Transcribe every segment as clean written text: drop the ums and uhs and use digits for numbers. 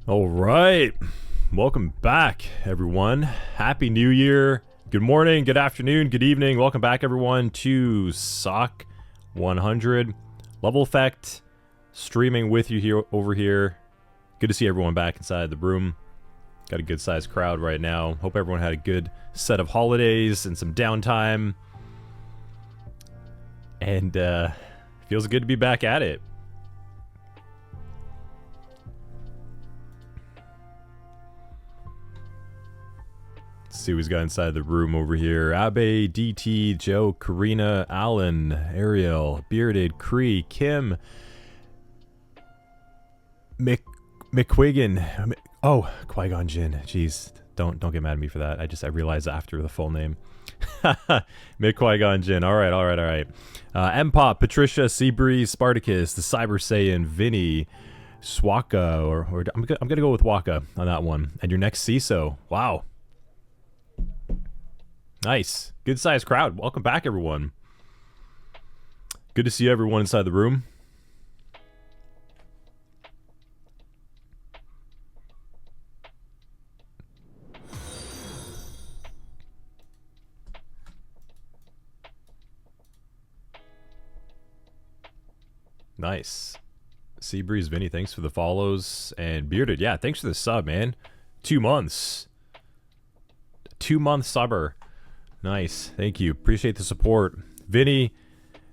All right. Welcome back, everyone. Happy New Year. Good morning, good afternoon, good evening. Welcome back, everyone, to SOC 100. Level Effect, streaming with you here over here. Good to see everyone back inside the room. Got a good-sized crowd right now. Hope everyone had a good set of holidays and some downtime. And feels good to be back at it. See who's got inside the room over here. Abe, DT, Joe, Karina, Alan, Ariel, Bearded, Cree, Kim, McQuigan. Oh, Qui-Gon Jinn. Jeez, don't get mad at me for that. I realized after the full name. Qui-Gon Jinn. All right. M-Pop, Patricia, Seabreeze, Spartacus, the Cyber Saiyan, Vinny, Swaka, or I'm gonna go with Waka on that one. And your next CISO. Wow. Nice. Good sized crowd. Welcome back, everyone. Good to see everyone inside the room. Nice. Seabreeze, Vinny, thanks for the follows. And Bearded, yeah, thanks for the sub, man. 2 months. 2-month subber. Nice. Thank you. Appreciate the support. Vinny.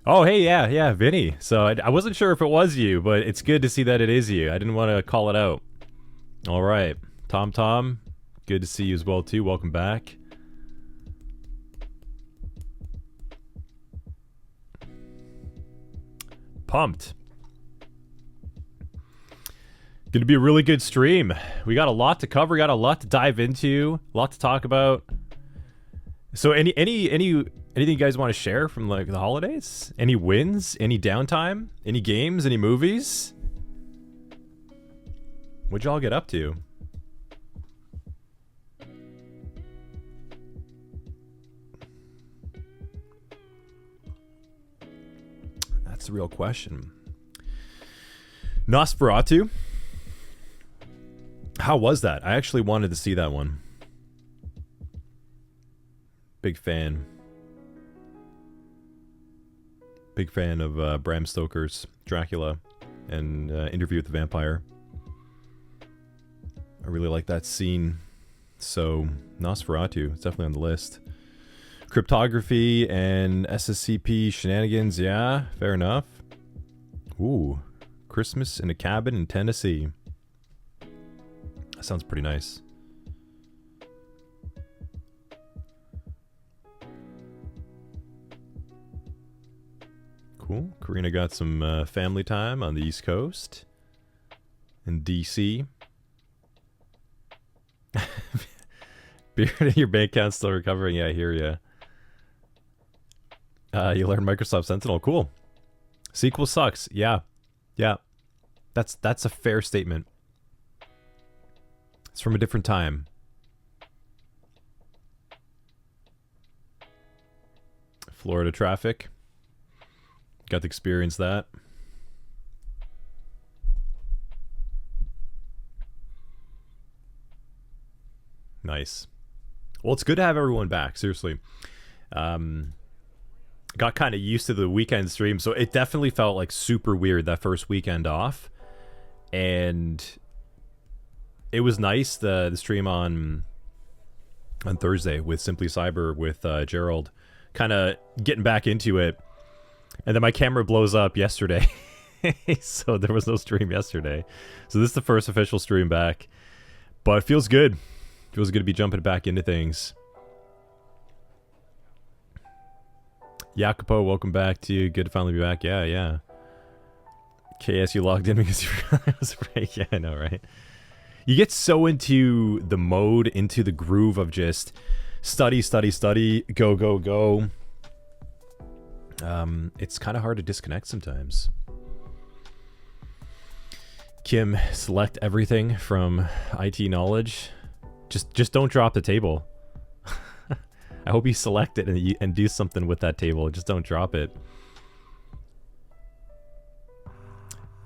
Oh, hey, yeah, Vinny. So I wasn't sure if it was you, but it's good to see that it is you. I didn't want to call it out. All right. Tom, good to see you as well, too. Welcome back. Pumped. Gonna be a really good stream. We got a lot to cover, got a lot to dive into, a lot to talk about. So anything you guys want to share from like the holidays? Any wins? Any downtime? Any games? Any movies? What'd y'all get up to? That's the real question. Nosferatu. How was that? I actually wanted to see that one. Big fan. Big fan of Bram Stoker's Dracula and Interview with the Vampire. I really like that scene. So, Nosferatu, it's definitely on the list. Cryptography and SSCP shenanigans, yeah, fair enough. Ooh, Christmas in a cabin in Tennessee. That sounds pretty nice. Cool. Karina got some family time on the East Coast. In DC. Beard, your bank account's still recovering. Yeah, I hear ya. You learned Microsoft Sentinel. Cool. SQL sucks. Yeah. That's a fair statement. It's from a different time. Florida traffic. Got to experience that. Nice. Well, it's good to have everyone back, seriously. Got kind of used to the weekend stream, so it definitely felt like super weird that first weekend off. And it was nice, the stream on Thursday with Simply Cyber with Gerald, kind of getting back into it. And then my camera blows up yesterday. So there was no stream yesterday. So this is the first official stream back. But it feels good. Feels good to be jumping back into things. Jacopo, welcome back to you. Good to finally be back. Yeah. KS, you logged in because it was a break. Yeah, I know, right? You get so into the mode, into the groove of just study, go. It's kind of hard to disconnect sometimes. Kim, select everything from IT knowledge. Just don't drop the table. I hope you select it and do something with that table. Just don't drop it.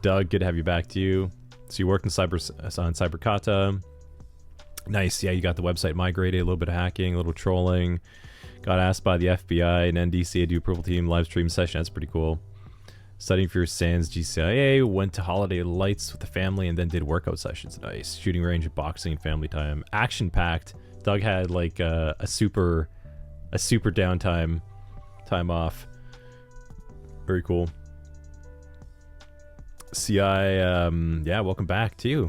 Doug, good to have you back to you. So you worked in Cyberkata. Nice. Yeah, you got the website migrated, a little bit of hacking, a little trolling. Got asked by the FBI and NDC to do approval team live stream session. That's pretty cool. Studying for your SANS GCIA. Went to Holiday Lights with the family and then did workout sessions. Nice. Shooting range, boxing, and family time. Action packed. Doug had like a super downtime time off. Very cool. CI, yeah, welcome back to you.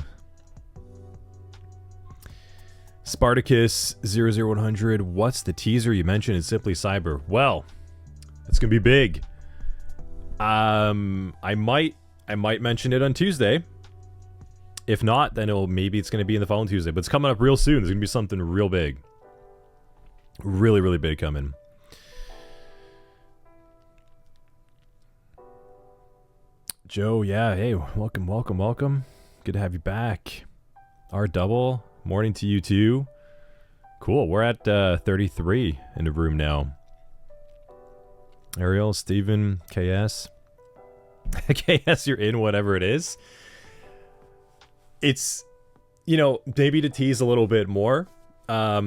Spartacus 00100, what's the teaser you mentioned in Simply Cyber? Well, it's gonna be big. I might mention it on Tuesday. If not, then maybe it's gonna be in the following Tuesday. But it's coming up real soon. There's gonna be something real big, really, really big coming. Joe, yeah, hey, welcome. Good to have you back. R double, morning to you too. Cool, we're at 33 in the room now. Ariel, Steven, KS. KS, you're in whatever it is. It's, you know, maybe to tease a little bit more. I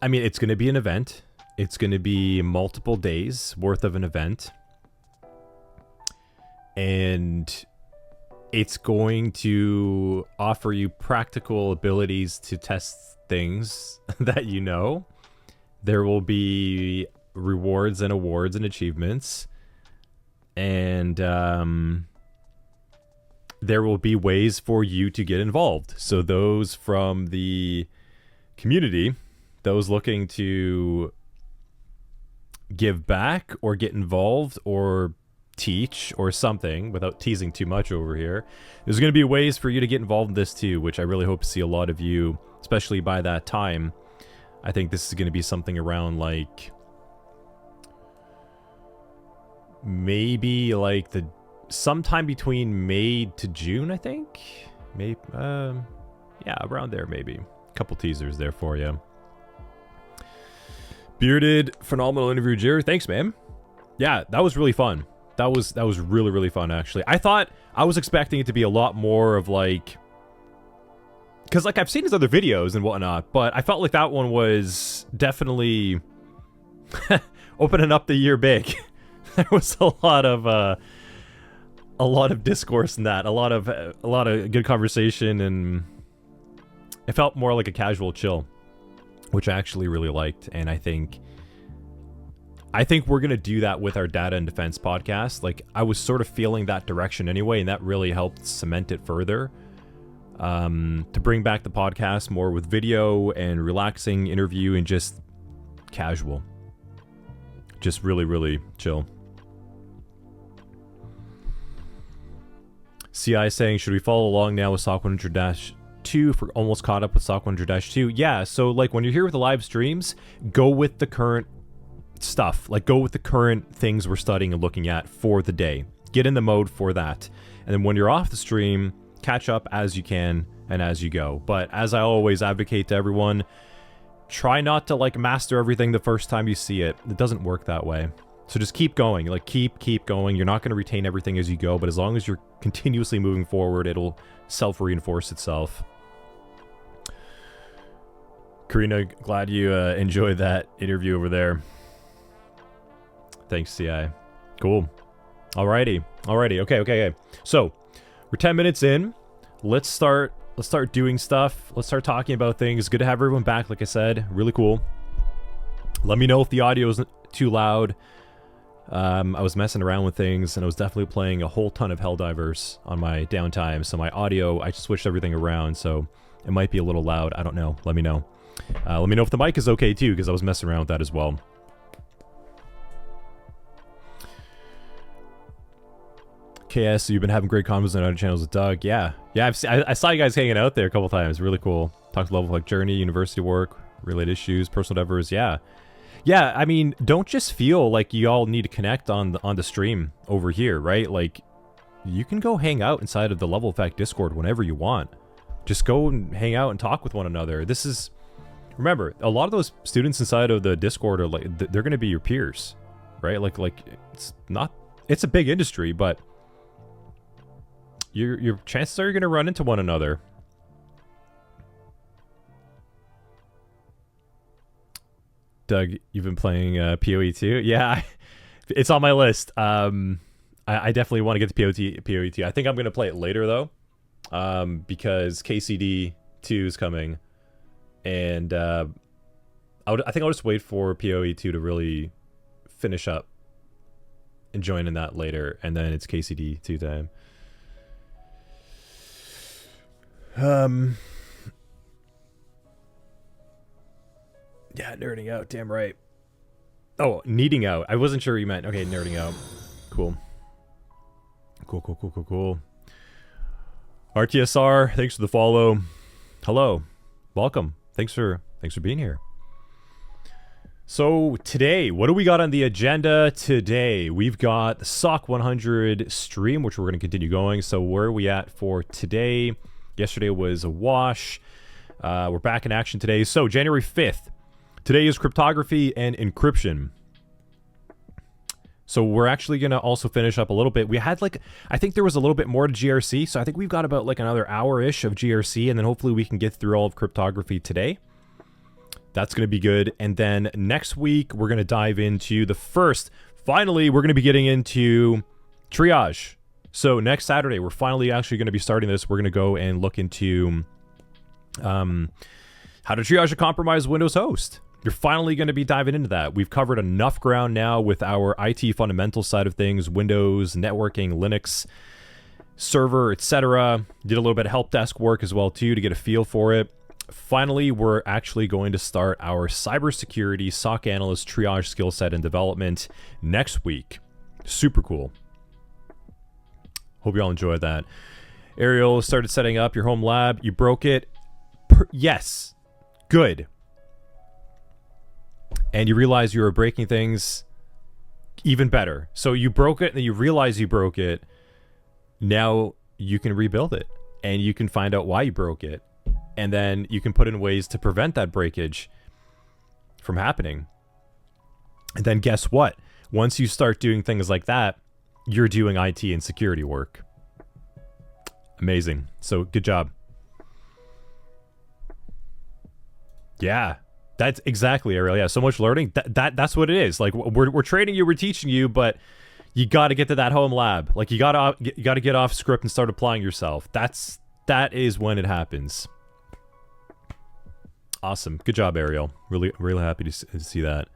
mean, it's going to be an event. It's going to be multiple days worth of an event. And it's going to offer you practical abilities to test things that you know. There will be rewards and awards and achievements. And there will be ways for you to get involved. So those from the community, those looking to give back or get involved or teach or something, without teasing too much over here, there's going to be ways for you to get involved in this too, which I really hope to see a lot of you, especially by that time. I think this is going to be something around like maybe like the sometime between May to June, I think. Maybe yeah, around there maybe. A couple teasers there for you. Bearded, phenomenal interview, Jerry. Thanks, man. Yeah, that was really fun. That was really, really fun, actually. I was expecting it to be a lot more of like, because like I've seen his other videos and whatnot, but I felt like that one was definitely opening up the year big. There was a lot of discourse in that, a lot of good conversation, and it felt more like a casual chill, which I actually really liked. And I think we're going to do that with our Data and Defense podcast. Like, I was sort of feeling that direction anyway, and that really helped cement it further. To bring back the podcast more with video and relaxing interview and just casual. Just really, really chill. CI saying, should we follow along now with SOC 100-2 if we're almost caught up with SOC 100-2? Yeah, so like when you're here with the live streams, go with the current stuff. Like, go with the current things we're studying and looking at for the day. Get in the mode for that. And then when you're off the stream, catch up as you can and as you go. But as I always advocate to everyone, try not to like master everything the first time you see it. It doesn't work that way. So just keep going. Like, keep going. You're not going to retain everything as you go, but as long as you're continuously moving forward, it'll self-reinforce itself. Karina, glad you enjoyed that interview over there. Thanks, CI. Cool. Alrighty. Okay. So, we're 10 minutes in. Let's start doing stuff. Let's start talking about things. Good to have everyone back, like I said. Really cool. Let me know if the audio isn't too loud. I was messing around with things, and I was definitely playing a whole ton of Helldivers on my downtime. So my audio, I just switched everything around, so it might be a little loud. I don't know. Let me know. Let me know if the mic is okay too, because I was messing around with that as well. KS, you've been having great convos on other channels with Doug. Yeah, I saw you guys hanging out there a couple times. Really cool. Talked level like journey, university work, related issues, personal endeavors. Yeah, I mean, don't just feel like you all need to connect on the stream over here, right? Like, you can go hang out inside of the Level Effect Discord whenever you want. Just go and hang out and talk with one another. This is, remember, a lot of those students inside of the Discord are like, they're going to be your peers, right? Like it's not it's a big industry, but your chances are you're going to run into one another. Doug, you've been playing PoE2? Yeah, it's on my list. I definitely want to get to PoE2. I think I'm going to play it later, though, because KCD 2 is coming. And I think I'll just wait for PoE2 to really finish up and join in that later. And then it's KCD 2 time. Yeah, nerding out. Damn right. Oh, needing out. I wasn't sure you meant. Okay, nerding out. Cool. Cool. RTSR, thanks for the follow. Hello. Welcome. Thanks for being here. So today, what do we got on the agenda today? We've got the SOC 100 stream, which we're going to continue going. So where are we at for today? Yesterday was a wash. We're back in action today. So January 5th. Today is Cryptography and Encryption. So we're actually going to also finish up a little bit. We had I think there was a little bit more to GRC. So I think we've got about another hour-ish of GRC. And then hopefully we can get through all of cryptography today. That's going to be good. And then next week, we're going to dive into finally, we're going to be getting into triage. So next Saturday, we're finally actually going to be starting this. We're going to go and look into how to triage a compromised Windows host. You're finally going to be diving into that. We've covered enough ground now with our IT fundamental side of things, Windows, networking, Linux, server, etc. Did a little bit of help desk work as well, too, to get a feel for it. Finally, we're actually going to start our cybersecurity SOC Analyst triage skill set and development next week. Super cool. Hope you all enjoyed that. Ariel started setting up your home lab. You broke it. Yes. Good. And you realize you were breaking things. Even better. So you broke it and then you realize you broke it. Now you can rebuild it. And you can find out why you broke it. And then you can put in ways to prevent that breakage from happening. And then guess what? Once you start doing things like that, you're doing IT and security work. Amazing. So good job. Yeah, that's exactly, Ariel. Yeah, so much learning. That's what it is. We're training you, we're teaching you, but you got to get to that home lab. You got to get off script and start applying yourself. That is when it happens. Awesome. Good job, Ariel. Really, really happy to see that.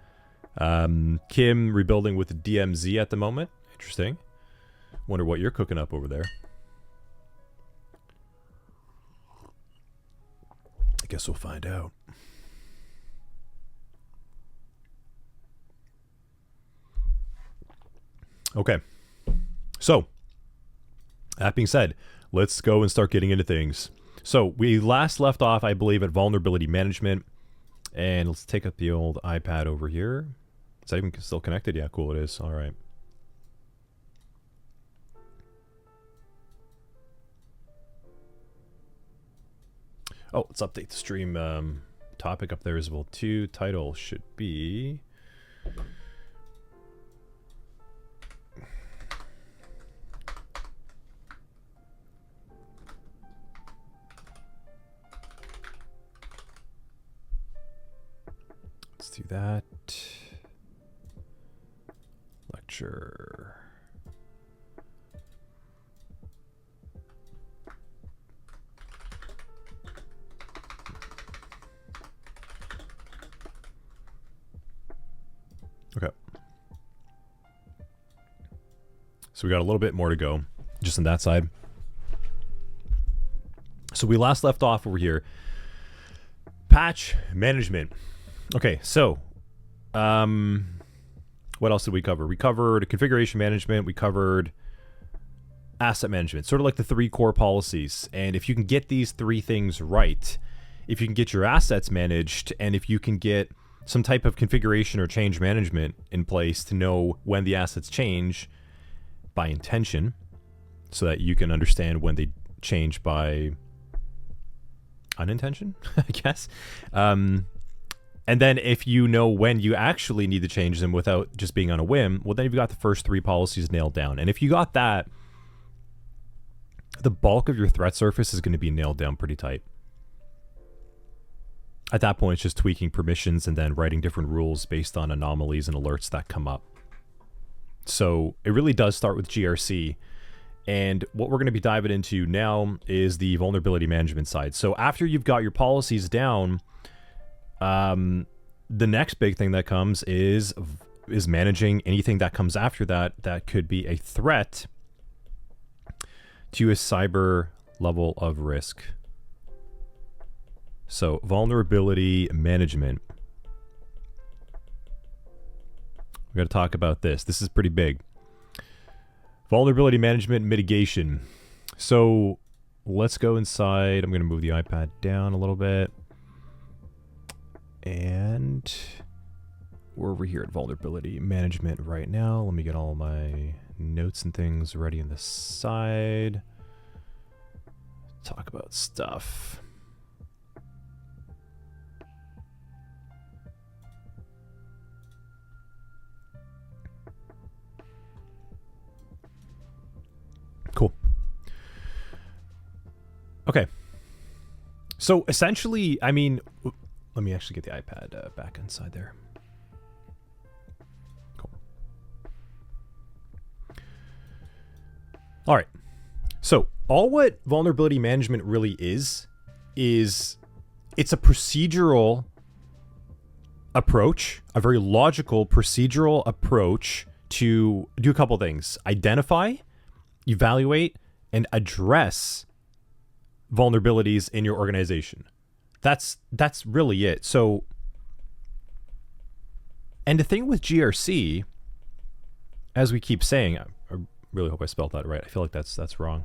Kim rebuilding with the DMZ at the moment. Interesting. Wonder what you're cooking up over there. I guess we'll find out. Okay. So, that being said, let's go and start getting into things. So we last left off, I believe, at vulnerability management. And let's take up the old iPad over here. Is that even still connected? Yeah, cool, it is. All right. Oh, let's update the stream topic up there as well, too. Title should be... Let's do that. Lecture. Okay. So we got a little bit more to go, just on that side. So we last left off over here. Patch management. Okay, so what else did we cover? We covered configuration management. We covered asset management, sort of like the 3 core policies. And if you can get these 3 things right, if you can get your assets managed, and if you can get some type of configuration or change management in place to know when the assets change by intention, so that you can understand when they change by unintention, I guess. And then if you know when you actually need to change them without just being on a whim, well, then you've got the first 3 policies nailed down. And if you got that, the bulk of your threat surface is going to be nailed down pretty tight. At that point, it's just tweaking permissions and then writing different rules based on anomalies and alerts that come up. So it really does start with GRC. And what we're going to be diving into now is the vulnerability management side. So after you've got your policies down, the next big thing that comes is managing anything that comes after that that could be a threat to a cyber level of risk. So vulnerability management. We're going to talk about this. This is pretty big. Vulnerability management mitigation. So let's go inside. I'm going to move the iPad down a little bit. And we're over here at vulnerability management right now. Let me get all my notes and things ready on the side. Talk about stuff. Cool. Okay. So essentially, I mean, let me actually get the iPad back inside there. Cool. All right. So all what vulnerability management really is it's a procedural approach, a very logical procedural approach to do a couple things: identify, evaluate, and address vulnerabilities in your organization. That's really it. So, and the thing with GRC, as we keep saying, I really hope I spelled that right. I feel like that's wrong.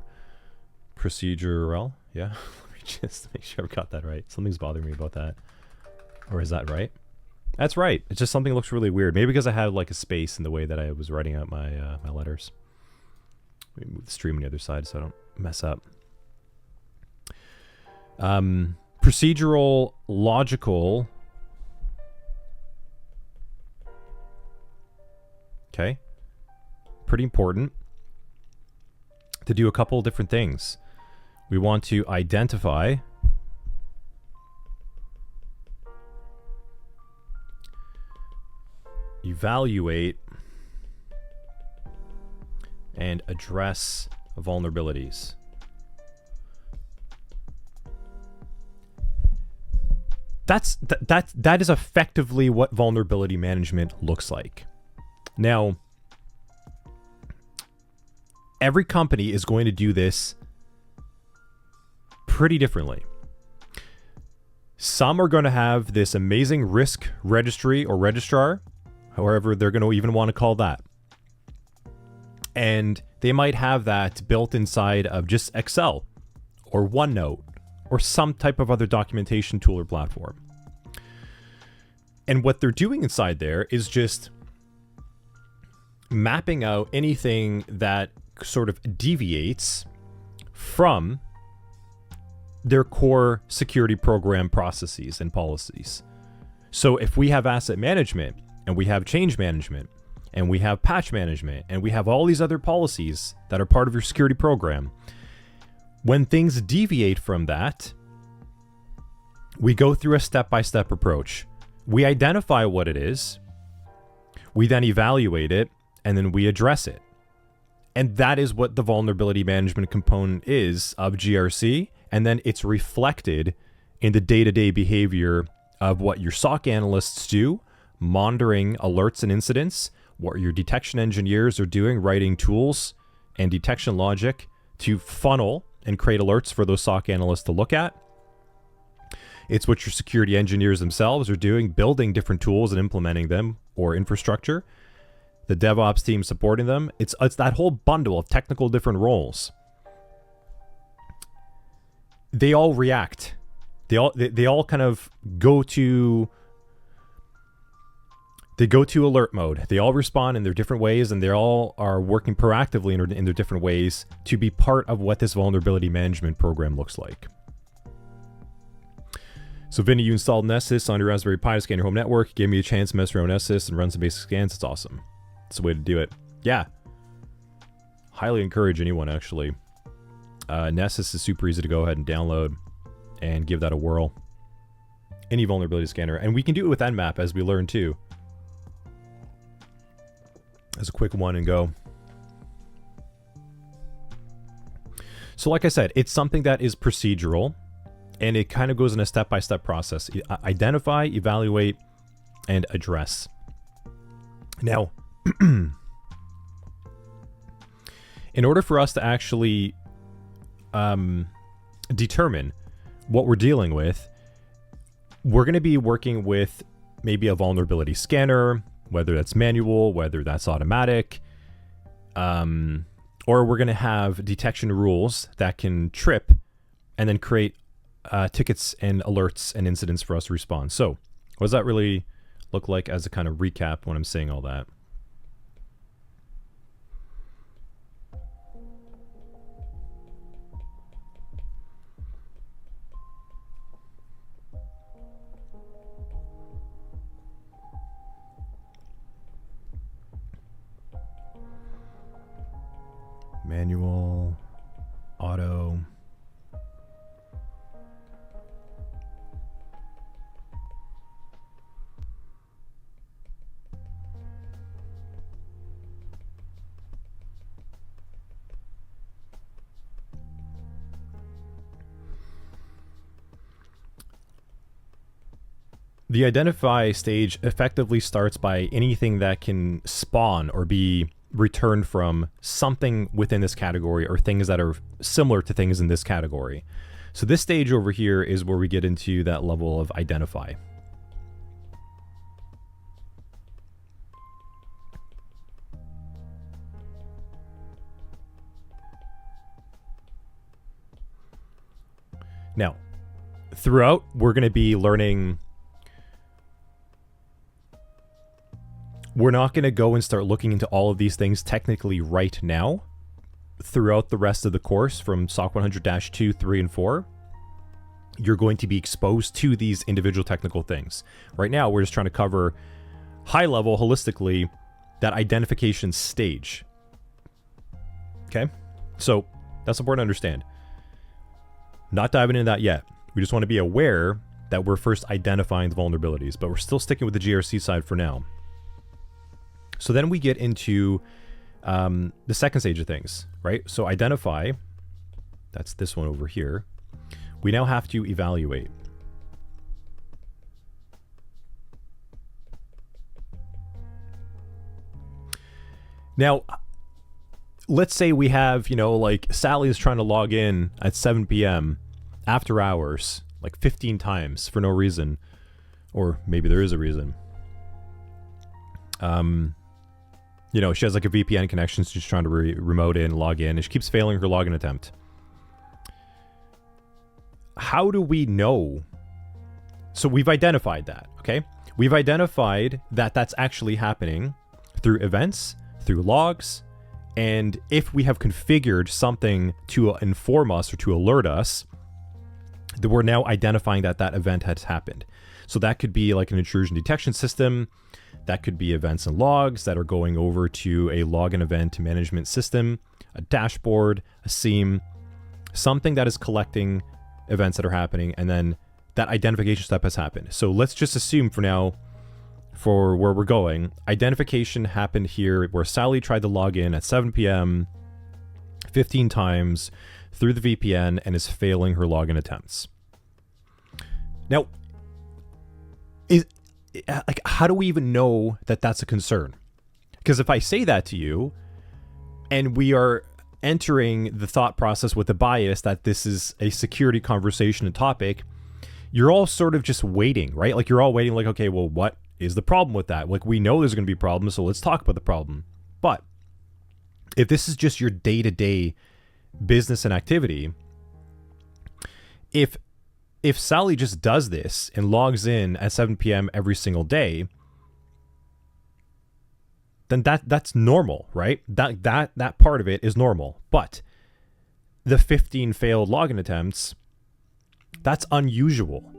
Procedural, yeah. Let me just make sure I've got that right. Something's bothering me about that. Or is that right? That's right. It's just something looks really weird. Maybe because I had like a space in the way that I was writing out my my letters. Let me move the stream on the other side so I don't mess up. Procedural, logical. Okay. Pretty important to do a couple different things. We want to identify, evaluate, and address vulnerabilities. That is effectively what vulnerability management looks like. Now, every company is going to do this pretty differently. Some are going to have this amazing risk registry or registrar, however they're going to even want to call that. And they might have that built inside of just Excel or OneNote or some type of other documentation tool or platform. And what they're doing inside there is just mapping out anything that sort of deviates from their core security program processes and policies. So if we have asset management and we have change management and we have patch management and we have all these other policies that are part of your security program, when things deviate from that, we go through a step-by-step approach. We identify what it is, we then evaluate it, and then we address it. And that is what the vulnerability management component is of GRC, and then it's reflected in the day-to-day behavior of what your SOC analysts do, monitoring alerts and incidents, what your detection engineers are doing, writing tools and detection logic to funnel and create alerts for those SOC analysts to look at. It's what your security engineers themselves are doing, building different tools and implementing them, or infrastructure. The DevOps team supporting them. It's that whole bundle of technical different roles. They all react. They all kind of go to alert mode. They all respond in their different ways, and they all are working proactively in their different ways to be part of what this vulnerability management program looks like. So Vinny, you installed Nessus on your Raspberry Pi to scan your home network. Gave me a chance to mess around with Nessus and run some basic scans. It's awesome. It's the way to do it. Yeah. Highly encourage anyone, actually. Nessus is super easy to go ahead and download and give that a whirl. Any vulnerability scanner. And we can do it with Nmap, as we learned, too. As a quick one and go. So like I said, it's something that is procedural. And it kind of goes in a step-by-step process. Identify, evaluate, and address. Now, in order for us to actually determine what we're dealing with, we're going to be working with maybe a vulnerability scanner, whether that's manual, whether that's automatic, or we're going to have detection rules that can trip and then create tickets and alerts and incidents for us to respond. So what does that really look like as a kind of recap when I'm saying all that? Manual, auto. The identify stage effectively starts by anything that can spawn or be returned from something within this category or things that are similar to things in this category. So this stage over here is where we get into that level of identify. Now, throughout, we're going to be learning. We're not going to go and start looking into all of these things technically right now. Throughout the rest of the course from SOC 100-2, 3, and 4, you're going to be exposed to these individual technical things. Right now, we're just trying to cover high level, holistically, that identification stage. Okay? So, that's important to understand. Not diving into that yet. We just want to be aware that we're first identifying the vulnerabilities, but we're still sticking with the GRC side for now. So then we get into the second stage of things, right? So identify, that's this one over here. We now have to evaluate. Now, let's say we have, like Sally is trying to log in at 7 p.m. after hours, like 15 times for no reason. Or maybe there is a reason. She has like a VPN connection, so she's trying to remote in, log in, and she keeps failing her login attempt. How do we know? So we've identified that, okay? We've identified that that's actually happening through events, through logs, and if we have configured something to inform us or to alert us, that we're now identifying that that event has happened. So that could be like an intrusion detection system. That could be events and logs that are going over to a log and event management system, a dashboard, a SIEM, something that is collecting events that are happening, and then that identification step has happened. So let's just assume for now, for where we're going, identification happened here where Sally tried to log in at 7 p.m. 15 times through the VPN and is failing her login attempts. Now, how do we even know that that's a concern? Because if I say that to you and we are entering the thought process with a bias that this is a security conversation and topic, you're all sort of just waiting, right? Like you're all waiting like, okay, well, what is the problem with that? Like we know there's going to be problems, so let's talk about the problem. But if this is just your day-to-day business and activity, if Sally just does this and logs in at 7 p.m. every single day, then that's normal, right? That part of it is normal. But the 15 failed login attempts, that's unusual.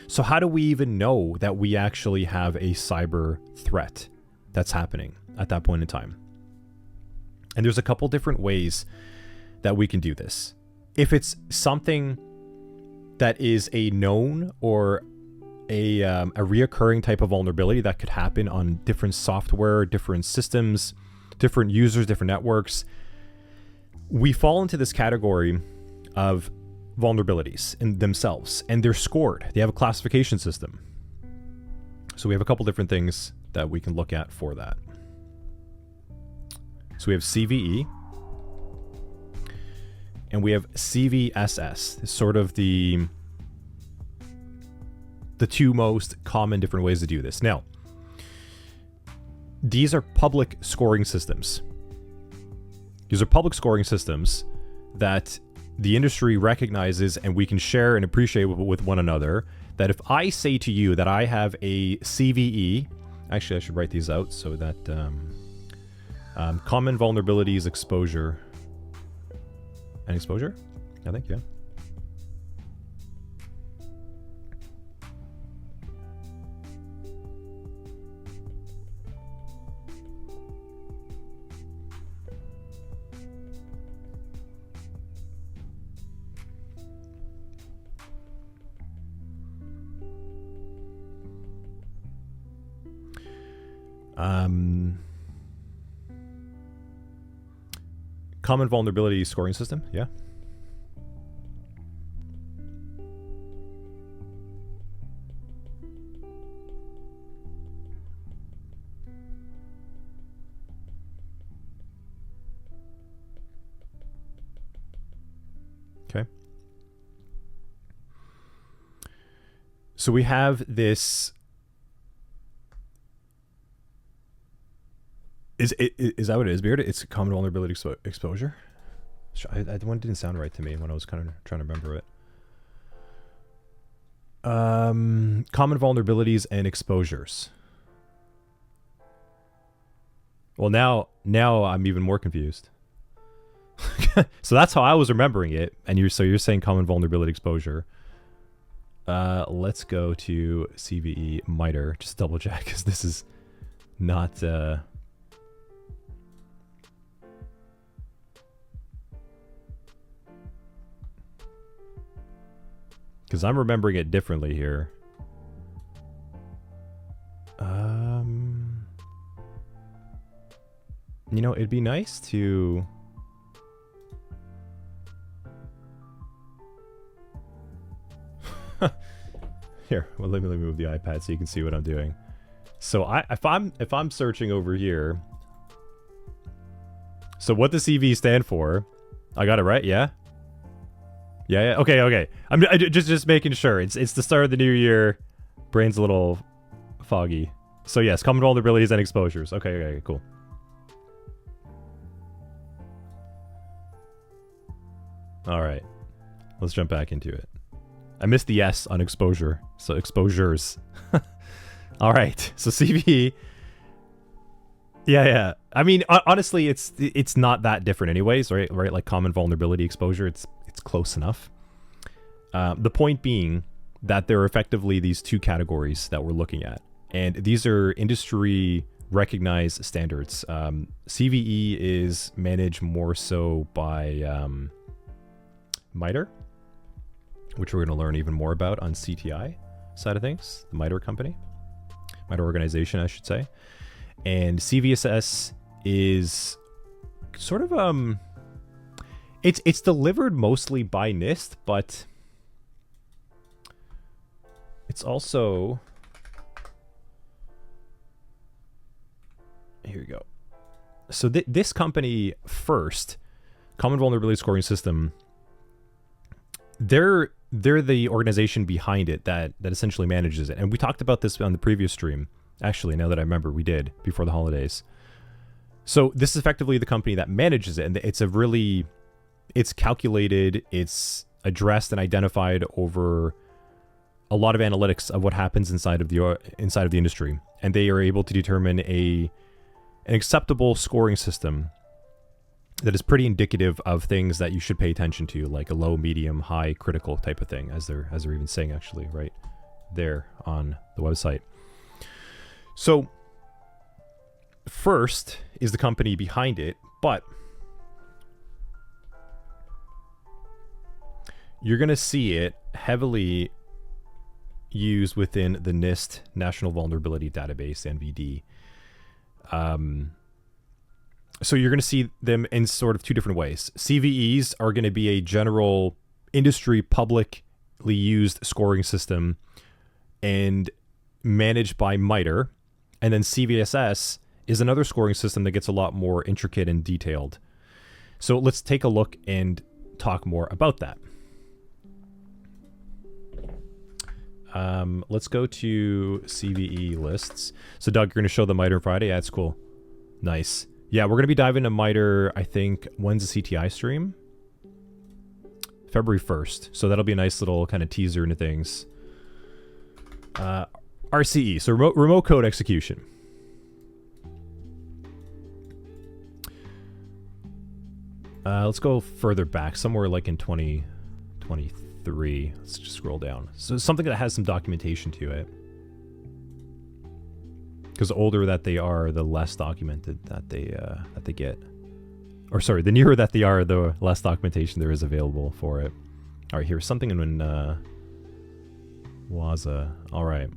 So how do we even know that we actually have a cyber threat that's happening at that point in time? And there's a couple different ways that we can do this. If it's something that is a known or a reoccurring type of vulnerability that could happen on different software, different systems, different users, different networks, we fall into this category of vulnerabilities in themselves, and they're scored. They have a classification system. So we have a couple different things that we can look at for that. So we have CVE and we have CVSS. It's sort of the two most common different ways to do this. Now, these are public scoring systems. These are public scoring systems that the industry recognizes and we can share and appreciate with one another. That if I say to you that I have a CVE, actually I should write these out so that common vulnerabilities exposure and exposure, I think, yeah. Common vulnerability scoring system, yeah. Okay. So we have this. Is that what it is, Beard? It's common vulnerability exposure? That one didn't sound right to me when I was kind of trying to remember it. Common vulnerabilities and exposures. Well, now I'm even more confused. So that's how I was remembering it, and you're saying common vulnerability exposure. Let's go to CVE MITRE, just double check, because this is not because I'm remembering it differently here. You know, it'd be nice to here. Well, let me move the iPad so you can see what I'm doing. So if I'm searching over here. So what does CV stand for? I got it right, yeah. Yeah. Okay. I'm just making sure. It's the start of the new year. Brain's a little foggy. So yes, common vulnerabilities and exposures. Okay, cool. All right, let's jump back into it. I missed the S on exposure, so exposures. All right, so CV. Yeah. I mean, honestly, it's not that different, anyways, right? Like common vulnerability exposure, it's close enough. The point being that there are effectively these two categories that we're looking at, and these are industry recognized standards. CVE is managed more so by MITRE, which we're going to learn even more about on CTI side of things, the MITRE company, MITRE organization, I should say. And CVSS is sort of it's delivered mostly by NIST, but it's also, here we go. So this company first, Common Vulnerability Scoring System, they're the organization behind it that essentially manages it. And we talked about this on the previous stream. Actually, now that I remember, we did before the holidays. So this is effectively the company that manages it, and it's calculated, it's addressed and identified over a lot of analytics of what happens inside of the industry, and they are able to determine an acceptable scoring system that is pretty indicative of things that you should pay attention to, like a low, medium, high, critical type of thing, as they're even saying, actually, right? there on the website. So first is the company behind it, but you're going to see it heavily used within the NIST National Vulnerability Database, NVD. So you're going to see them in sort of two different ways. CVEs are going to be a general industry publicly used scoring system and managed by MITRE. And then CVSS is another scoring system that gets a lot more intricate and detailed. So let's take a look and talk more about that. Let's go to CVE lists. So Doug, you're going to show the MITRE Friday? Yeah, that's cool. Nice. Yeah, we're going to be diving into MITRE, I think, when's the CTI stream? February 1st. So that'll be a nice little kind of teaser into things. RCE, so remote code execution. Let's go further back, somewhere like in 2023. Let's just scroll down. So something that has some documentation to it. Because the older that they are, the less documented that they get. Or sorry, the newer that they are, the less documentation there is available for it. All right, here's something in WASA. All right.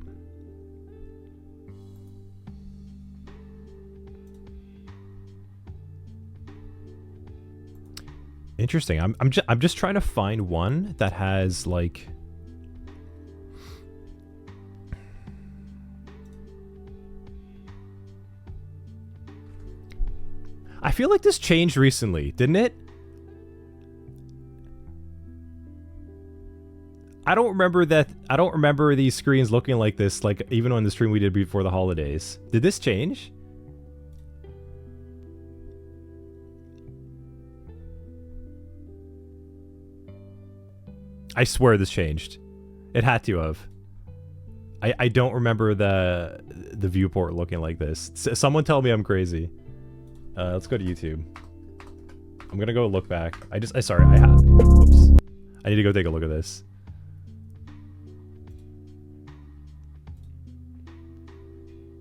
Interesting. I'm just trying to find one that has like. I feel like this changed recently, didn't it? I don't remember that. I don't remember these screens looking like this, like even on the stream we did before the holidays. Did this change? I swear this changed. It had to have. I don't remember the viewport looking like this. Someone tell me I'm crazy. Let's go to YouTube. I'm gonna go look back. Sorry, whoops. I need to go take a look at this.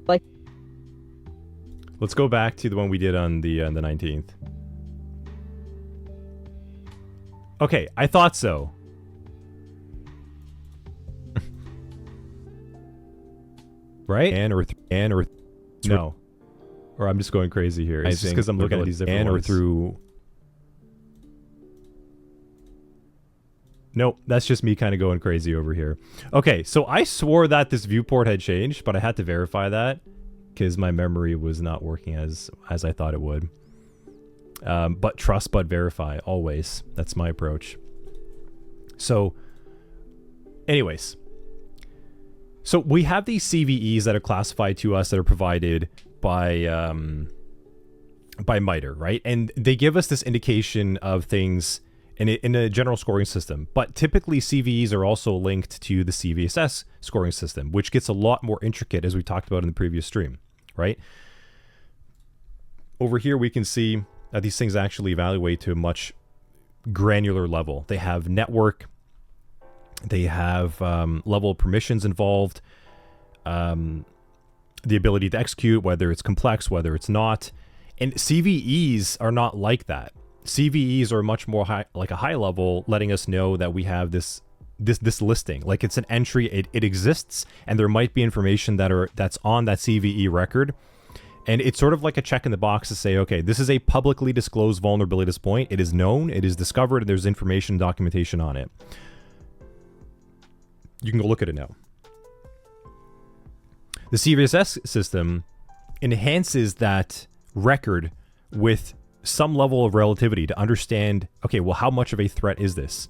Like, let's go back to the one we did on the 19th. Okay, I thought so. Right? No. Or I'm just going crazy here. It's just because I'm looking at these different ones. Nope, that's just me kind of going crazy over here. Okay, so I swore that this viewport had changed, but I had to verify that because my memory was not working as I thought it would. But trust but verify, always. That's my approach. So, anyways. So we have these CVEs that are classified to us that are provided by MITRE, right? And they give us this indication of things in a general scoring system. But typically CVEs are also linked to the CVSS scoring system, which gets a lot more intricate, as we talked about in the previous stream, right? Over here we can see that these things actually evaluate to a much granular level. They have network, they have level of permissions involved, the ability to execute, whether it's complex, whether it's not. And CVEs are not like that. CVEs are much more like a high level, letting us know that we have this listing. Like it's an entry, it exists, and there might be information that's on that CVE record. And it's sort of like a check in the box to say, okay, this is a publicly disclosed vulnerability at this point. It is known, it is discovered, and there's information, documentation on it. You can go look at it now. The CVSS system enhances that record with some level of relativity to understand, okay, well, how much of a threat is this?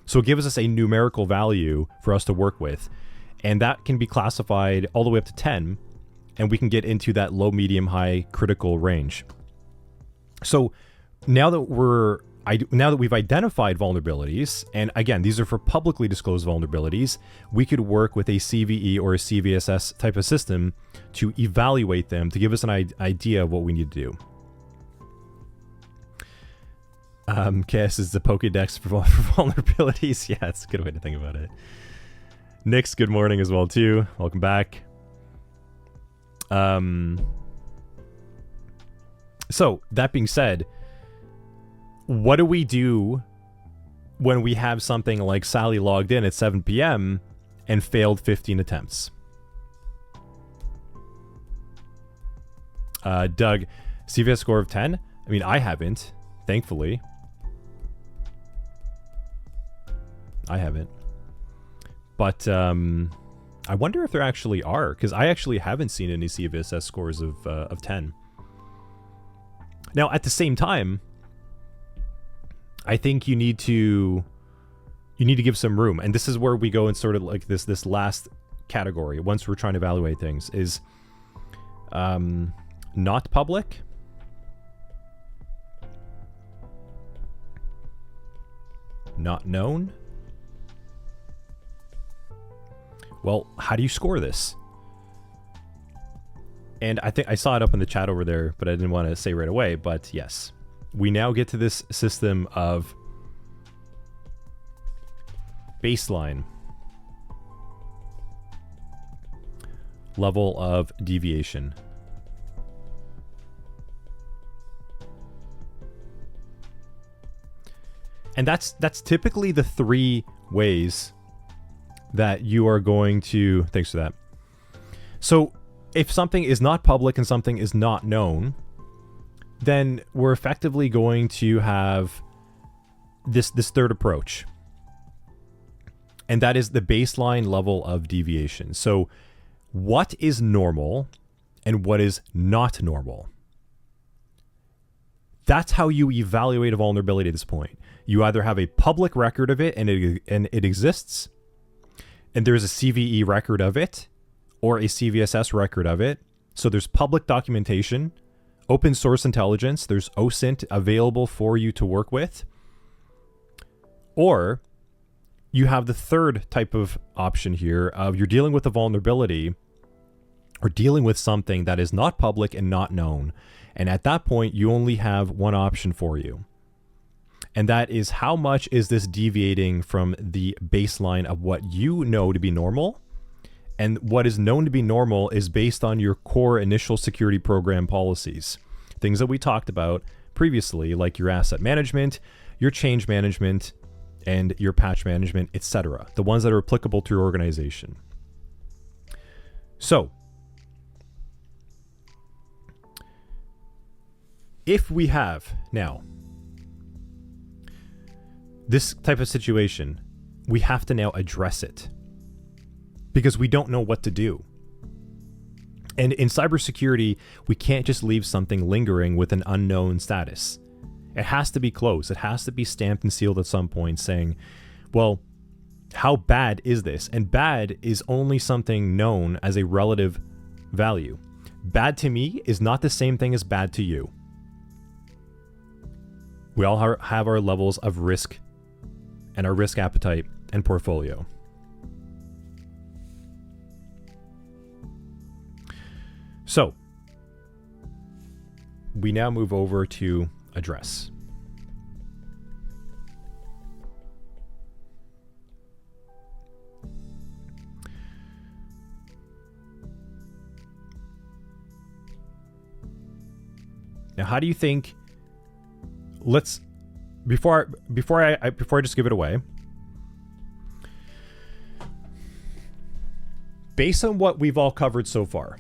So it gives us a numerical value for us to work with. And that can be classified all the way up to 10, and we can get into that low, medium, high critical range. So now that we've identified vulnerabilities, and again, these are for publicly disclosed vulnerabilities, we could work with a CVE or a CVSS type of system to evaluate them, to give us an idea of what we need to do. KS is the Pokédex for vulnerabilities. Yeah, it's a good way to think about it. Nick's good morning as well too. Welcome back. So that being said, what do we do when we have something like Sally logged in at 7 p.m. and failed 15 attempts? Doug, CVS score of 10? I mean, I haven't, thankfully. I haven't. But I wonder if there actually are, because I actually haven't seen any CVSS scores of 10. Now, at the same time, I think you need to give some room, and this is where we go in sort of like this last category. Once we're trying to evaluate things, is not public, not known. Well, how do you score this? And I think I saw it up in the chat over there, but I didn't want to say right away. But yes, we now get to this system of baseline, level of deviation. And that's typically the three ways that you are going to... Thanks for that. So if something is not public and something is not known, then we're effectively going to have this third approach. And that is the baseline level of deviation. So what is normal and what is not normal? That's how you evaluate a vulnerability at this point. You either have a public record of it and it exists, and there's a CVE record of it, or a CVSS record of it. So there's public documentation, open source intelligence, there's OSINT available for you to work with. Or you have the third type of option here of you're dealing with a vulnerability or dealing with something that is not public and not known. And at that point, you only have one option for you. And that is, how much is this deviating from the baseline of what you know to be normal? And what is known to be normal is based on your core initial security program policies. Things that we talked about previously, like your asset management, your change management, and your patch management, etc. The ones that are applicable to your organization. So, if we have now this type of situation, we have to now address it because we don't know what to do. And in cybersecurity, we can't just leave something lingering with an unknown status. It has to be closed. It has to be stamped and sealed at some point saying, well, how bad is this? And bad is only something known as a relative value. Bad to me is not the same thing as bad to you. We all have our levels of risk and our risk appetite and portfolio. So, we now move over to address. Now, how do you think... Let's before I just give it away. Based on what we've all covered so far,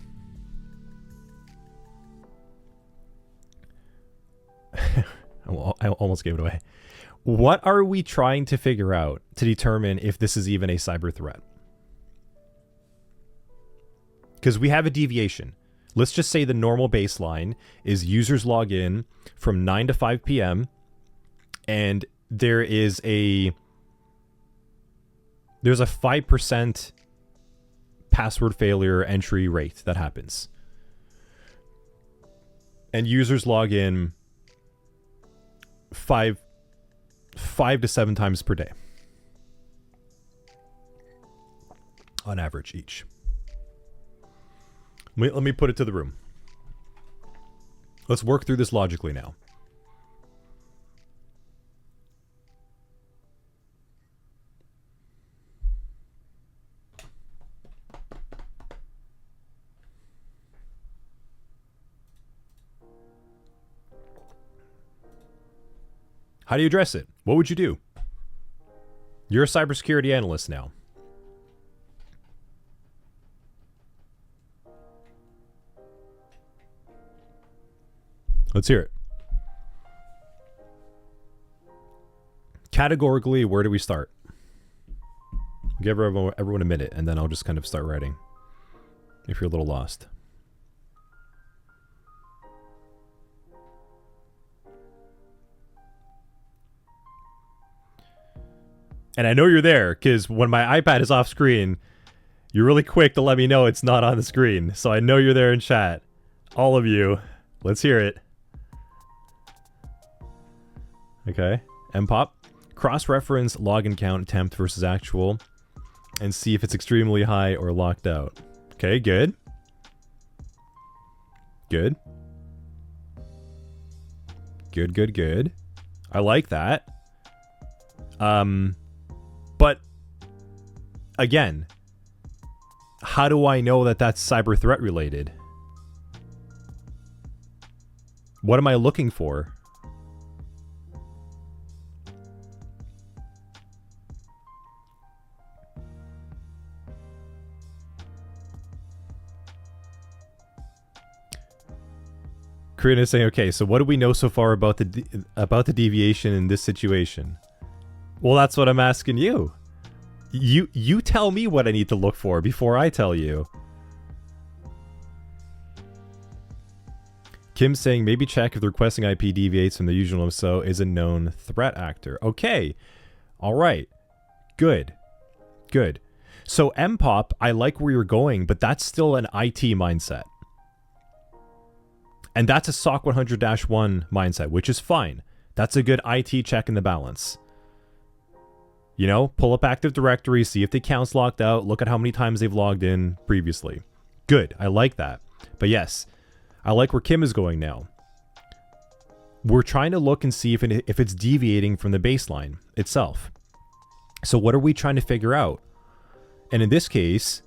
I almost gave it away. What are we trying to figure out to determine if this is even a cyber threat? Because we have a deviation. Let's just say the normal baseline is users log in from 9 to 5 p.m. and there's a 5% password failure entry rate that happens. And users log in 5 to 7 times per day on average each. Let me put it to the room. Let's work through this logically now. How do you address it? What would you do? You're a cybersecurity analyst now. Let's hear it. Categorically, where do we start? Give everyone a minute, and then I'll just kind of start writing. If you're a little lost. And I know you're there, because when my iPad is off screen, you're really quick to let me know it's not on the screen. So I know you're there in chat. All of you. Let's hear it. Okay. MPOP. Cross-reference login count attempt versus actual. And see if it's extremely high or locked out. Okay, good. Good. Good. I like that. But again, how do I know that that's cyber threat related? What am I looking for? Karina is saying, okay, so what do we know so far about the deviation in this situation? Well, that's what I'm asking you. You tell me what I need to look for before I tell you. Kim's saying maybe check if the requesting IP deviates from the usual, if so is a known threat actor. Okay. All right. Good. So MPOP, I like where you're going, but that's still an IT mindset. And that's a SOC 100-1 mindset, which is fine. That's a good IT check in the balance. You know, pull up Active Directory, see if the account's locked out, look at how many times they've logged in previously. Good, I like that. But yes, I like where Kim is going now. We're trying to look and see if it's deviating from the baseline itself. So what are we trying to figure out? And in this case,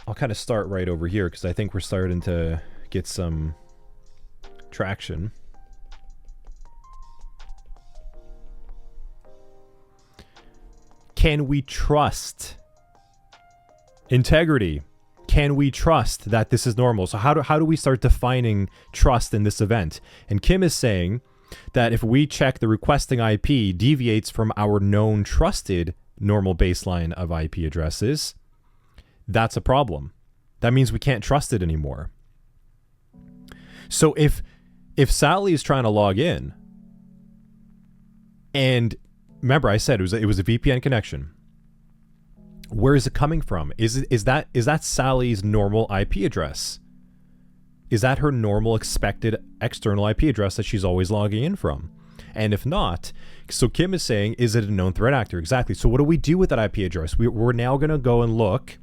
I'll kind of start right over here because I think we're starting to get some traction. Can we trust integrity? Can we trust that this is normal? So how do we start defining trust in this event? And Kim is saying that if we check the requesting IP deviates from our known trusted normal baseline of IP addresses, that's a problem. That means we can't trust it anymore. So if Sally is trying to log in, and remember I said it was a VPN connection. Where is it coming from? Is that Sally's normal IP address? Is that her normal expected external IP address that she's always logging in from? And if not, so Kim is saying, is it a known threat actor? Exactly. So what do we do with that IP address? We're now going to go and look.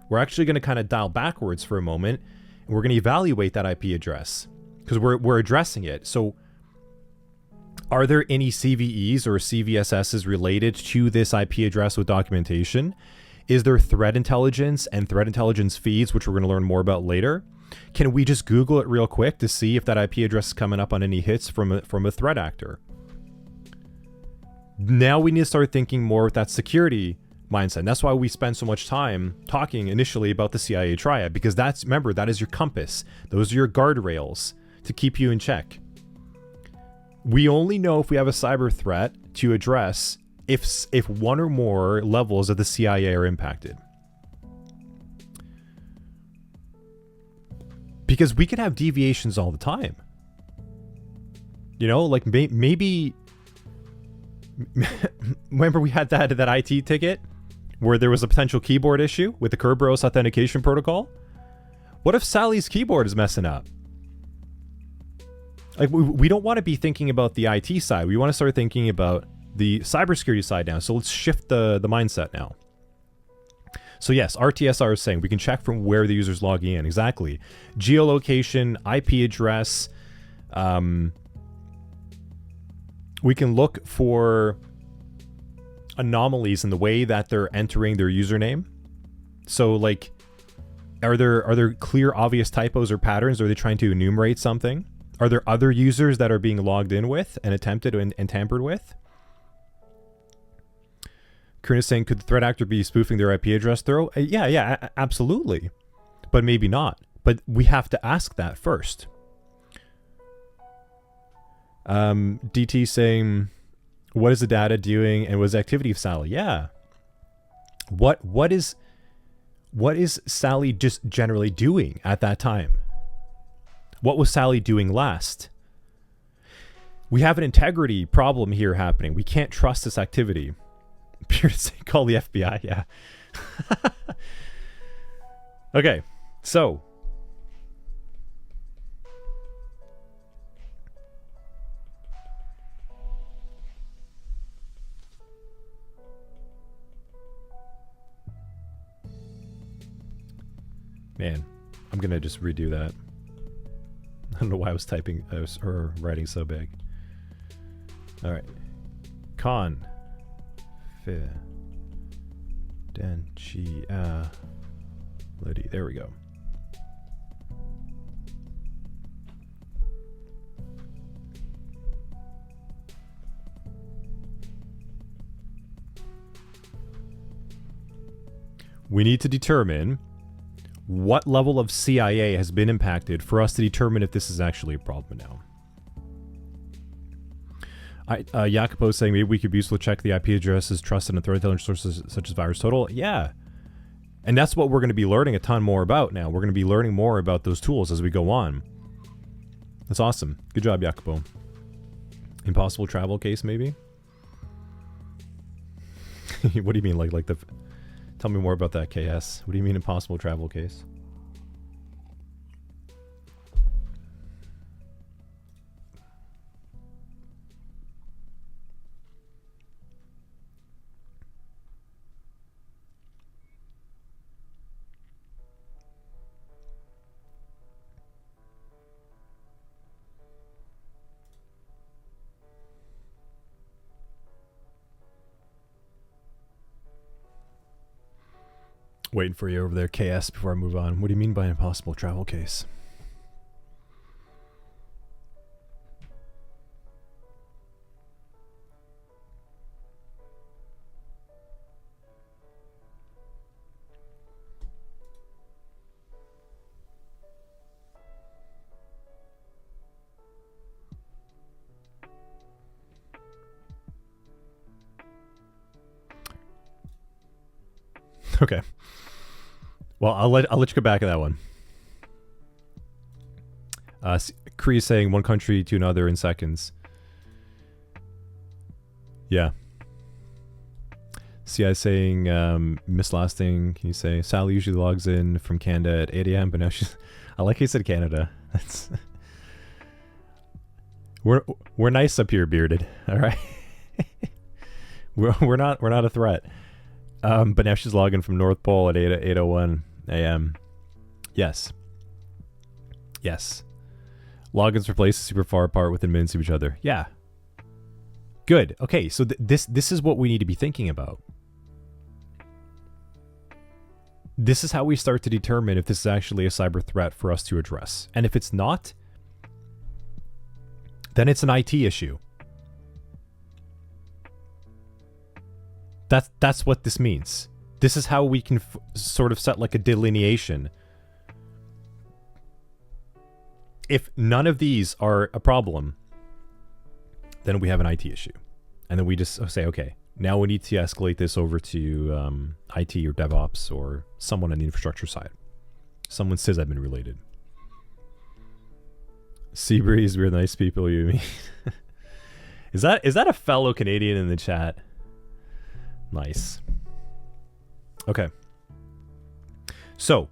We're actually going to kind of dial backwards for a moment, and we're going to evaluate that IP address because we're addressing it. So are there any CVEs or CVSSs related to this IP address with documentation? Is there threat intelligence and threat intelligence feeds, which we're going to learn more about later? Can we just Google it real quick to see if that IP address is coming up on any hits from a threat actor? Now we need to start thinking more with that security mindset. And that's why we spend so much time talking initially about the CIA triad, because remember, that is your compass. Those are your guardrails to keep you in check. We only know if we have a cyber threat to address if one or more levels of the CIA are impacted. Because we can have deviations all the time. You know, like maybe remember we had that IT ticket where there was a potential keyboard issue with the Kerberos authentication protocol? What if Sally's keyboard is messing up? Like we don't want to be thinking about the IT side. We want to start thinking about the cybersecurity side now. So let's shift the mindset now. So yes, RTSR is saying we can check from where the user's logging in. Exactly. Geolocation, IP address. We can look for anomalies in the way that they're entering their username. So like, are there clear, obvious typos or patterns? Are they trying to enumerate something? Are there other users that are being logged in with and attempted and tampered with? Kern is saying, could the threat actor be spoofing their IP address through? Yeah, absolutely. But maybe not. But we have to ask that first. DT saying, what is the data doing and what is the activity of Sally? Yeah. What is Sally just generally doing at that time? What was Sally doing last? We have an integrity problem here happening. We can't trust this activity. Pure to say, call the FBI. Yeah. Okay. So. Man, I'm going to just redo that. I don't know why I was typing or writing so big. All right. Con. There we go. We need to determine what level of CIA has been impacted for us to determine if this is actually a problem now. Jacopo saying maybe we could be useful to check the IP addresses trusted and threat intelligence sources such as VirusTotal. Yeah. And that's what we're going to be learning a ton more about now. We're going to be learning more about those tools as we go on. That's awesome. Good job, Jacopo. Impossible travel case, maybe? What do you mean? Like the... Tell me more about that, KS. What do you mean impossible travel case? Waiting for you over there, KS, before I move on. What do you mean by impossible travel case? Okay. Well, I'll let you go back to that one. Cree is saying one country to another in seconds. Yeah. CI saying miss last thing. Can you say Sally usually logs in from Canada at 8 a.m. but now she's... I like how you said Canada. That's... We're nice up here, bearded. All right. we're not a threat. But now she's logging from North Pole at 8:01 a.m. Yes. Yes. Logins for places super far apart within minutes of each other. Yeah. Good. Okay, so this is what we need to be thinking about. This is how we start to determine if this is actually a cyber threat for us to address. And if it's not, then it's an IT issue. That's what this means. This is how we can sort of set like a delineation. If none of these are a problem, then we have an IT issue. And then we just say, okay, now we need to escalate this over to IT or DevOps or someone on the infrastructure side. Someone sysadmin related. Seabreeze, we're nice people, you mean? Is that a fellow Canadian in the chat? Nice. Okay. So,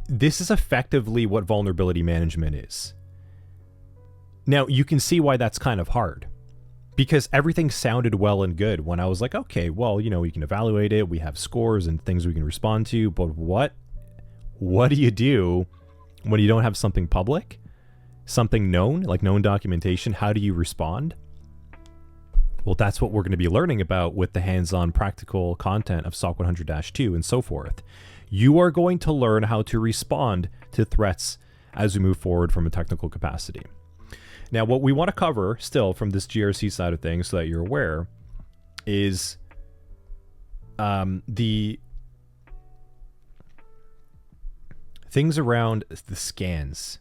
this is effectively what vulnerability management is. Now, you can see why that's kind of hard. Because everything sounded well and good when I was like, okay, well, you know, we can evaluate it. We have scores and things we can respond to. But what do you do when you don't have something public? Something known, like known documentation? How do you respond? Well, that's what we're going to be learning about with the hands-on practical content of SOC 100-2 and so forth. You are going to learn how to respond to threats as we move forward from a technical capacity. Now, what we want to cover still from this GRC side of things, so that you're aware, is the things around the scans.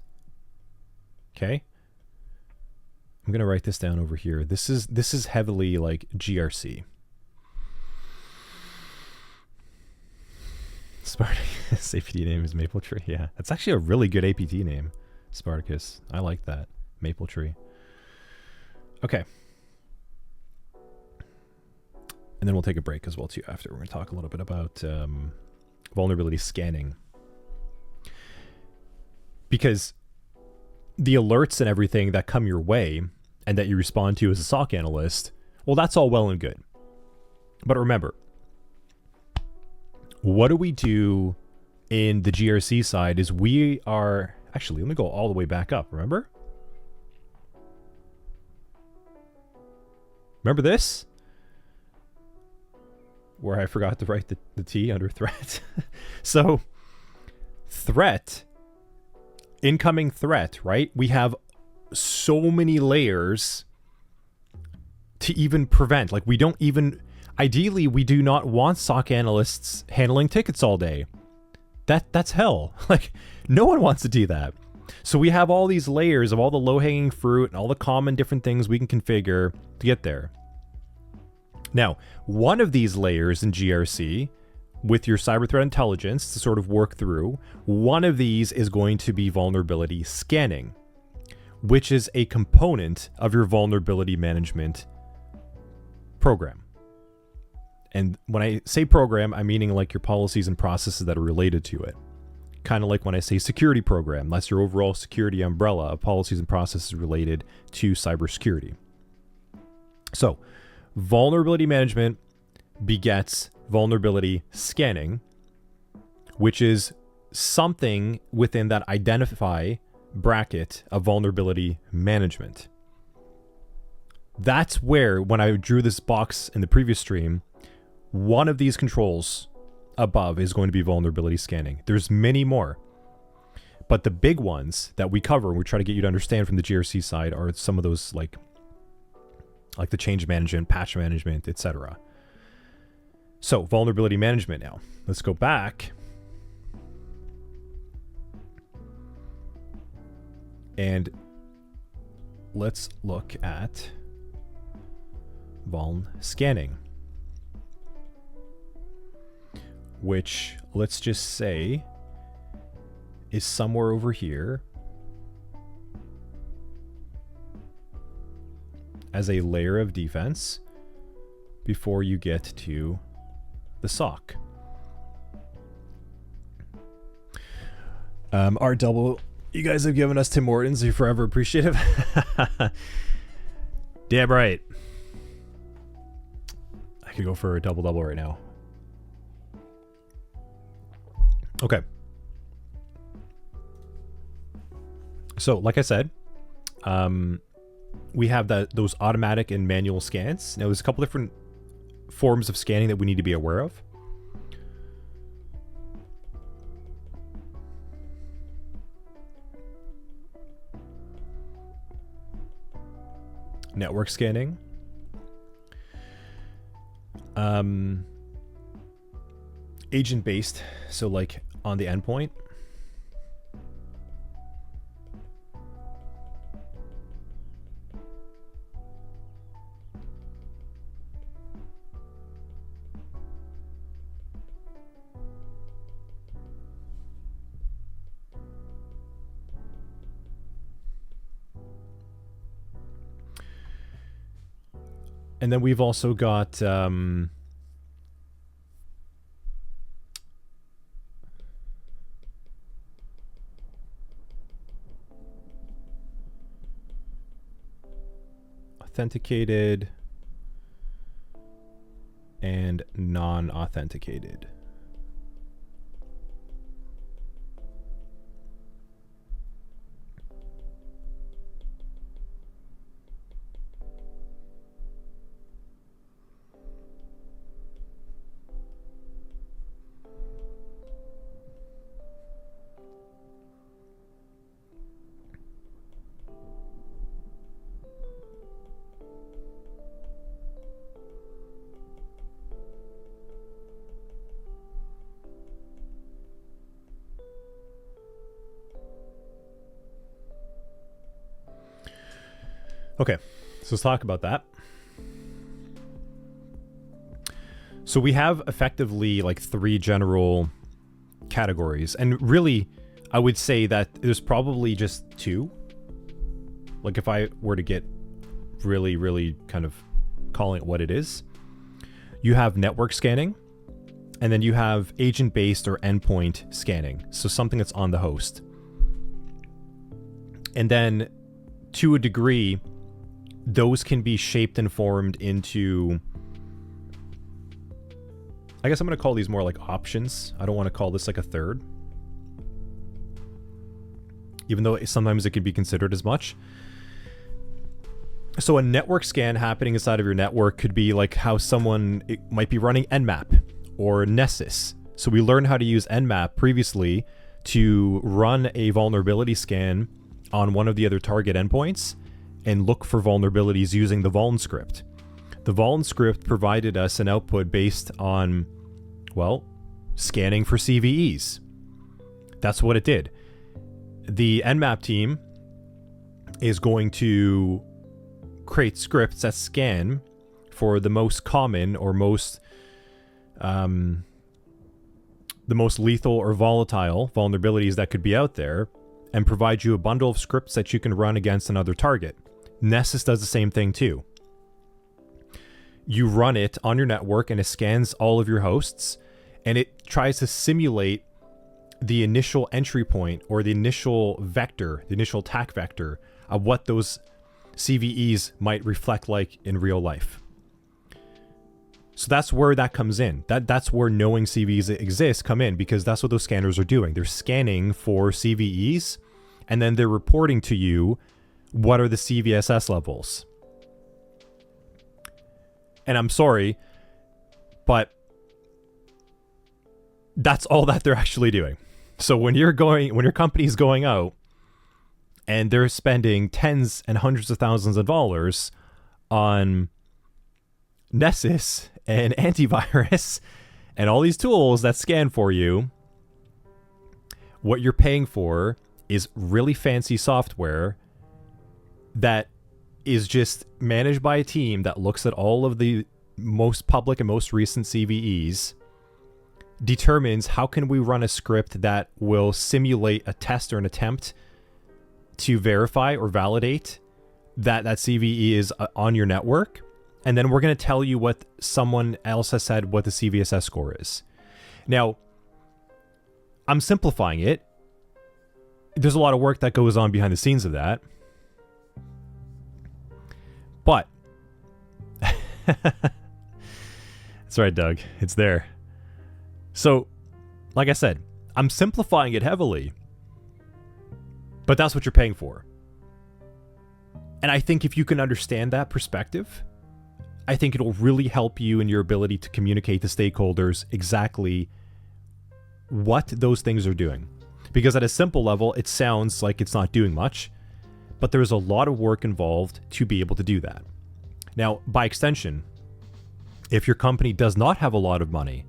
Okay, I'm gonna write this down over here. This is heavily like GRC. Spartacus APT name is Maple Tree. Yeah, that's actually a really good APT name, Spartacus. I like that. Maple Tree. Okay. And then we'll take a break as well too after. We're going to talk a little bit about vulnerability scanning. Because the alerts and everything that come your way and that you respond to as a SOC analyst, well, that's all well and good. But remember, what do we do in the GRC side is we are... Actually, let me go all the way back up, remember? Remember this? Where I forgot to write the T under threat. So, threat, incoming threat, right? We have so many layers to even prevent. Like, we don't even... Ideally, we do not want SOC analysts handling tickets all day. That's hell. Like, no one wants to do that. So we have all these layers of all the low-hanging fruit and all the common different things we can configure to get there. Now, one of these layers in GRC, with your cyber threat intelligence to sort of work through, one of these is going to be vulnerability scanning, which is a component of your vulnerability management program. And when I say program, I'm meaning like your policies and processes that are related to it. Kind of like when I say security program, that's your overall security umbrella of policies and processes related to cybersecurity. So, vulnerability management begets vulnerability scanning, which is something within that identify bracket of vulnerability management. That's where, when I drew this box in the previous stream, one of these controls above is going to be vulnerability scanning. There's many more, but the big ones that we cover and we try to get you to understand from the GRC side are some of those like the change management, patch management, etc. So vulnerability management now. Let's go back and let's look at vuln scanning, which, let's just say, is somewhere over here as a layer of defense before you get to the SOC. Art Double, you guys have given us Tim Hortons. You're forever appreciative. Damn right. I could go for a double right now. Okay. So, like I said, we have those automatic and manual scans. Now, there's a couple different forms of scanning that we need to be aware of. Network scanning. Agent-based, so like on the endpoint. And then we've also got authenticated and non-authenticated. Okay, so let's talk about that. So we have effectively like 3 general categories, and really I would say that there's probably just 2. Like if I were to get really kind of calling it what it is, you have network scanning, and then you have agent-based or endpoint scanning, so something that's on the host. And then to a degree, those can be shaped and formed into, I guess I'm going to call these more like options. I don't want to call this like a third, even though sometimes it could be considered as much. So a network scan happening inside of your network could be like how someone might be running Nmap or Nessus. So we learned how to use Nmap previously to run a vulnerability scan on one of the other target endpoints and look for vulnerabilities using the Vuln script. The Vuln script provided us an output based on, well, scanning for CVEs. That's what it did. The Nmap team is going to create scripts that scan for the most common or the most lethal or volatile vulnerabilities that could be out there, and provide you a bundle of scripts that you can run against another target. Nessus does the same thing too. You run it on your network and it scans all of your hosts, and it tries to simulate the initial entry point or the initial vector, the initial attack vector of what those CVEs might reflect like in real life. So that's where that comes in. That's where knowing CVEs exist come in, because that's what those scanners are doing. They're scanning for CVEs, and then they're reporting to you what are the CVSS levels. And I'm sorry, but that's all that they're actually doing. So when your company's going out and they're spending tens and hundreds of thousands of dollars on Nessus and antivirus and all these tools that scan for you, what you're paying for is really fancy software that is just managed by a team that looks at all of the most public and most recent CVEs, determines how can we run a script that will simulate a test or an attempt to verify or validate that that CVE is on your network. And then we're going to tell you what someone else has said what the CVSS score is. Now, I'm simplifying it. There's a lot of work that goes on behind the scenes of that. But that's right, Doug. It's there. So, like I said, I'm simplifying it heavily, but that's what you're paying for. And I think if you can understand that perspective, I think it'll really help you in your ability to communicate to stakeholders exactly what those things are doing. Because at a simple level, it sounds like it's not doing much, but there's a lot of work involved to be able to do that. Now, by extension, if your company does not have a lot of money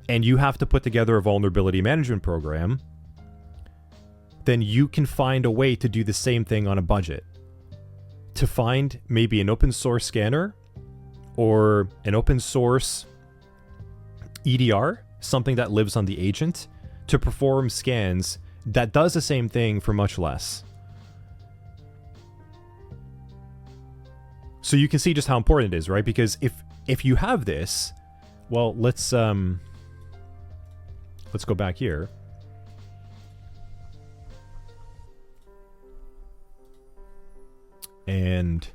and you have to put together a vulnerability management program, then you can find a way to do the same thing on a budget. To find maybe an open source scanner or an open source EDR, something that lives on the agent, to perform scans that does the same thing for much less. So you can see just how important it is, right? Because if you have this, well, let's go back here. And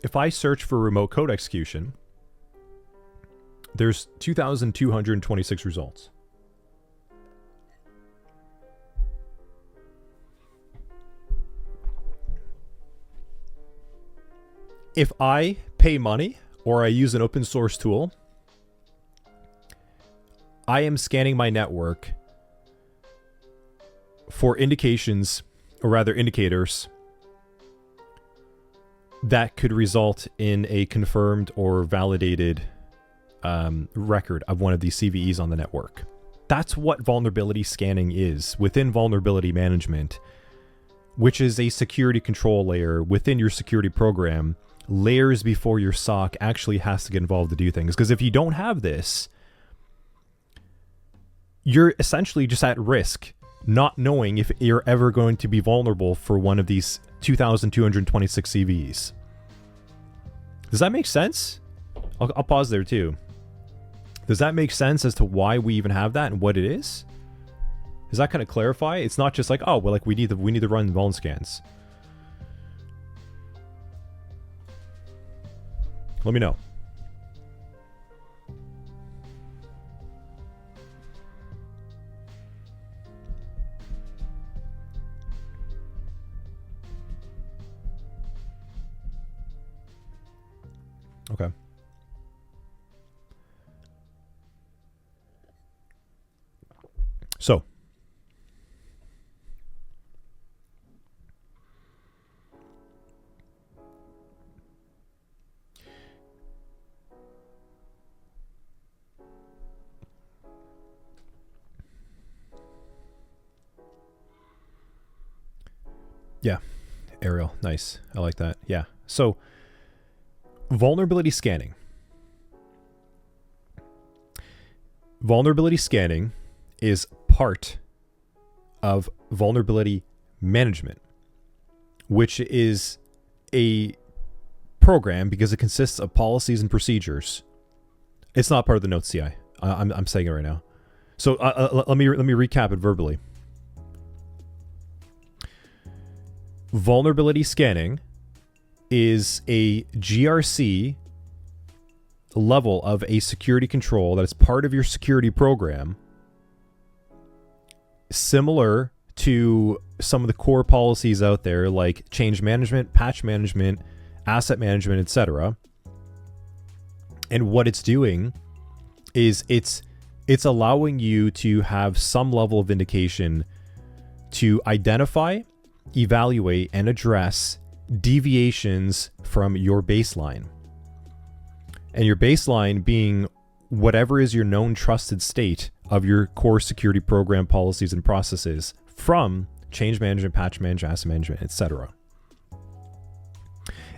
if I search for remote code execution, there's 2,226 results. If I pay money or I use an open source tool, I am scanning my network for indications, or rather indicators, that could result in a confirmed or validated record of one of these CVEs on the network. That's what vulnerability scanning is within vulnerability management, which is a security control layer within your security program, layers before your SOC actually has to get involved to do things. Because if you don't have this, you're essentially just at risk, not knowing if you're ever going to be vulnerable for one of these 2,226 CVEs. Does that make sense? I'll pause there too. Does that make sense as to why we even have that and what it is? Does that kind of clarify? It's not just like, oh, well, like we need to run vuln scans. Let me know. Okay. So, yeah, Ariel, nice. I like that. Yeah. So, vulnerability scanning. Vulnerability scanning is part of vulnerability management, which is a program because it consists of policies and procedures. It's not part of the Notes CI. I'm saying it right now. So let me recap it verbally. Vulnerability scanning is a GRC level of a security control that is part of your security program, similar to some of the core policies out there like change management, patch management, asset management, etc. And what it's doing is it's allowing you to have some level of indication to identify, evaluate, and address deviations from your baseline. And your baseline being whatever is your known trusted state of your core security program policies and processes from change management, patch management, asset management, etc.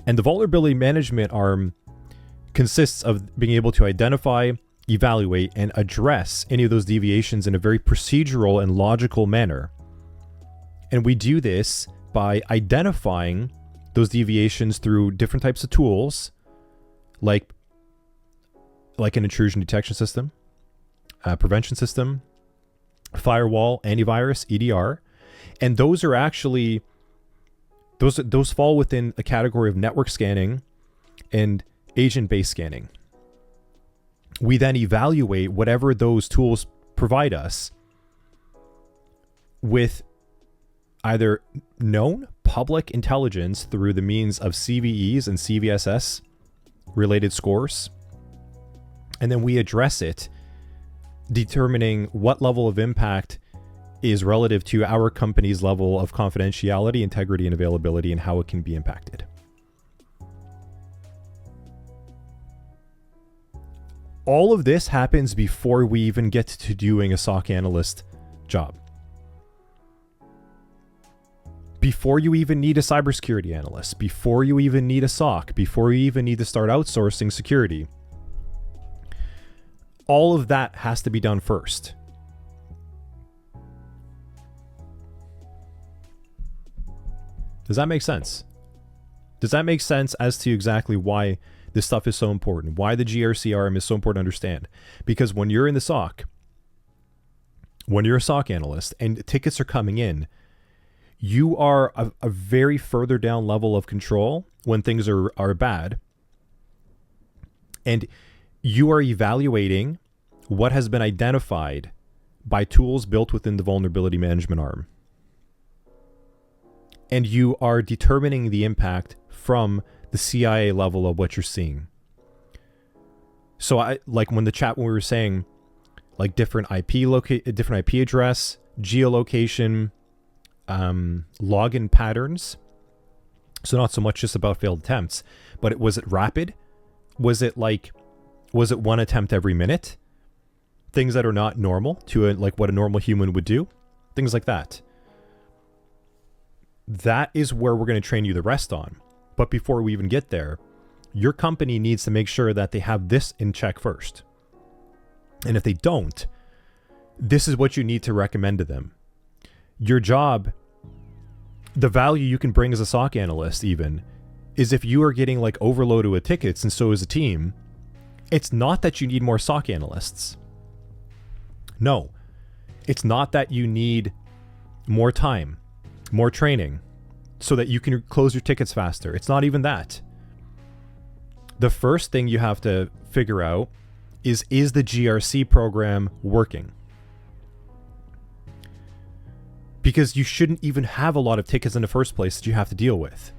And the vulnerability management arm consists of being able to identify, evaluate, and address any of those deviations in a very procedural and logical manner. And we do this by identifying those deviations through different types of tools, like an intrusion detection system, prevention system, firewall, antivirus, EDR. And those are actually, those fall within a category of network scanning and agent-based scanning. We then evaluate whatever those tools provide us with either known public intelligence through the means of CVEs and CVSS related scores. And then we address it, determining what level of impact is relative to our company's level of confidentiality, integrity, and availability, and how it can be impacted. All of this happens before we even get to doing a SOC analyst job. Before you even need a cybersecurity analyst, before you even need a SOC, before you even need to start outsourcing security, all of that has to be done first. Does that make sense? Does that make sense as to exactly why this stuff is so important? Why the GRC arm is so important to understand? Because when you're in the SOC, when you're a SOC analyst and tickets are coming in, you are a very further down level of control when things are bad. And you are evaluating what has been identified by tools built within the vulnerability management arm. And you are determining the impact from the CIA level of what you're seeing. So I like when we were saying like different IP address, geolocation, login patterns. So not so much just about failed attempts, but was it rapid? Was it one attempt every minute? things that are not normal to like what a normal human would do, things like that. That is where we're going to train you the rest on. But before we even get there, your company needs to make sure that they have this in check first. And if they don't, this is what you need to recommend to them. Your job, the value you can bring as a SOC analyst even, is if you are getting like overloaded with tickets and so is a team, it's not that you need more SOC analysts. No, it's not that you need more time, more training, so that you can close your tickets faster. It's not even that. The first thing you have to figure out is the GRC program working? Because you shouldn't even have a lot of tickets in the first place that you have to deal with.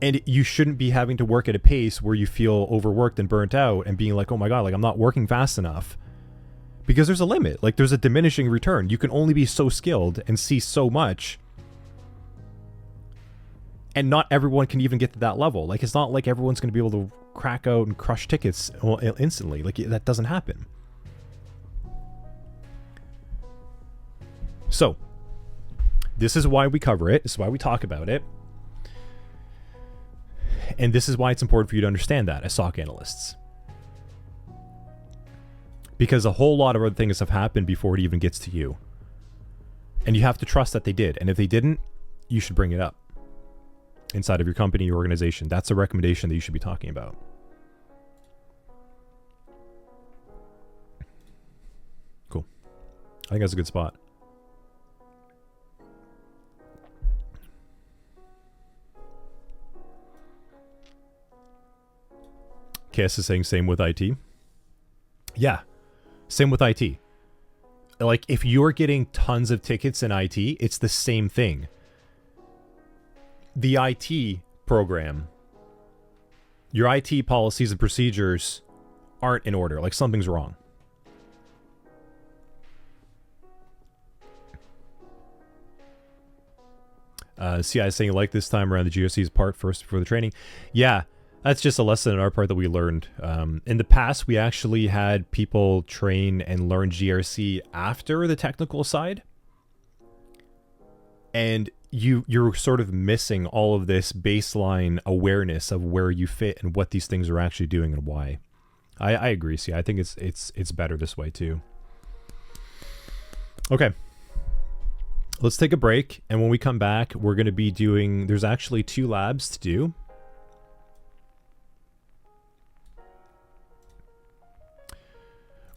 And you shouldn't be having to work at a pace where you feel overworked and burnt out and being like, oh my God, like I'm not working fast enough. Because there's a limit. Like there's a diminishing return. You can only be so skilled and see so much. And not everyone can even get to that level. Like it's not like everyone's going to be able to crack out and crush tickets instantly. Like that doesn't happen. So, this is why we cover it. This is why we talk about it. And this is why it's important for you to understand that as SOC analysts. Because a whole lot of other things have happened before it even gets to you. And you have to trust that they did. And if they didn't, you should bring it up inside of your company or organization. That's a recommendation that you should be talking about. Cool. I think that's a good spot. KS is saying same with IT. Yeah, same with IT. Like if you're getting tons of tickets in IT, it's the same thing. The IT program, your IT policies and procedures aren't in order. Like something's wrong. CI is saying like this time around the GRC is part first for the training. Yeah. That's just a lesson on our part that we learned. In the past, we actually had people train and learn GRC after the technical side. And you're sort of missing all of this baseline awareness of where you fit and what these things are actually doing and why. I agree, see. I think it's better this way too. Okay. Let's take a break. And when we come back, we're going to be doing... There's actually 2 labs to do.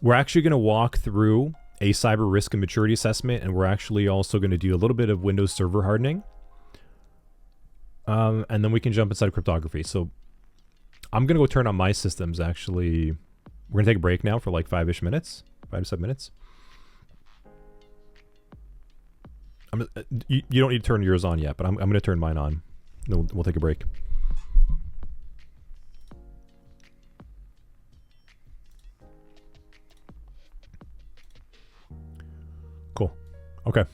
We're actually going to walk through a cyber risk and maturity assessment, and we're actually also going to do a little bit of Windows server hardening. And then we can jump inside of cryptography. So I'm going to go turn on my systems, actually. We're going to take a break now for like 5-ish minutes, 5 to 7 minutes. You don't need to turn yours on yet, but I'm going to turn mine on. We'll take a break. Cool. Okay.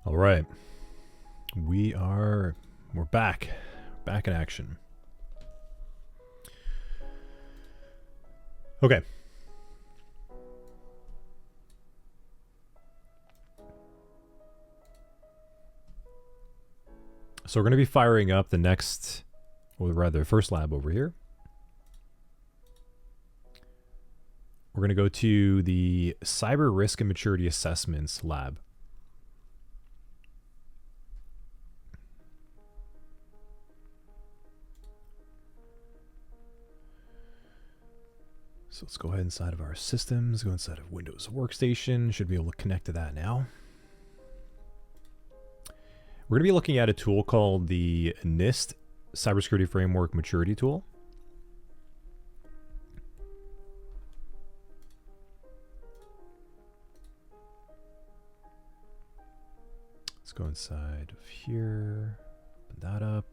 All right. We're back. Back in action. Okay. So we're going to be firing up the next, or rather, first lab over here. We're going to go to the Cyber Risk and Maturity Assessments lab. So let's go ahead inside of our systems, go inside of Windows Workstation. Should be able to connect to that now. We're going to be looking at a tool called the NIST Cybersecurity Framework Maturity Tool. Let's go inside of here, open that up.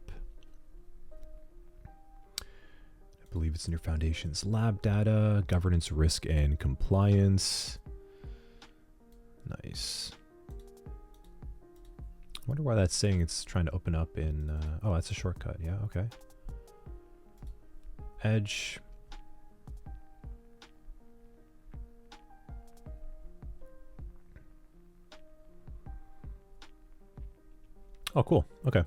I believe it's in your Foundations lab data, governance, risk, and compliance. Nice. I wonder why that's saying it's trying to open up in... oh, that's a shortcut. Yeah, okay. Edge. Oh, cool. Okay.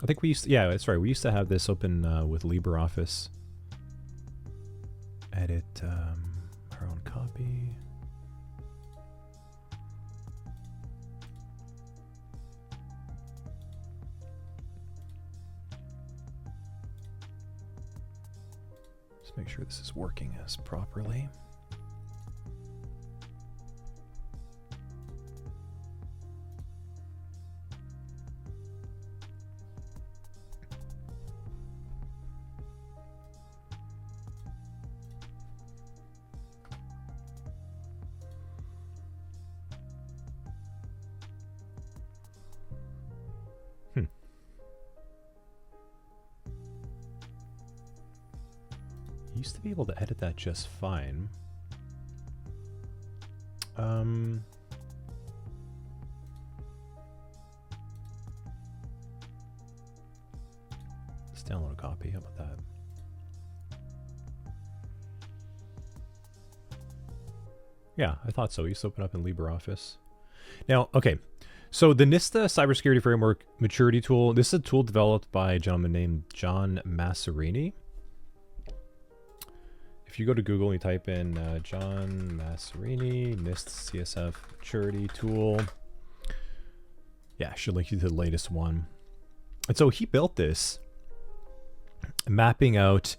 I think we used to... Yeah, that's right. We used to have this open with LibreOffice. Edit our own copy. Make sure this is working as properly. Used to be able to edit that just fine. Let's download a copy. How about that? Yeah, I thought so. We used to open up in LibreOffice. Now, okay. So the NIST Cybersecurity Framework Maturity Tool, this is a tool developed by a gentleman named John Masserini. If you go to Google and you type in John Masserini, NIST CSF Maturity Tool, yeah, it should link you to the latest one. And so he built this, mapping out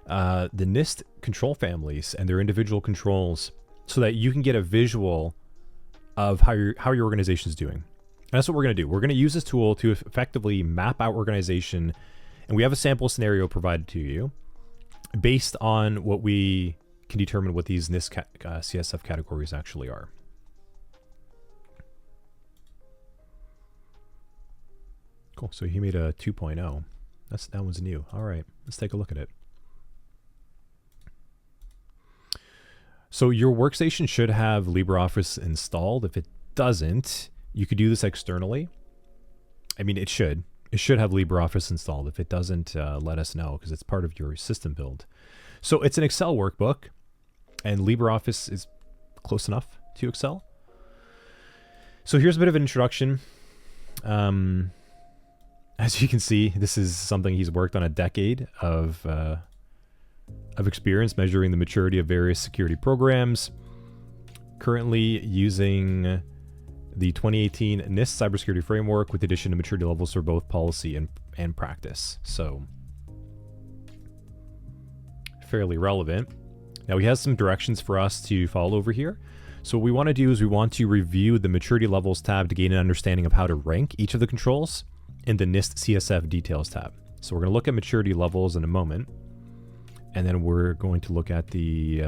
the NIST control families and their individual controls so that you can get a visual of how your organization is doing. And that's what we're going to do. We're going to use this tool to effectively map out organization, and we have a sample scenario provided to you based on what we can determine what these NIST CSF categories actually are. Cool. So he made a 2.0. That one's new. All right, let's take a look at it. So your workstation should have LibreOffice installed. If it doesn't, you could do this externally. I mean, it should. It should have LibreOffice installed. If it doesn't, let us know because it's part of your system build. So it's an Excel workbook, and LibreOffice is close enough to Excel. So here's a bit of an introduction. As you can see, this is something he's worked on a decade of experience measuring the maturity of various security programs. Currently using the 2018 NIST Cybersecurity Framework with the addition of maturity levels for both policy and practice. So fairly relevant. Now he has some directions for us to follow over here. So what we want to do is we want to review the maturity levels tab to gain an understanding of how to rank each of the controls in the NIST CSF details tab. So we're going to look at maturity levels in a moment. And then we're going to look at the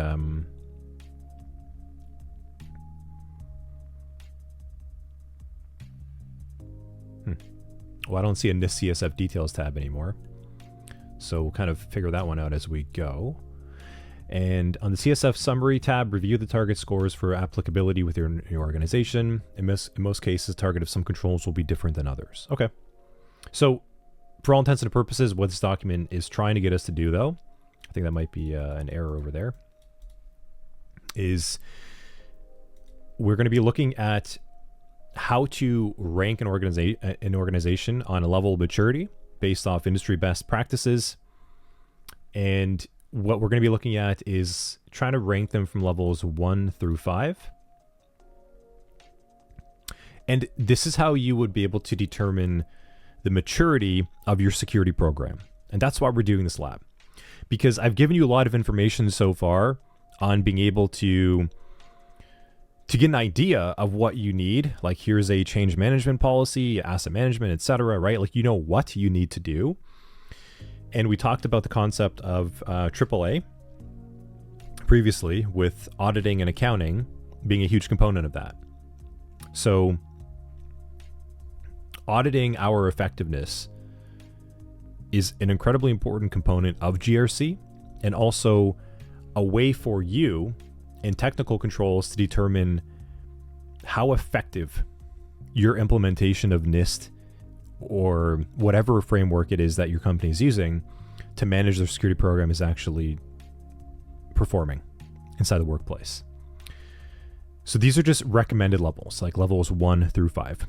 well, I don't see a NIST CSF details tab anymore. So we'll kind of figure that one out as we go. And on the CSF summary tab, review the target scores for applicability with your organization. In most cases, target of some controls will be different than others. Okay. So for all intents and purposes, what this document is trying to get us to do, though, I think that might be an error over there, is we're going to be looking at how to rank an organization on a level of maturity based off industry best practices. And what we're going to be looking at is trying to rank them from levels 1 through 5. And this is how you would be able to determine the maturity of your security program. And that's why we're doing this lab. Because I've given you a lot of information so far on being able to get an idea of what you need. Like, here's a change management policy, asset management, etc., right? Like, you know what you need to do. And we talked about the concept of AAA previously, with auditing and accounting being a huge component of that. So auditing our effectiveness is an incredibly important component of GRC, and also a way for you in technical controls to determine how effective your implementation of NIST or whatever framework it is that your company is using to manage their security program is actually performing inside the workplace. So these are just recommended levels, like levels 1 through 5.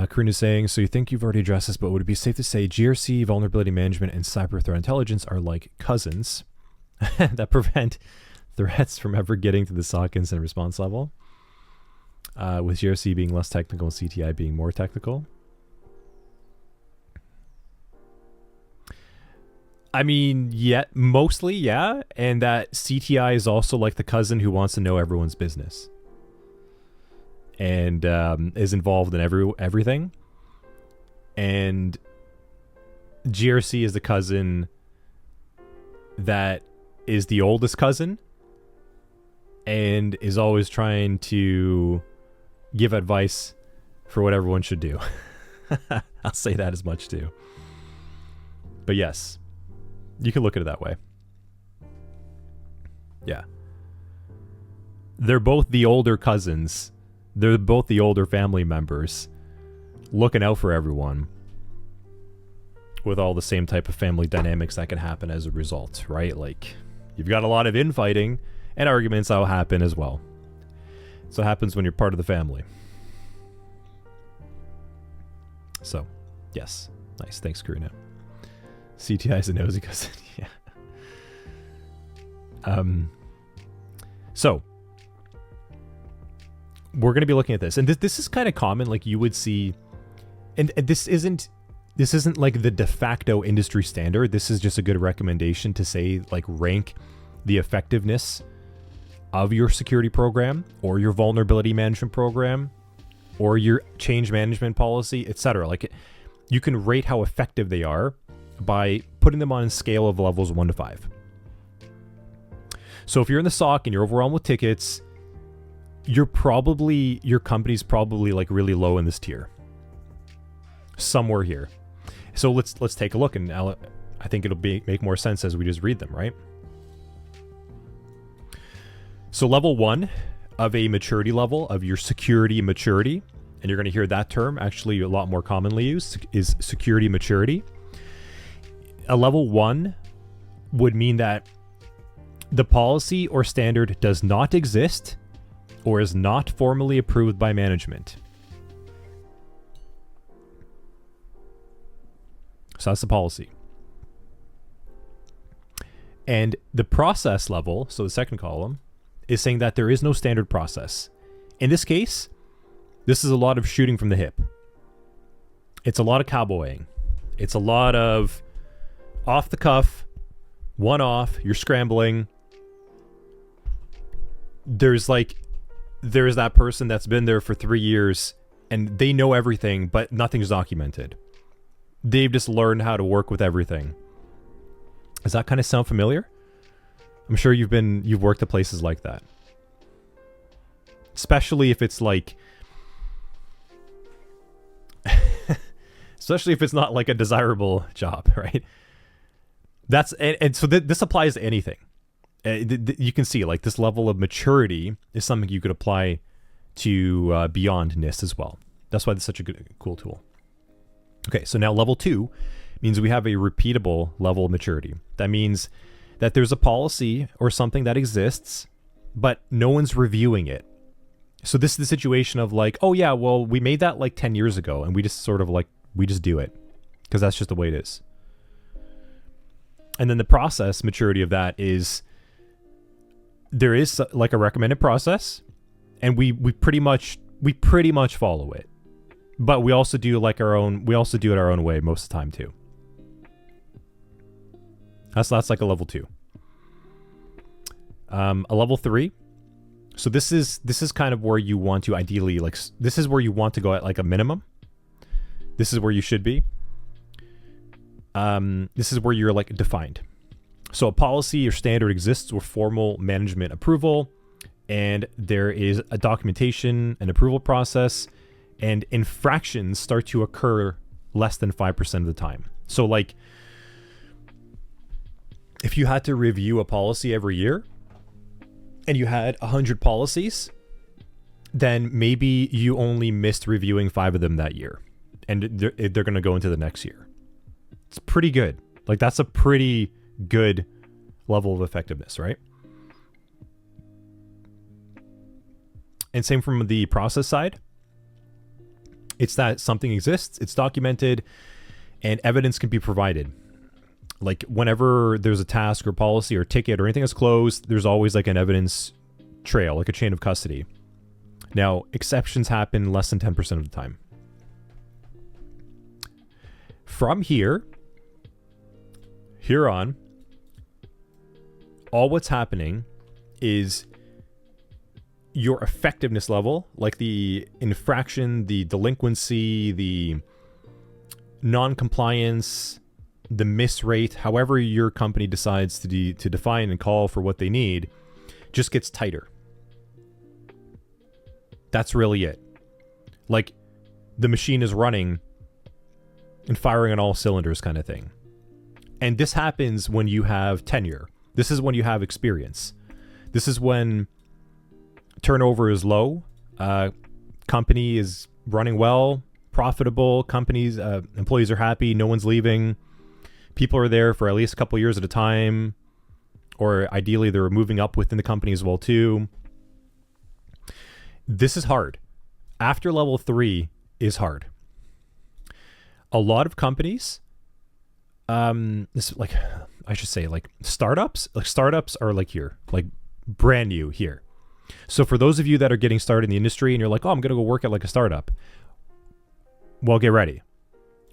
Karina's saying, so you think you've already addressed this, but would it be safe to say GRC, vulnerability management, and cyber threat intelligence are like cousins that prevent threats from ever getting to the SOC incident response level? With GRC being less technical and CTI being more technical. I mean, yeah, mostly, yeah. And that CTI is also like the cousin who wants to know everyone's business. And is involved in everything. And GRC is the cousin that is the oldest cousin and is always trying to give advice for what everyone should do. I'll say that as much too. But yes, you can look at it that way. Yeah. They're both the older cousins. They're both the older family members looking out for everyone with all the same type of family dynamics that can happen as a result, right? Like, you've got a lot of infighting and arguments that will happen as well. So it happens when you're part of the family. So, yes. Nice. Thanks, Karina. CTI is a nosy cousin. Yeah. So, we're going to be looking at this. And this is kind of common. Like, you would see... And this isn't like the de facto industry standard. This is just a good recommendation to say, like, rank the effectiveness of your security program or your vulnerability management program or your change management policy, etc. Like, you can rate how effective they are by putting them on a scale of levels 1 to 5. So if you're in the SOC and you're overwhelmed with tickets, your company's probably like really low in this tier. Somewhere here. So let's take a look, and I think it'll make more sense as we just read them, right? So level 1 of a maturity level of your security maturity, and you're going to hear that term actually a lot more commonly used, is security maturity. A level 1 would mean that the policy or standard does not exist or is not formally approved by management. So that's the policy. And the process level, so the second column, is saying that there is no standard process. In this case, this is a lot of shooting from the hip. It's a lot of cowboying. It's a lot of off the cuff, one off, you're scrambling. There's that person that's been there for 3 years and they know everything, but nothing's documented. They've just learned how to work with everything. Does that kind of sound familiar? I'm sure you've worked at places like that. Especially if it's like, especially if it's not like a desirable job, right? and so this applies to anything. You can see like this level of maturity is something you could apply to beyond NIST as well. That's why it's such a cool tool. Okay, so now level 2 means we have a repeatable level of maturity. That means that there's a policy or something that exists, but no one's reviewing it. So this is the situation of like, oh yeah, well, we made that like 10 years ago and we just sort of like, we just do it because that's just the way it is. And then the process maturity of that is there is like a recommended process and we pretty much follow it. But we also do like we do it our own way most of the time too. That's like a level 2. A level 3. So this is kind of where you want to ideally like, this is where you want to go at like a minimum. This is where you should be. This is where you're like defined. So a policy or standard exists with formal management approval, and there is a documentation and approval process, and infractions start to occur less than 5% of the time. So like, if you had to review a policy every year and you had 100 policies, then maybe you only missed reviewing 5 of them that year, and they're going to go into the next year. It's pretty good. Like that's a pretty good level of effectiveness, right? And same from the process side. It's that something exists, it's documented, and evidence can be provided. Like whenever there's a task or policy or ticket or anything that's closed, there's always like an evidence trail, like a chain of custody. Now, exceptions happen less than 10% of the time. From here on, all what's happening is your effectiveness level, like the infraction, the delinquency, the non-compliance, the miss rate, however your company decides to define and call for what they need, just gets tighter. That's really it. Like the machine is running and firing on all cylinders kind of thing. And this happens when you have tenure. This is when you have experience. This is when turnover is low, company is running well, profitable, employees are happy, no one's leaving, people are there for at least a couple years at a time, or ideally they're moving up within the company as well too. This is hard. After level 3 is hard. A lot of companies, this like, I should say like startups are like here, like brand new here. So for those of you that are getting started in the industry and you're like, oh, I'm going to go work at like a startup. Well, get ready,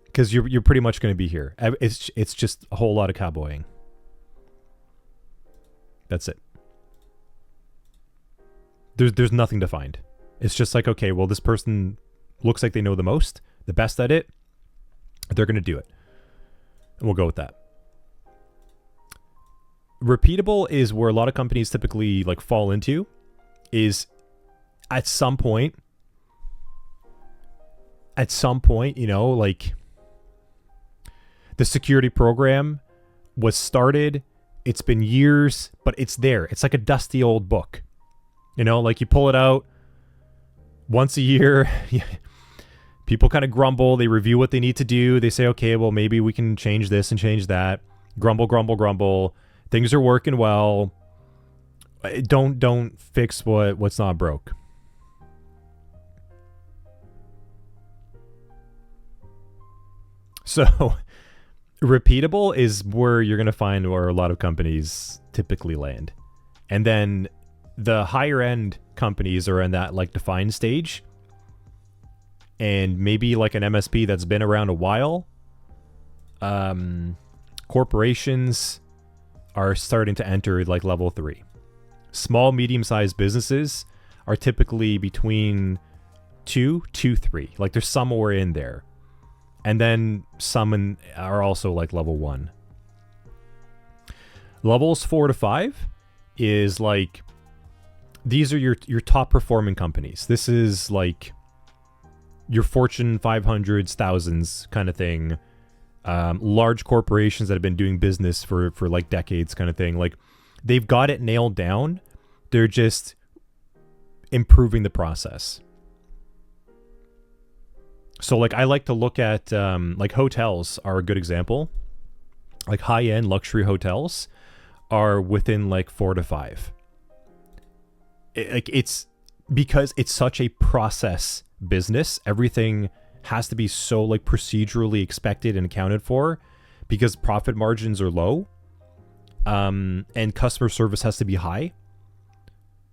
because you're pretty much going to be here. It's just a whole lot of cowboying. That's it. There's nothing defined. It's just like, okay, well, this person looks like they know the most, the best at it. They're going to do it. And we'll go with that. Repeatable is where a lot of companies typically like fall into, is at some point, you know, like the security program was started, it's been years, but it's there. It's like a dusty old book. You know, like you pull it out once a year. People kind of grumble. They review what they need to do. They say, okay, well, maybe we can change this and change that. Grumble. Things are working well. Don't fix what's not broke. So repeatable is where you're going to find where a lot of companies typically land. And then the higher end companies are in that like defined stage. And maybe like an MSP that's been around a while. Corporations are starting to enter like level 3. Small, medium-sized businesses are typically between 2 to 3. Like there's somewhere in there. And then some are also like level 1. Levels 4 to 5 is like, these are your top performing companies. This is like your Fortune 500s, thousands kind of thing. large corporations that have been doing business for like decades kind of thing. Like they've got it nailed down. They're just improving the process. So like I like to look at like hotels are a good example. Like high-end luxury hotels are within like 4 to 5. It's because it's such a process business. Everything has to be so like procedurally expected and accounted for because profit margins are low, and customer service has to be high.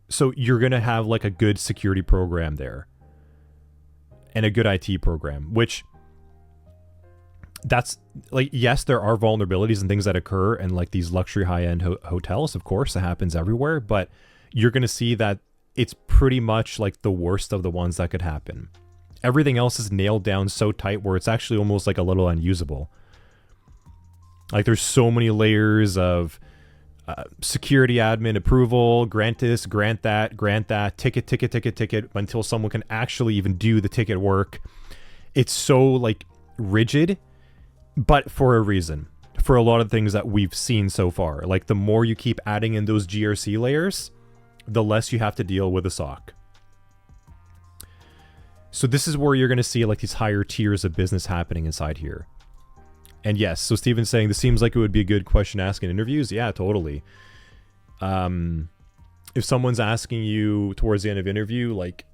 So you're going to have like a good security program there and a good IT program, which that's like, yes, there are vulnerabilities and things that occur in like these luxury high-end hotels. Of course, it happens everywhere, but you're going to see that it's pretty much like the worst of the ones that could happen. Everything else is nailed down so tight where it's actually almost like a little unusable. Like there's so many layers of security admin approval, grant this, grant that, ticket, until someone can actually even do the ticket work. It's so like rigid, but for a reason. For a lot of things that we've seen so far. Like the more you keep adding in those GRC layers, the less you have to deal with a SOC. So this is where you're going to see like these higher tiers of business happening inside here. And yes, so Steven's saying this seems like it would be a good question to ask in interviews. Yeah, totally. If someone's asking you towards the end of interview, like,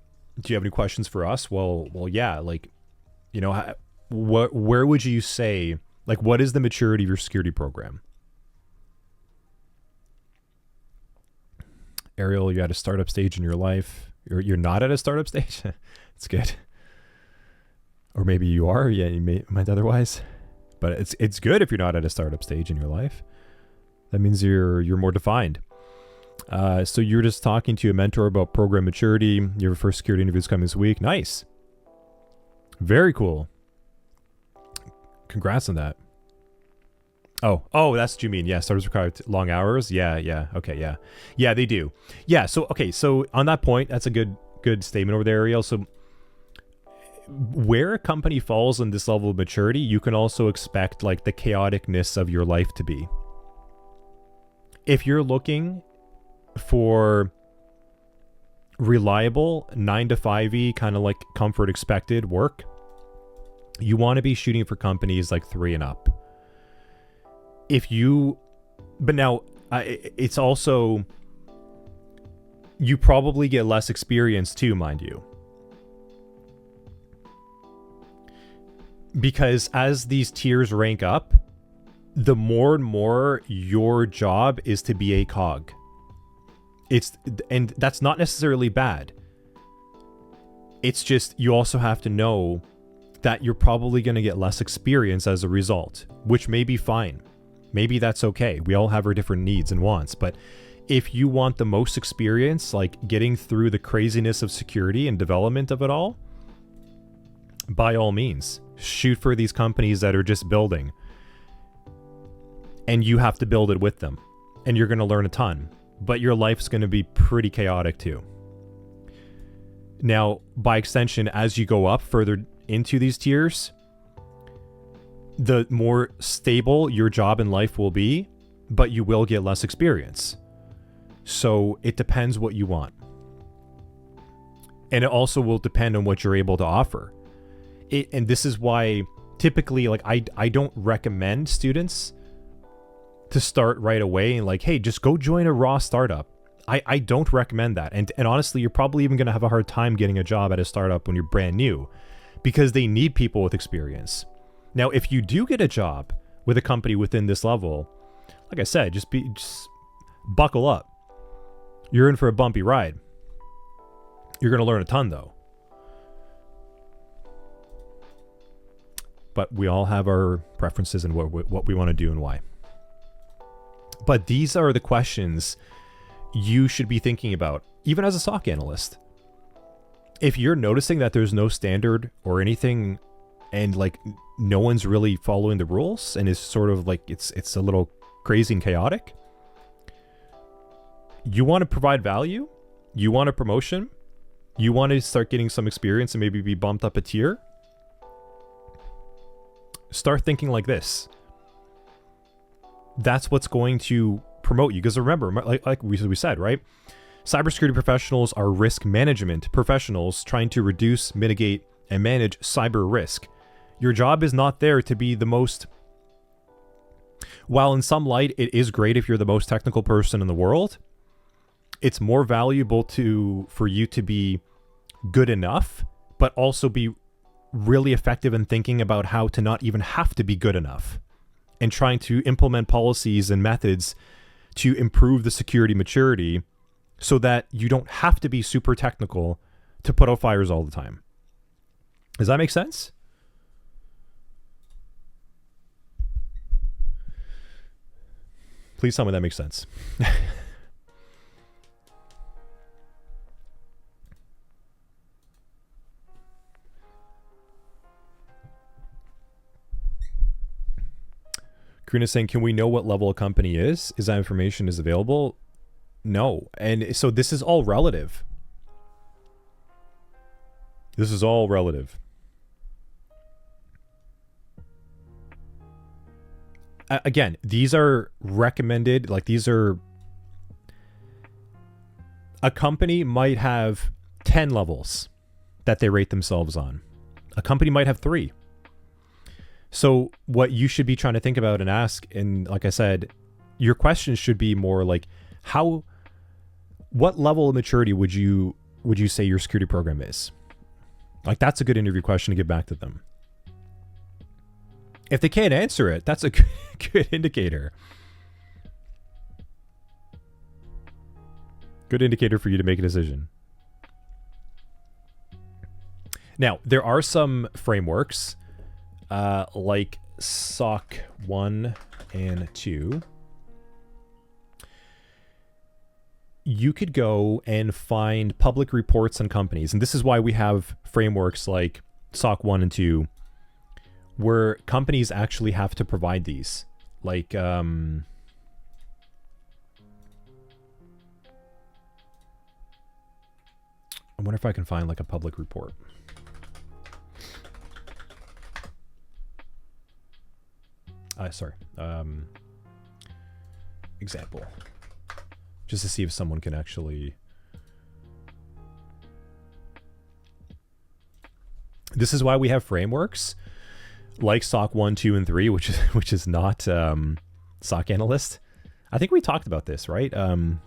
do you have any questions for us? Well, yeah. Like, you know, where would you say, like, what is the maturity of your security program? Ariel, you're at a startup stage in your life. You're not at a startup stage. It's good. Or maybe you are. Yeah, you might otherwise. But it's good if you're not at a startup stage in your life. That means you're more defined. So you're just talking to a mentor about program maturity. Your first security interview is coming this week. Nice. Very cool. Congrats on that. Oh, that's what you mean. Yeah, startups require long hours. Yeah. Okay, yeah. Yeah, they do. Yeah, so on that point, that's a good statement over there, Ariel. So where a company falls on this level of maturity, you can also expect like the chaoticness of your life to be. If you're looking for reliable 9 to 5e kind of like comfort expected work, you want to be shooting for companies like 3 and up. But now it's also, you probably get less experience too, mind you. Because as these tiers rank up, the more and more your job is to be a cog. And that's not necessarily bad. It's just you also have to know that you're probably going to get less experience as a result, which may be fine. Maybe that's okay. We all have our different needs and wants. But if you want the most experience, like getting through the craziness of security and development of it all, by all means, shoot for these companies that are just building. And you have to build it with them. And you're going to learn a ton. But your life's going to be pretty chaotic too. Now, by extension, as you go up further into these tiers, the more stable your job in life will be, but you will get less experience. So it depends what you want. And it also will depend on what you're able to offer. And this is why typically, like, I don't recommend students to start right away and like, hey, just go join a raw startup. I don't recommend that. And honestly, you're probably even going to have a hard time getting a job at a startup when you're brand new because they need people with experience. Now, if you do get a job with a company within this level, like I said, just buckle up. You're in for a bumpy ride. You're going to learn a ton though. But we all have our preferences and what we want to do and why. But these are the questions you should be thinking about, even as a SOC analyst. If you're noticing that there's no standard or anything, and like no one's really following the rules, and is sort of like it's a little crazy and chaotic, you want to provide value, you want a promotion, you want to start getting some experience and maybe be bumped up a tier, Start thinking like this. That's what's going to promote you. Because remember, like we said, right? Cybersecurity professionals are risk management professionals trying to reduce, mitigate, and manage cyber risk. Your job is not there to be the most... While in some light, it is great if you're the most technical person in the world, it's more valuable for you to be good enough, but also be really effective in thinking about how to not even have to be good enough and trying to implement policies and methods to improve the security maturity so that you don't have to be super technical to put out fires all the time. Does that make sense? Please tell me that makes sense. Karina saying, can we know what level a company is? Is that information is available? No. And so this is all relative. This is all relative. Again, these are recommended, like these are... A company might have 10 levels that they rate themselves on. A company might have 3. So what you should be trying to think about and ask, and like I said, your questions should be more like, what level of maturity would you say your security program is? Like, that's a good interview question to get back to them. If they can't answer it, that's a good indicator. Good indicator for you to make a decision. Now, there are some frameworks like SOC1 and 2. You could go and find public reports on companies. And this is why we have frameworks like SOC1 and 2, where companies actually have to provide these. Like, I wonder if I can find like a public report. Sorry. Example. Just to see if someone can actually... This is why we have frameworks like SOC 1, 2, and 3, which is not SOC Analyst. I think we talked about this, right? I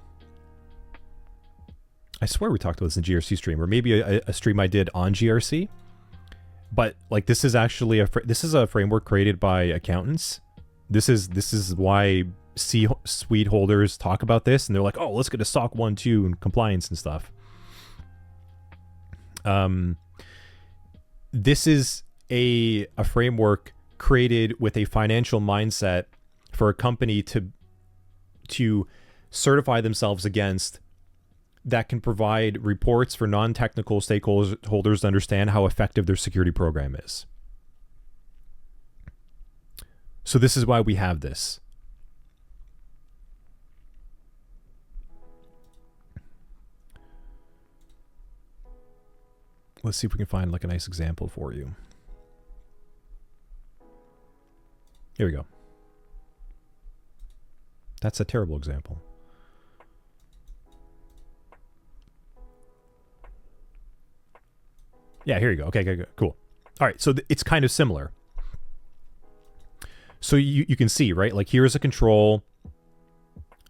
swear we talked about this in GRC stream, or maybe a stream I did on GRC. But like, this is actually this is a framework created by accountants. This is why C-suite holders talk about this, and they're like, oh, let's get a SOC 1, 2 and compliance and stuff. This is a framework created with a financial mindset for a company to certify themselves against, that can provide reports for non-technical stakeholders to understand how effective their security program is. So this is why we have this. Let's see if we can find like a nice example for you. Here we go. That's a terrible example. Yeah, here you go. Okay, good, cool. All right, so it's kind of similar. So you can see, right? Like, here's a control.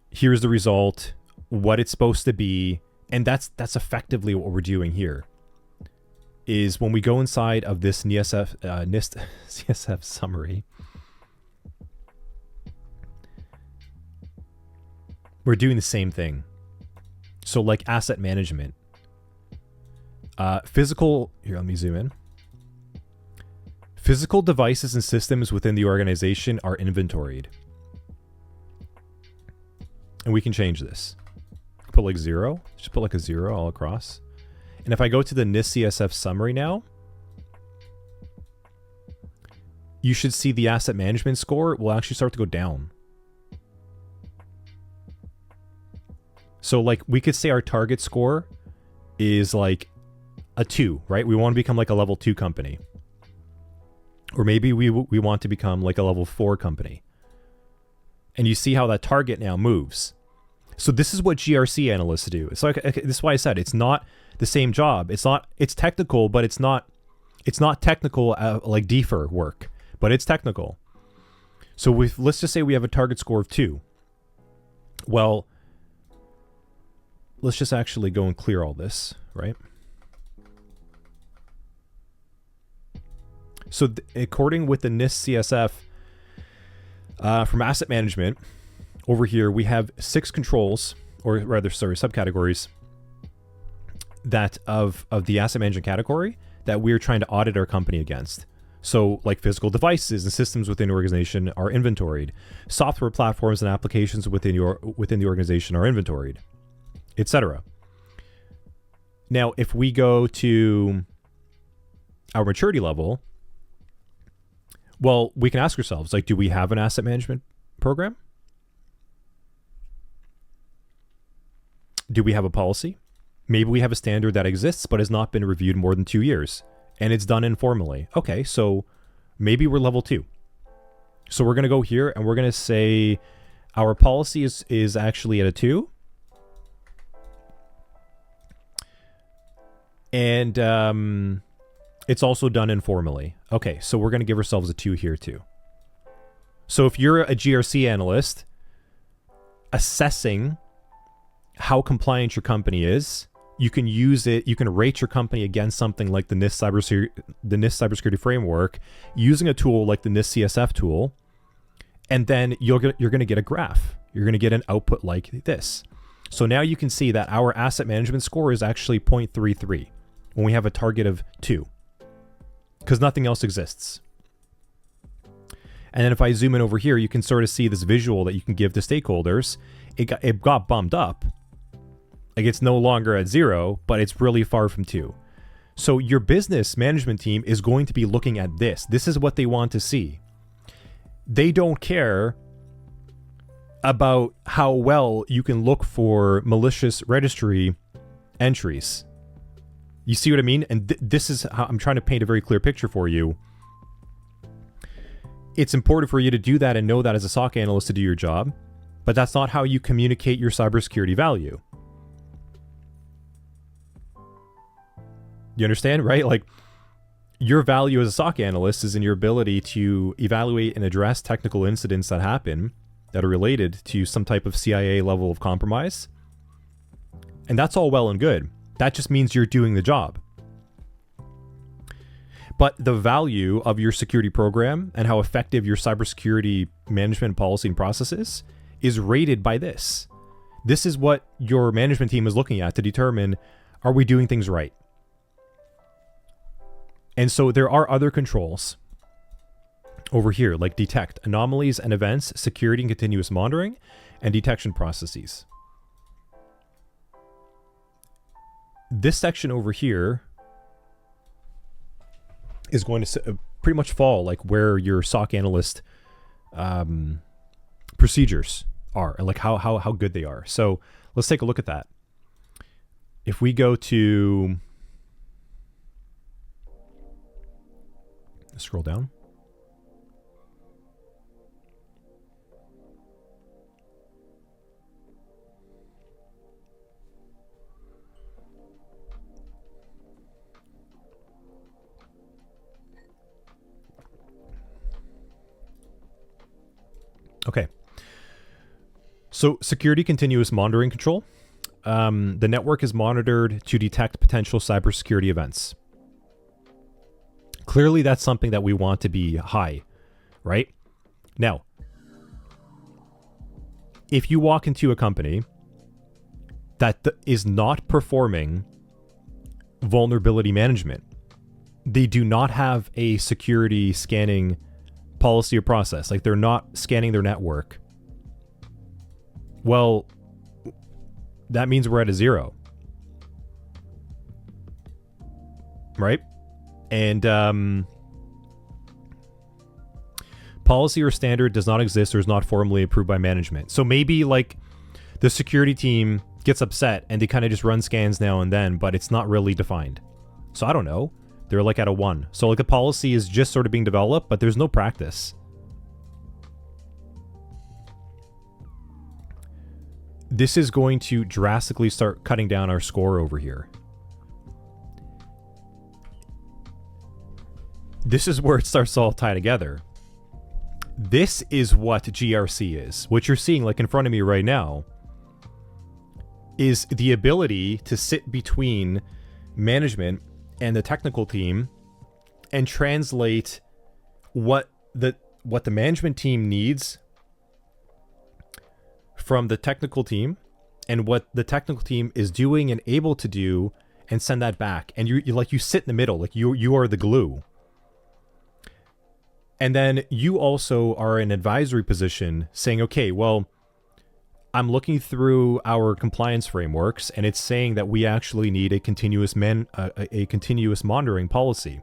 Here's the result, what it's supposed to be. And that's effectively what we're doing here. Is when we go inside of this NIST CSF summary, we're doing the same thing. So like asset management. Physical, here, let me zoom in. Physical devices and systems within the organization are inventoried. And we can change this. Put like 0. Just put like a 0 all across. And if I go to the NIST CSF summary now, you should see the asset management score will actually start to go down. So like, we could say our target score is like a 2, right? We want to become like a level 2 company. Or maybe we want to become like a level 4 company. And you see how that target now moves. So this is what GRC analysts do. It's like, this is why I said it's not the same job. It's technical, but it's not technical like defer work, but it's technical. So let's just say we have a target score of 2. Well, let's just actually go and clear all this, right? So according with the NIST CSF from asset management, over here we have 6 controls, or rather, sorry, subcategories that of the asset management category that we're trying to audit our company against. So like physical devices and systems within the organization are inventoried. Software platforms and applications within the organization are inventoried, etc. Now, if we go to our maturity level, well, we can ask ourselves, like, do we have an asset management program? Do we have a policy? Maybe we have a standard that exists but has not been reviewed more than 2 years, and it's done informally. Okay, so maybe we're level 2. So we're going to go here and we're going to say our policy is actually at a 2. And it's also done informally. Okay, so we're going to give ourselves a 2 here too. So if you're a GRC analyst assessing how compliant your company is, you can use it. You can rate your company against something like the NIST Cybersecurity Framework using a tool like the NIST CSF tool, and then you're going to get a graph. You're going to get an output like this. So now you can see that our asset management score is actually 0.33 when we have a target of 2, because nothing else exists. And then if I zoom in over here, you can sort of see this visual that you can give to stakeholders. It got bumped up. Like, it's no longer at 0, but it's really far from 2. So your business management team is going to be looking at this. This is what they want to see. They don't care about how well you can look for malicious registry entries. You see what I mean? And this is how I'm trying to paint a very clear picture for you. It's important for you to do that and know that as a SOC analyst to do your job, but that's not how you communicate your cybersecurity value. You understand, right? Like, your value as a SOC analyst is in your ability to evaluate and address technical incidents that happen that are related to some type of CIA level of compromise. And that's all well and good. That just means you're doing the job. But the value of your security program and how effective your cybersecurity management policy and processes is rated by this. This is what your management team is looking at to determine, are we doing things right? And so there are other controls over here, like detect anomalies and events, security and continuous monitoring, and detection processes. This section over here is going to pretty much fall like where your SOC analyst procedures are, and like how good they are. So let's take a look at that. If we go to scroll down. Okay. So security continuous monitoring control. The network is monitored to detect potential cybersecurity events. Clearly, that's something that we want to be high, right? Now, if you walk into a company that is not performing vulnerability management, they do not have a security scanning policy or process, like they're not scanning their network, well, that means we're at a 0. Right? And policy or standard does not exist or is not formally approved by management. So maybe like the security team gets upset and they kind of just run scans now and then, but it's not really defined. So I don't know. They're like at a 1. So like the policy is just sort of being developed, but there's no practice. This is going to drastically start cutting down our score over here. This is where it starts to all tie together. This is what GRC is. What you're seeing like in front of me right now is the ability to sit between management and the technical team and translate what the management team needs from the technical team and what the technical team is doing and able to do, and send that back. And you sit in the middle, like you are the glue. And then you also are in an advisory position saying, okay, well, I'm looking through our compliance frameworks and it's saying that we actually need a continuous monitoring policy.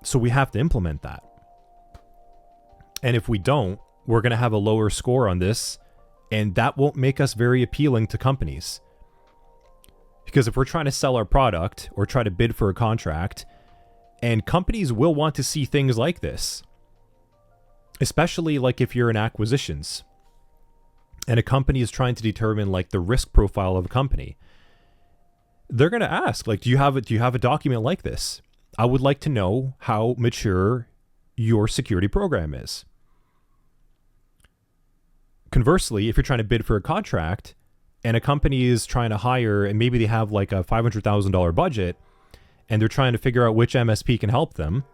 So we have to implement that. And if we don't, we're going to have a lower score on this, and that won't make us very appealing to companies. Because if we're trying to sell our product or try to bid for a contract, and companies will want to see things like this, especially like if you're in acquisitions and a company is trying to determine like the risk profile of a company, they're going to ask, like, do you have a document like this? I would like to know how mature your security program is. Conversely, if you're trying to bid for a contract and a company is trying to hire, and maybe they have like a $500,000 budget and they're trying to figure out which MSP can help them,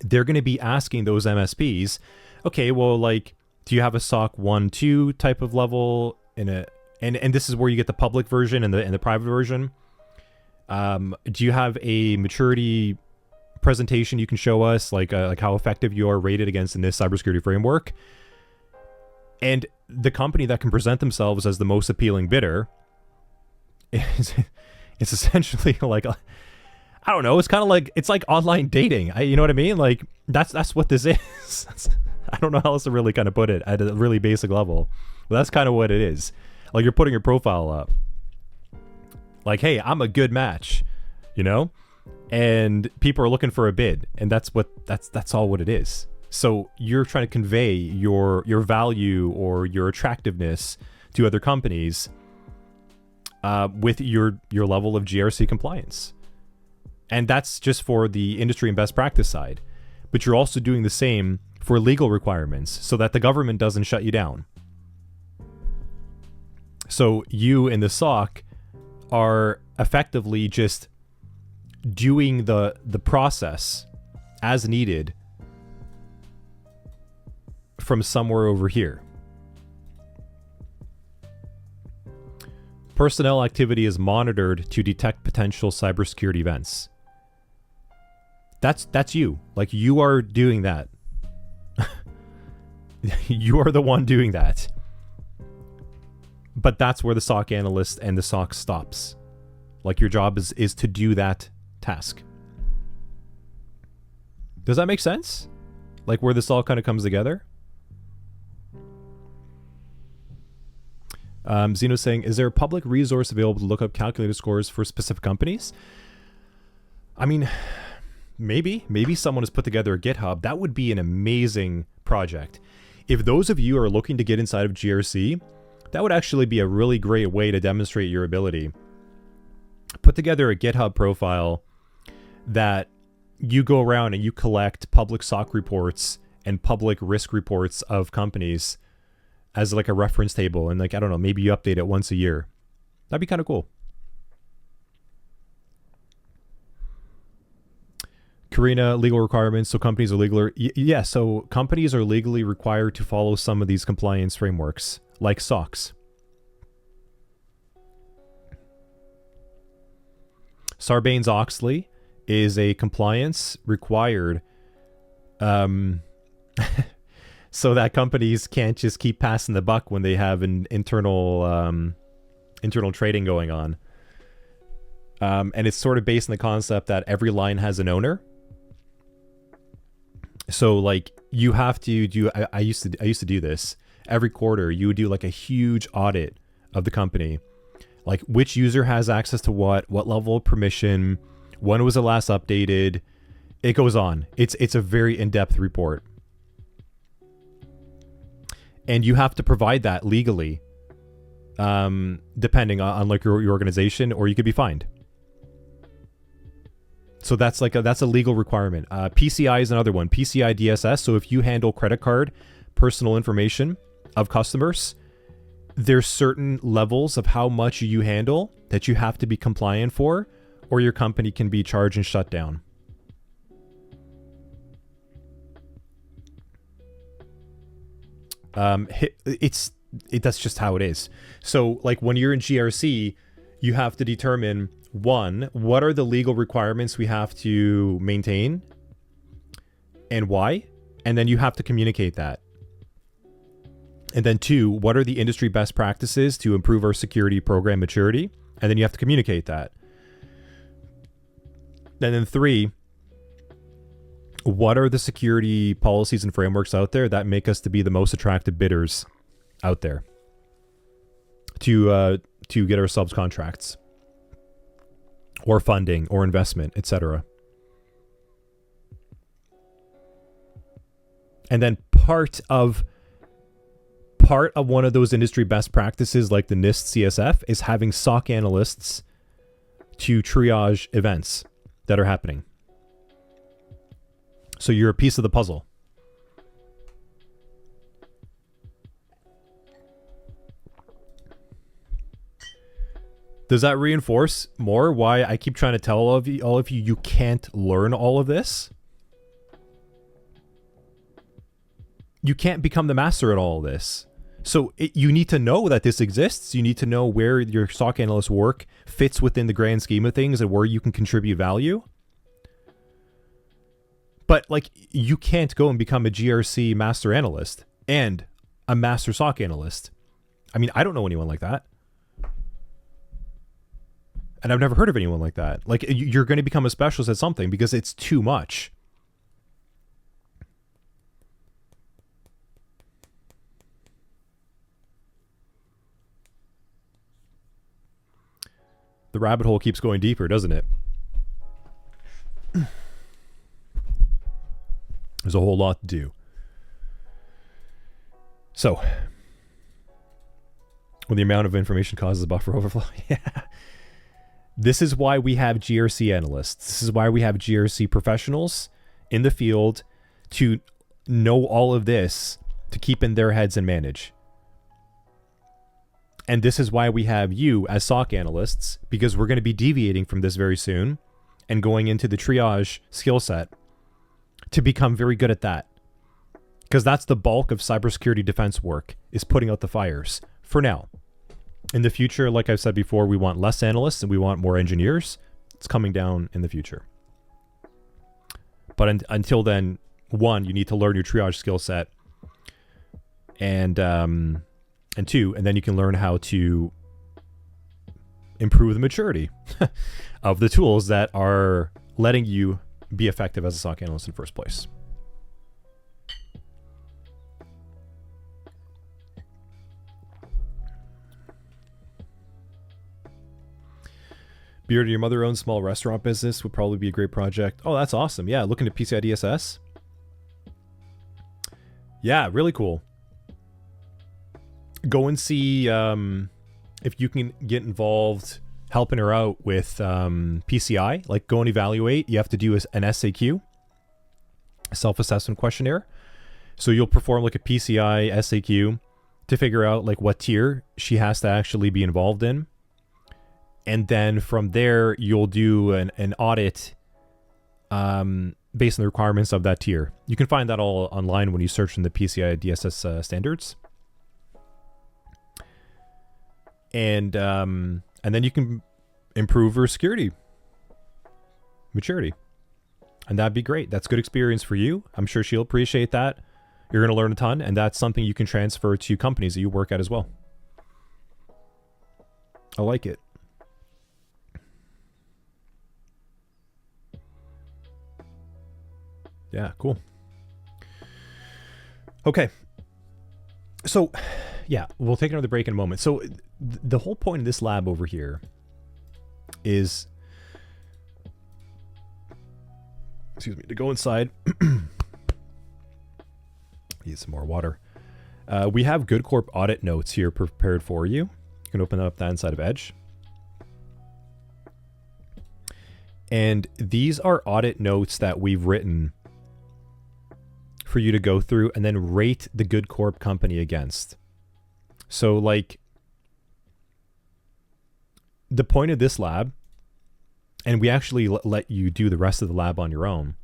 they're going to be asking those MSPs, okay, well, like, do you have a SOC 1-2 type of level and this is where you get the public version and the private version. Do you have a maturity presentation you can show us, like how effective you are rated against in this cybersecurity framework? And the company that can present themselves as the most appealing bidder is it's essentially like, I don't know, it's kind of like, it's like online dating. You know what I mean? Like that's what this is. I don't know how else to really kind of put it at a really basic level, but that's kind of what it is. Like you're putting your profile up. Like, hey, I'm a good match, you know? And people are looking for a bid, and that's all what it is. So you're trying to convey your value or your attractiveness to other companies with your level of GRC compliance. And that's just for the industry and best practice side. But you're also doing the same for legal requirements so that the government doesn't shut you down. So you in the SOC are effectively just doing the process as needed from somewhere over here. Personnel activity is monitored to detect potential cybersecurity events. That's you. Like, you are doing that. You are the one doing that. But that's where the SOC analyst and the SOC stops. Like, your job is to do that task. Does that make sense? Like, where this all kind of comes together? Zeno's saying, is there a public resource available to look up calculated scores for specific companies? I mean, maybe someone has put together a GitHub. That would be an amazing project. If those of you are looking to get inside of GRC, that would actually be a really great way to demonstrate your ability. Put together a GitHub profile that you go around and you collect public SOC reports and public risk reports of companies as like a reference table, and like, I don't know, maybe you update it once a year. That'd be kind of cool. Karina, legal requirements. So companies are yeah, so companies are legally required to follow some of these compliance frameworks, like SOCs. Sarbanes-Oxley is a compliance required so that companies can't just keep passing the buck when they have an internal trading going on. And it's sort of based on the concept that every line has an owner. So like, you have to do, I used to do this every quarter. You would do like a huge audit of the company. Like which user has access to what level of permission, when was it last updated. It goes on. It's a very in-depth report. And you have to provide that legally, depending on like your organization, or you could be fined. So that's a legal requirement. PCI is another one. PCI DSS. So if you handle credit card, personal information of customers, there's certain levels of how much you handle that you have to be compliant for, or your company can be charged and shut down. That's just how it is. So like when you're in GRC, you have to determine, one, what are the legal requirements we have to maintain and why? And then you have to communicate that. And then two, what are the industry best practices to improve our security program maturity? And then you have to communicate that. And then three, what are the security policies and frameworks out there that make us to be the most attractive bidders out there to get ourselves contracts or funding or investment, etc. And then part of one of those industry best practices, like the NIST CSF, is having SOC analysts to triage events that are happening. So you're a piece of the puzzle. Does that reinforce more why I keep trying to tell all of you, you can't learn all of this? You can't become the master at all of this. So you need to know that this exists. You need to know where your SOC analyst work fits within the grand scheme of things and where you can contribute value. But like, you can't go and become a GRC master analyst and a master SOC analyst. I mean, I don't know anyone like that. And I've never heard of anyone like that. Like, you're going to become a specialist at something because it's too much. The rabbit hole keeps going deeper, doesn't it? There's a whole lot to do. So, when the amount of information causes a buffer overflow, yeah. This is why we have GRC analysts. This is why we have GRC professionals in the field to know all of this, to keep in their heads and manage. And this is why we have you as SOC analysts, because we're going to be deviating from this very soon and going into the triage skill set to become very good at that. Because that's the bulk of cybersecurity defense work, is putting out the fires for now. In the future, like I've said before, we want less analysts and we want more engineers. It's coming down in the future. But until then, one, you need to learn your triage skill set. And two, and then you can learn how to improve the maturity of the tools that are letting you be effective as a SOC analyst in the first place. Beard, your mother owns small restaurant business would probably be a great project. Oh, that's awesome. Yeah, looking at PCI DSS. Yeah, really cool. Go and see if you can get involved helping her out with PCI. Like, go and evaluate. You have to do an SAQ, a self-assessment questionnaire. So you'll perform like a PCI SAQ to figure out like what tier she has to actually be involved in. And then from there, you'll do an audit based on the requirements of that tier. You can find that all online when you search in the PCI DSS standards. And then you can improve your security maturity. And that'd be great. That's good experience for you. I'm sure she'll appreciate that. You're going to learn a ton, and that's something you can transfer to companies that you work at as well. I like it. Yeah, cool. Okay. So yeah, we'll take another break in a moment. So the whole point of this lab over here is, excuse me, to go inside. Need some more water. We have Good Corp audit notes here prepared for you. You can open up that inside of Edge. And these are audit notes that we've written for you to go through and then rate the Good Corp company against. So like the point of this lab, and we actually let you do the rest of the lab on your own,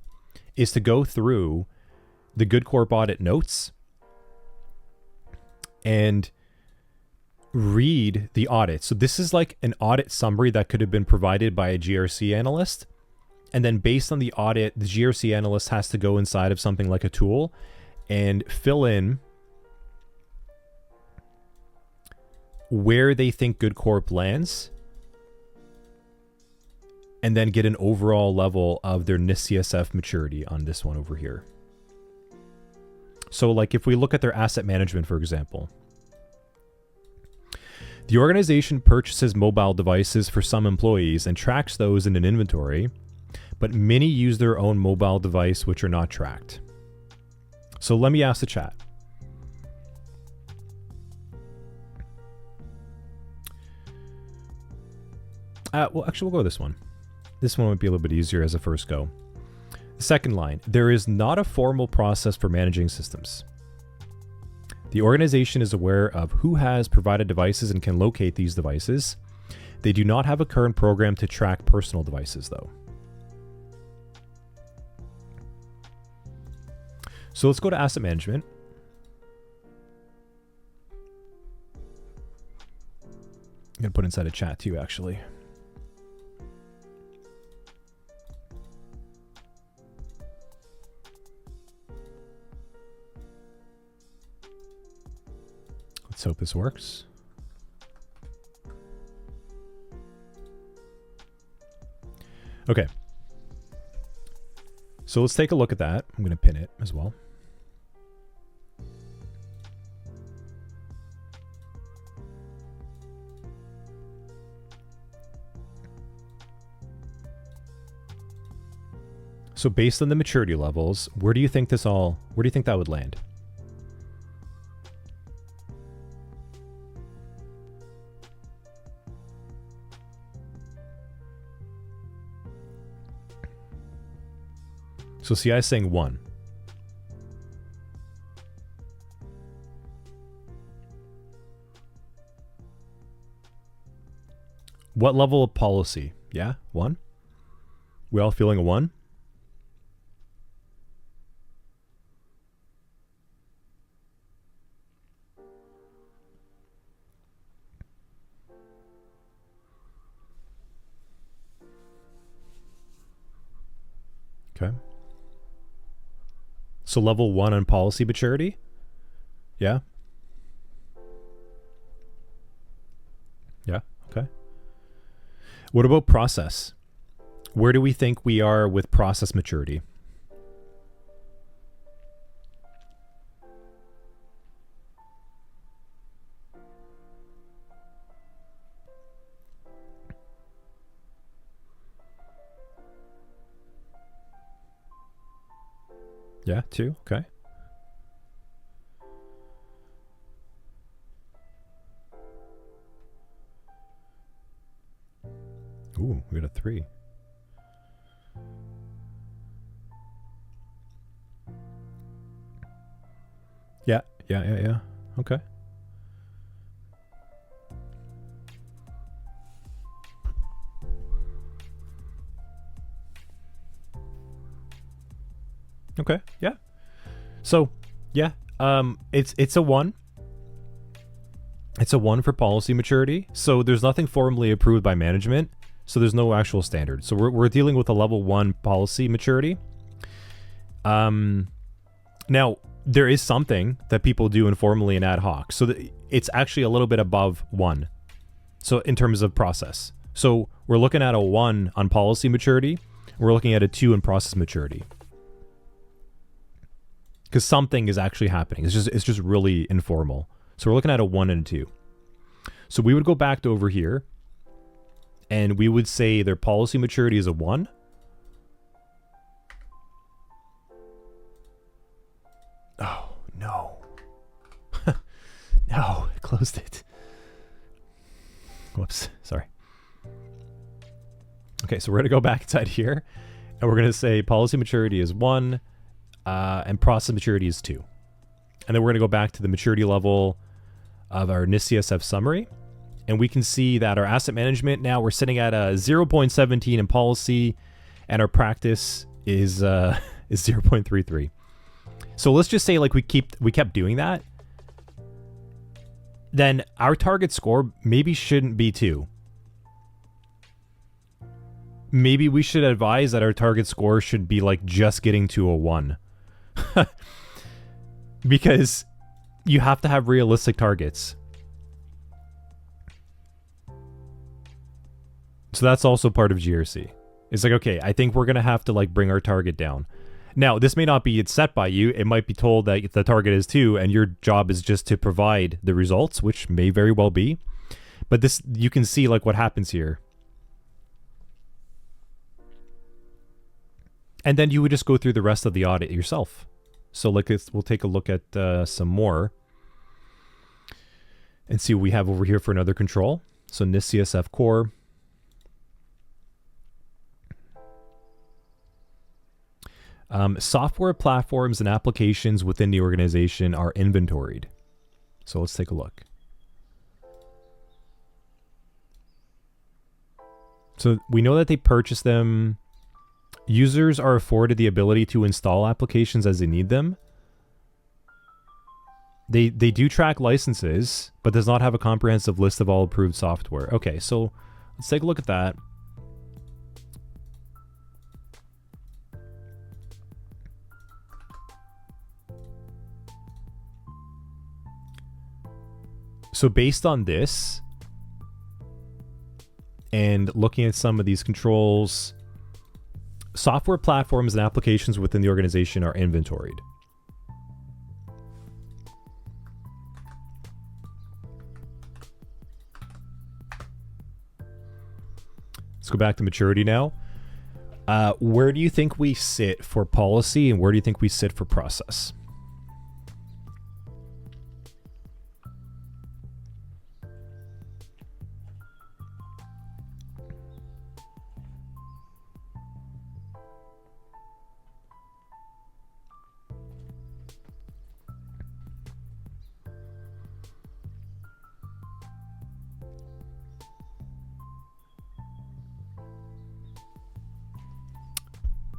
is to go through the Good Corp audit notes and read the audit. So this is like an audit summary that could have been provided by a GRC analyst. And then based on the audit, the GRC analyst has to go inside of something like a tool and fill in where they think Good Corp lands, and then get an overall level of their NIST CSF maturity on this one over here. So like if we look at their asset management, for example, the organization purchases mobile devices for some employees and tracks those in an inventory, but many use their own mobile device which are not tracked. So let me ask the chat. Well, actually, we'll go this one. This one might be a little bit easier as a first go. The second line, there is not a formal process for managing systems. The organization is aware of who has provided devices and can locate these devices. They do not have a current program to track personal devices, though. So let's go to asset management. I'm going to put inside a chat too, actually. Let's hope this works. Okay. So let's take a look at that. I'm going to pin it as well. So based on the maturity levels, where do you think that would land? So CI is saying 1. What level of policy? Yeah, 1. We all feeling a 1? Okay. So level 1 on policy maturity? Yeah. Yeah, okay. What about process? Where do we think we are with process maturity? Yeah, 2, okay. Ooh, we got a 3. Yeah. Okay. Okay, yeah. So, yeah, it's a 1. It's a 1 for policy maturity. So there's nothing formally approved by management. So there's no actual standard. So we're dealing with a level 1 policy maturity. Now, there is something that people do informally and ad hoc. So it's actually a little bit above 1. So in terms of process. So we're looking at a 1 on policy maturity. We're looking at a 2 in process maturity. Because something is actually happening. It's just really informal. So we're looking at a 1 and a 2. So we would go back to over here, and we would say their policy maturity is a 1. Oh, no. No, I closed it. Whoops, sorry. Okay, so we're going to go back inside here, and we're going to say policy maturity is 1, and process maturity is 2. And then we're going to go back to the maturity level of our NIST CSF summary, and we can see that our asset management, now we're sitting at a 0.17 in policy, and our practice is 0.33. So let's just say like we kept doing that. Then our target score maybe shouldn't be 2. Maybe we should advise that our target score should be like just getting to a 1. Because you have to have realistic targets. So that's also part of GRC. It's like, okay, I think we're going to have to like bring our target down. Now, this may not be set by you. It might be told that the target is 2 and your job is just to provide the results, which may very well be. But this, you can see like what happens here. And then you would just go through the rest of the audit yourself. So like we'll take a look at some more and see what we have over here for another control. So NIST CSF core. Software platforms and applications within the organization are inventoried. So let's take a look. So we know that they purchase them. Users are afforded the ability to install applications as they need them. They do track licenses, but does not have a comprehensive list of all approved software. Okay, so let's take a look at that. So based on this, and looking at some of these controls, software platforms and applications within the organization are inventoried. Let's go back to maturity now. Where do you think we sit for policy, and where do you think we sit for process?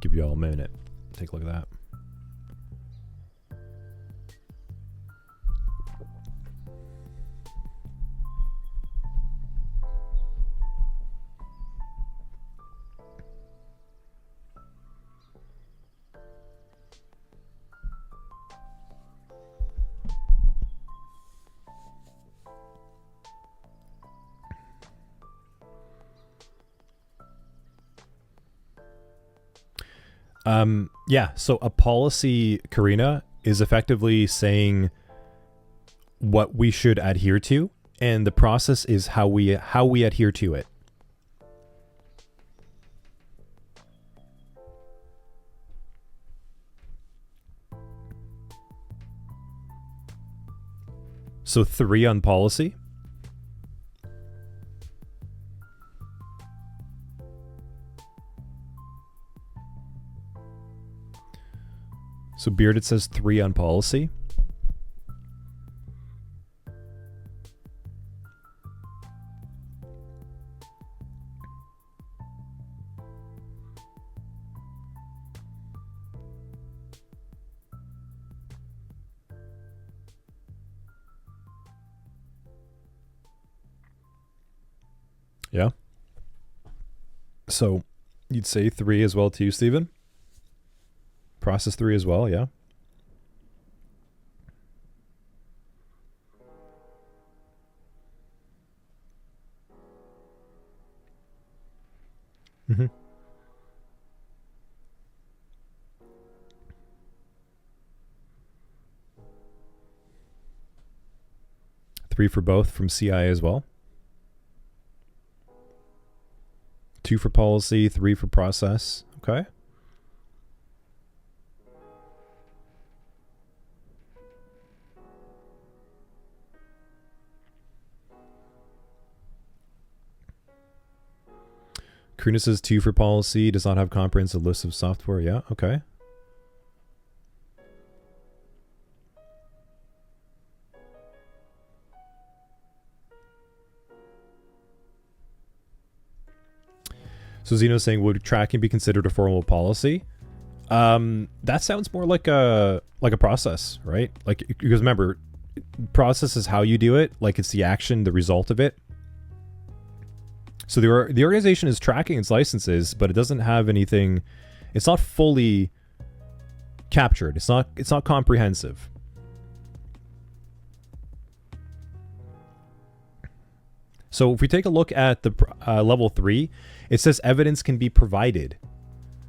Give you all a minute. Take a look at that. Yeah, so a policy, Karina, is effectively saying what we should adhere to, and the process is how we adhere to it. So 3 on policy. So Bearded says 3 on policy. Yeah. So you'd say 3 as well too, Stephen? Process 3 as well, yeah. Mm-hmm. 3 for both from CI as well. 2 for policy, 3 for process. Okay. Kruna says 2 for policy, does not have comprehensive list of software. Yeah, okay. So Zeno's saying, would tracking be considered a formal policy? That sounds more like a process, right? Like, because remember, process is how you do it. Like, it's the action, the result of it. So the organization is tracking its licenses, but it doesn't have anything. It's not fully captured. It's not comprehensive. So if we take a look at the level 3, it says evidence can be provided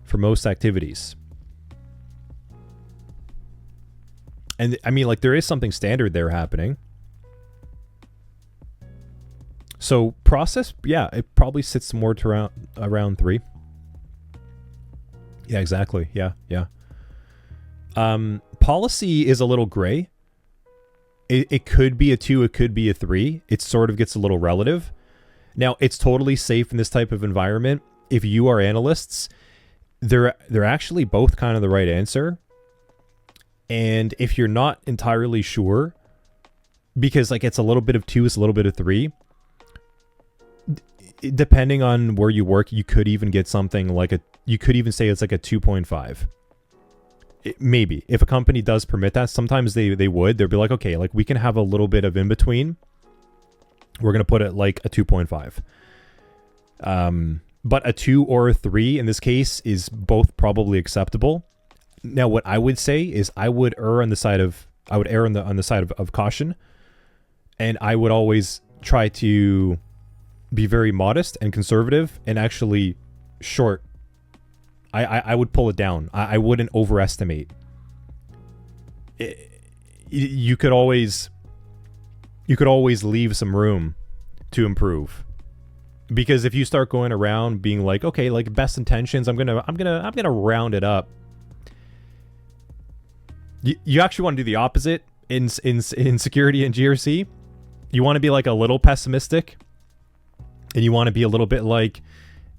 for most activities. And I mean, like, there is something standard there happening. So process, yeah, it probably sits more to around 3. Yeah, exactly. Yeah. Policy is a little gray. It could be a 2, it could be a 3. It sort of gets a little relative. Now, it's totally safe in this type of environment. If you are analysts, they're actually both kind of the right answer. And if you're not entirely sure, because like it's a little bit of 2, it's a little bit of 3, depending on where you work, you could even get something like you could even say it's like a 2.5. Maybe. If a company does permit that, sometimes they'd be like, okay, like we can have a little bit of in between. We're going to put it like a 2.5. But a 2 or a 3 in this case is both probably acceptable. Now, what I would say is I would err on the side of caution, and I would always try to be very modest and conservative and actually short. I would pull it down. I wouldn't overestimate. You could always leave some room to improve, because if you start going around being like, okay, like best intentions, I'm gonna round it up. You actually want to do the opposite in security and GRC. You want to be like a little pessimistic, and you want to be a little bit like,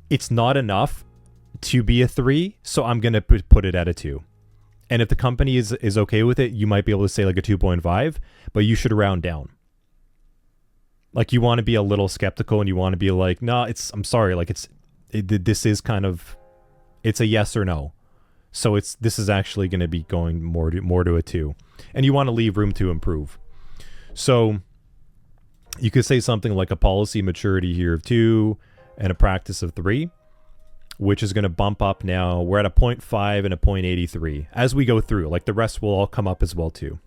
it's not enough to be a 3, so I'm gonna put it at a 2. And if the company is okay with it, you might be able to say like a 2.5, but you should round down. Like, you want to be a little skeptical, and you want to be like, no, I'm sorry, like this is kind of, it's a yes or no. So this is actually going to be going more to a 2, and you want to leave room to improve. So you could say something like a policy maturity here of 2 and a practice of 3, which is going to bump up now. We're at a 0.5 and a 0.83 as we go through. Like, the rest will all come up as well too.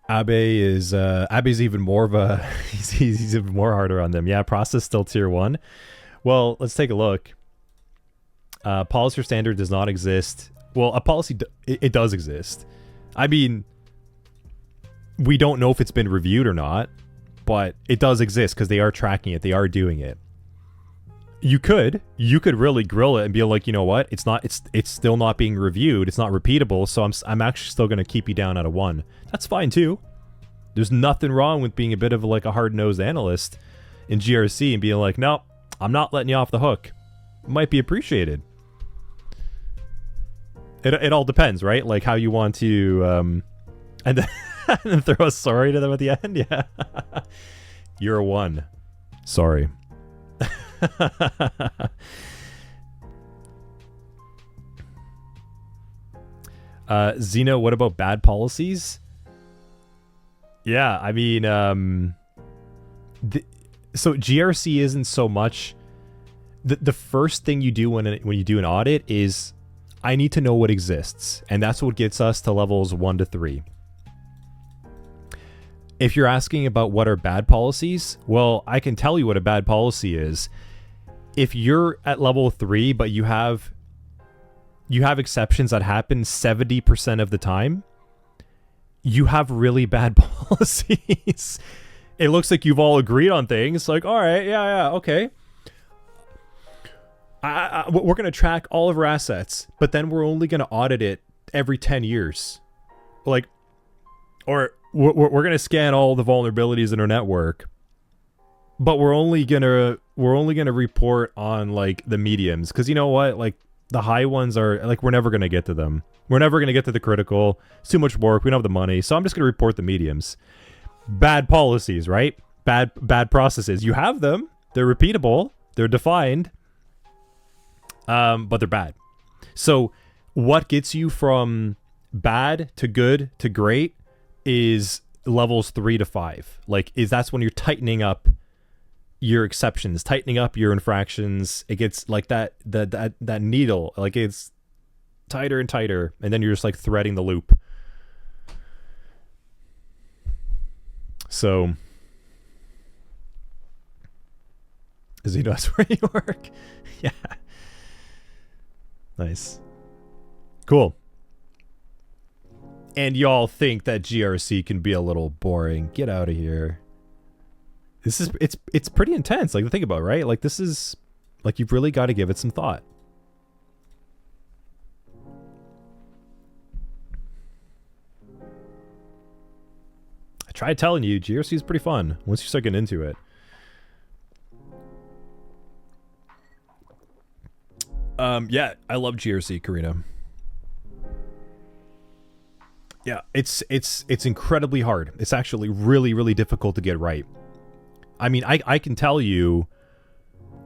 Abe's even more of a he's even more harder on them. Yeah, process still tier 1. Well, let's take a look. Policy or standard does not exist. Well, a policy it does exist. I mean, we don't know if it's been reviewed or not, but it does exist because they are tracking it. They are doing it. You could really grill it and be like, you know what? It's still not being reviewed. It's not repeatable. So I'm actually still going to keep you down at a 1. That's fine too. There's nothing wrong with being a bit of like a hard-nosed analyst in GRC and being like, no, I'm not letting you off the hook. It might be appreciated. It all depends, right? Like how you want to, and then throw a sorry to them at the end. Yeah, you're a 1. Sorry. Zeno, what about bad policies? Yeah, I mean, so GRC isn't so much the first thing you do when you do an audit is, I need to know what exists, and that's what gets us to levels 1 to 3. If you're asking about what are bad policies, well, I can tell you what a bad policy is. If you're at level 3, but you have you have exceptions that happen 70% of the time, you have really bad policies. It looks like you've all agreed on things. Like, all right, yeah, okay. We're going to track all of our assets, but then we're only going to audit it every 10 years. Like, or we're going to scan all the vulnerabilities in our network, but we're only going to report on like the mediums. Cause you know what? Like the high ones are like, we're never going to get to them. We're never going to get to the critical. It's too much work. We don't have the money. So I'm just going to report the mediums. Bad policies, right? Bad processes. You have them. They're repeatable. They're defined. But they're bad. So what gets you from bad to good to great is levels 3 to 5. Like, that's when you're tightening up your exceptions, tightening up your infractions. It gets like that needle, like it's tighter and tighter, and then you're just like threading the loop. So, Zeno, that's where you work. Yeah. Nice. Cool. And y'all think that GRC can be a little boring. Get out of here. It's pretty intense, like to think about, right? Like this is like you've really got to give it some thought. I tried telling you, GRC is pretty fun once you start getting into it. Yeah, I love GRC, Karina. Yeah, it's incredibly hard. It's actually really, really difficult to get right. I mean, I can tell you,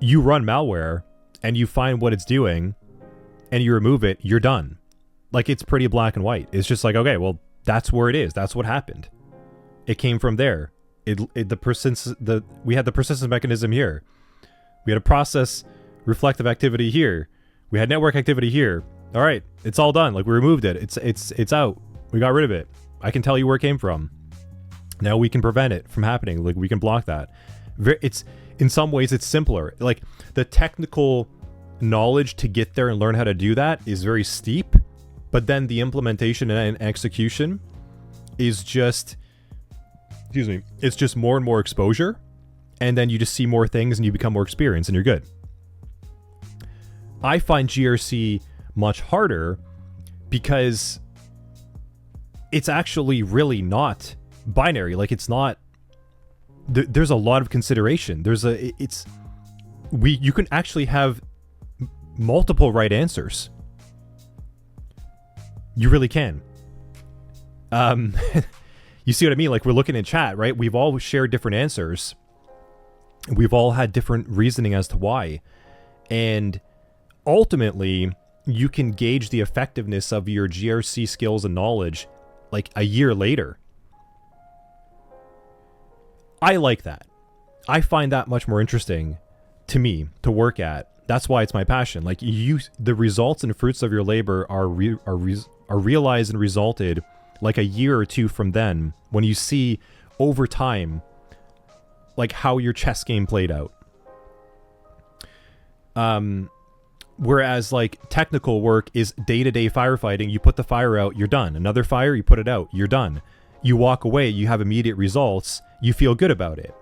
you run malware and you find what it's doing and you remove it, you're done. Like, it's pretty black and white. It's just like, okay, well, that's where it is. That's what happened. It came from there. We had the persistence mechanism here. We had a process reflective activity here. We had network activity here. All right, it's all done. Like, we removed it. It's out. We got rid of it. I can tell you where it came from. Now we can prevent it from happening. Like, we can block that. It's, in some ways, it's simpler. Like, the technical knowledge to get there and learn how to do that is very steep, but then the implementation and execution is just, it's just more and more exposure, and then you just see more things and you become more experienced and you're good. I find GRC much harder because it's actually really not binary. Like, it's not, there's a lot of consideration. You can actually have multiple right answers. You really can. You see what I mean? Like, we're looking in chat, right? We've all shared different answers. We've all had different reasoning as to why. And ultimately, you can gauge the effectiveness of your GRC skills and knowledge like a year later. I like that. I find that much more interesting to me to work at. That's why it's my passion. Like, the results and fruits of your labor are realized and resulted like a year or two from then, when you see over time like how your chess game played out. Whereas like technical work is day-to-day firefighting. You put the fire out, you're done. Another fire, you put it out, you're done. You walk away, you have immediate results, you feel good about it.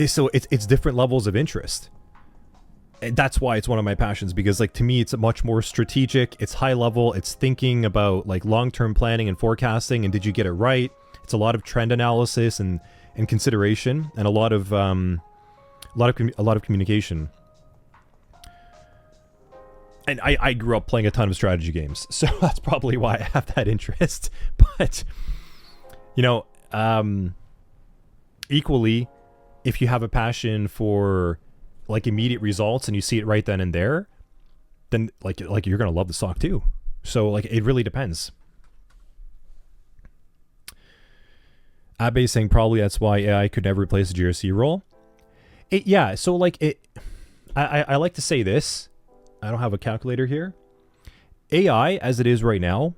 So it's different levels of interest. And that's why it's one of my passions, because like to me it's much more strategic, it's high level, it's thinking about like long-term planning and forecasting, and did you get it right? It's a lot of trend analysis and consideration, and a lot of communication. And I grew up playing a ton of strategy games, so that's probably why I have that interest. But you know, equally, if you have a passion for like immediate results and you see it right then and there, then like you're gonna love the SOC too. So like it really depends. Abe saying probably that's why AI could never replace a GRC role. Yeah, so like I like to say this. I don't have a calculator here. AI, as it is right now,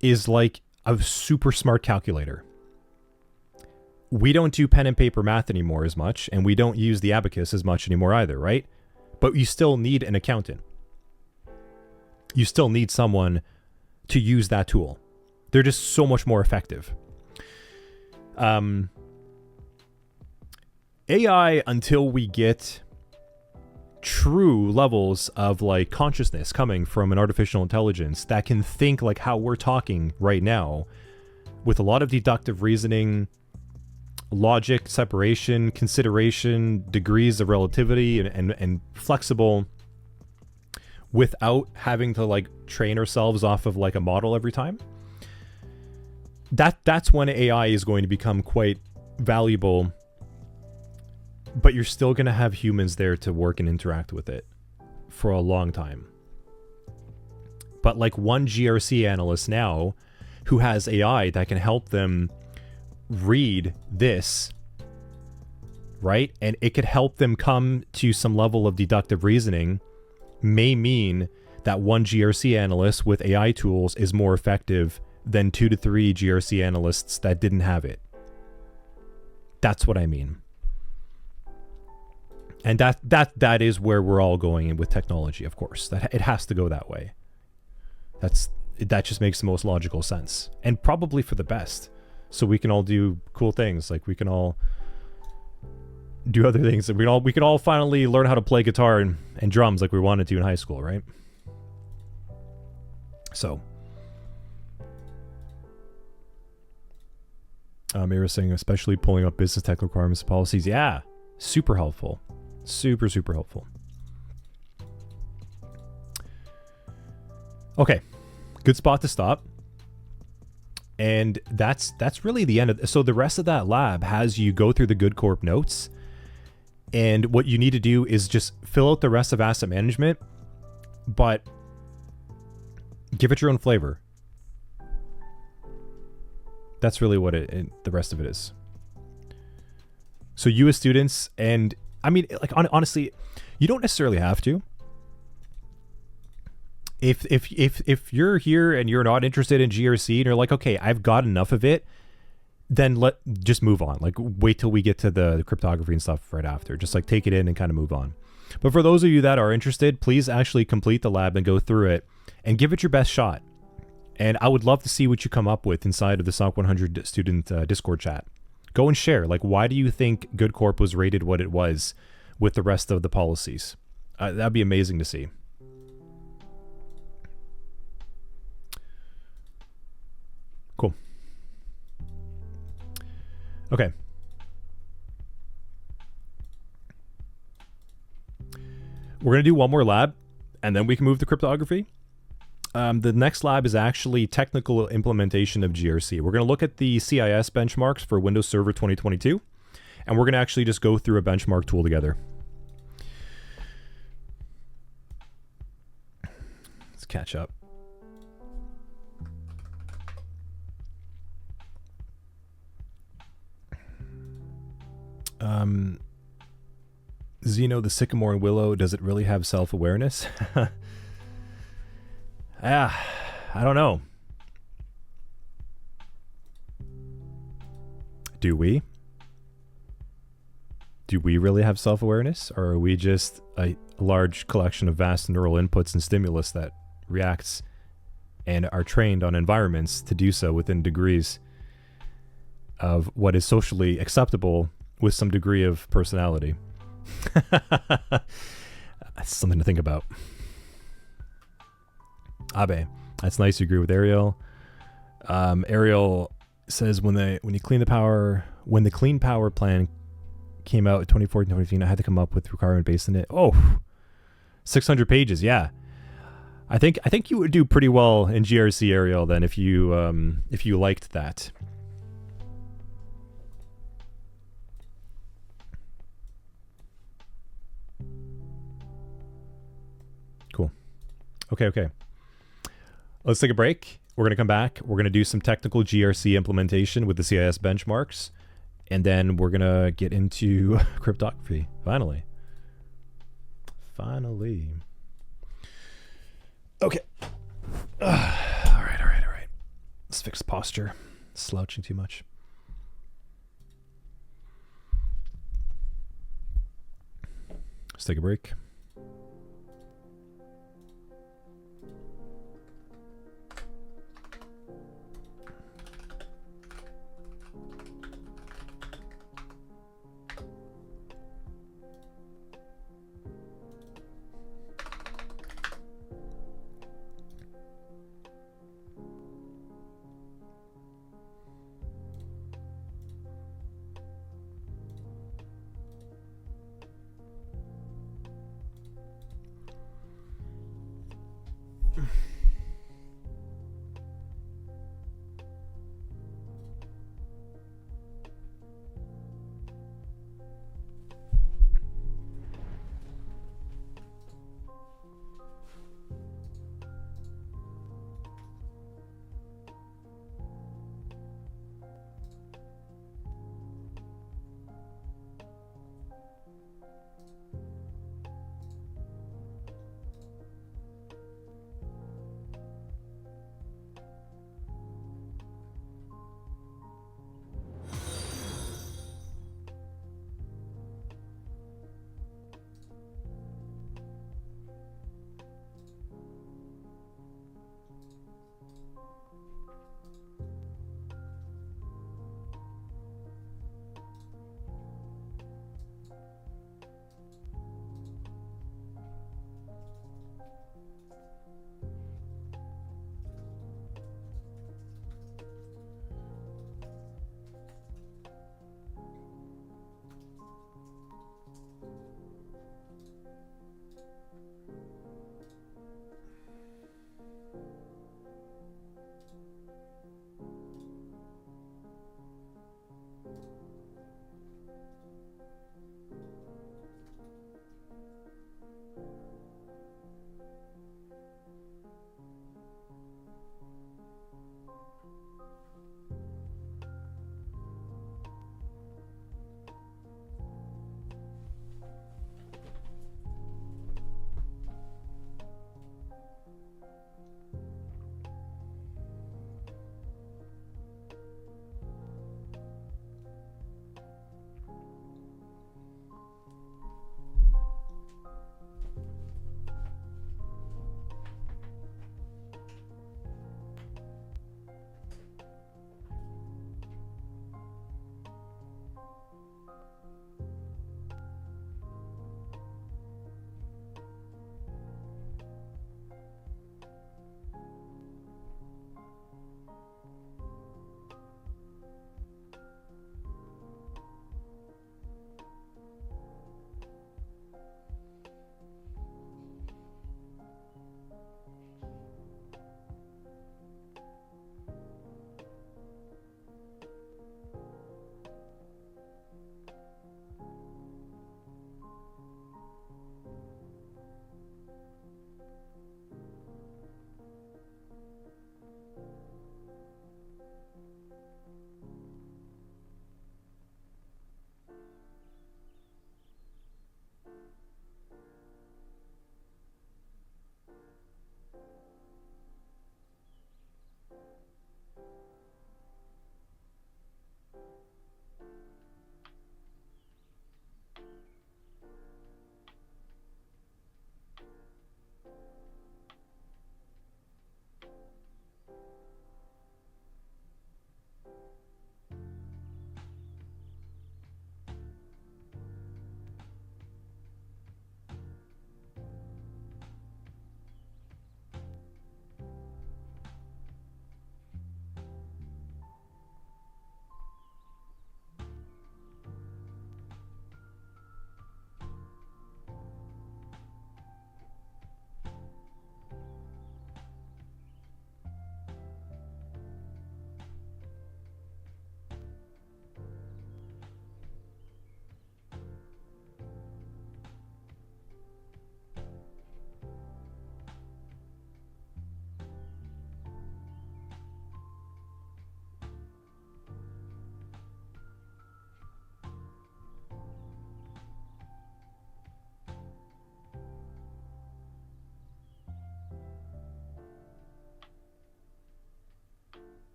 is like a super smart calculator. we don't do pen and paper math anymore as much, and we don't use the abacus as much anymore either, right? But you still need an accountant. You still need someone to use that tool. They're just so much more effective. AI, until we get true levels of like consciousness coming from an artificial intelligence that can think like how we're talking right now, with a lot of deductive reasoning, logic, separation, consideration, degrees of relativity, and flexible, without having to like train ourselves off of like a model every time, that's when AI is going to become quite valuable. But you're still going to have humans there to work and interact with it for a long time. But like one GRC analyst now who has AI that can help them read this, right? And it could help them come to some level of deductive reasoning, may mean that one GRC analyst with AI tools is more effective than 2 to 3 GRC analysts that didn't have it. That's what I mean. And that is where we're all going with technology, of course. That it has to go that way. That just makes the most logical sense, and probably for the best. So we can all do cool things, like we can all do other things, and we can all finally learn how to play guitar and drums like we wanted to in high school, right? So, Mira saying, especially pulling up business tech requirements and policies. Yeah, super helpful. Super, super helpful. Okay, good spot to stop. And that's really the end of. So the rest of that lab has you go through the Good Corp notes, and what you need to do is just fill out the rest of asset management, but give it your own flavor. That's really what the rest of it is. So you as students, and I mean, like honestly, you don't necessarily have to. If you're here and you're not interested in GRC and you're like, okay, I've got enough of it, then just move on. Like, wait till we get to the cryptography and stuff right after. Just like take it in and kind of move on. But for those of you that are interested, please actually complete the lab and go through it and give it your best shot. And I would love to see what you come up with inside of the SOC 100 student Discord chat. Go and share. Like, why do you think Good Corp was rated what it was with the rest of the policies? That'd be amazing to see. Cool. Okay. We're going to do one more lab, and then we can move to cryptography. The next lab is actually technical implementation of GRC. We're going to look at the CIS benchmarks for Windows Server 2022, and we're going to actually just go through a benchmark tool together. Let's catch up. Xeno, the Sycamore and Willow, does it really have self-awareness? I don't know. Do we? Do we really have self-awareness? Or are we just a large collection of vast neural inputs and stimulus that reacts and are trained on environments to do so within degrees of what is socially acceptable with some degree of personality? That's something to think about. Abe, that's nice. You agree with Ariel. Ariel says when the clean power plan came out in 2014, 2015, I had to come up with requirement based on it. Oh, 600 pages. Yeah. I think you would do pretty well in GRC, Ariel, then if you liked that. Cool. Okay. Let's take a break. We're going to come back. We're going to do some technical GRC implementation with the CIS benchmarks. And then we're going to get into cryptography. Finally. Okay. All right. Let's fix posture. Slouching too much. Let's take a break.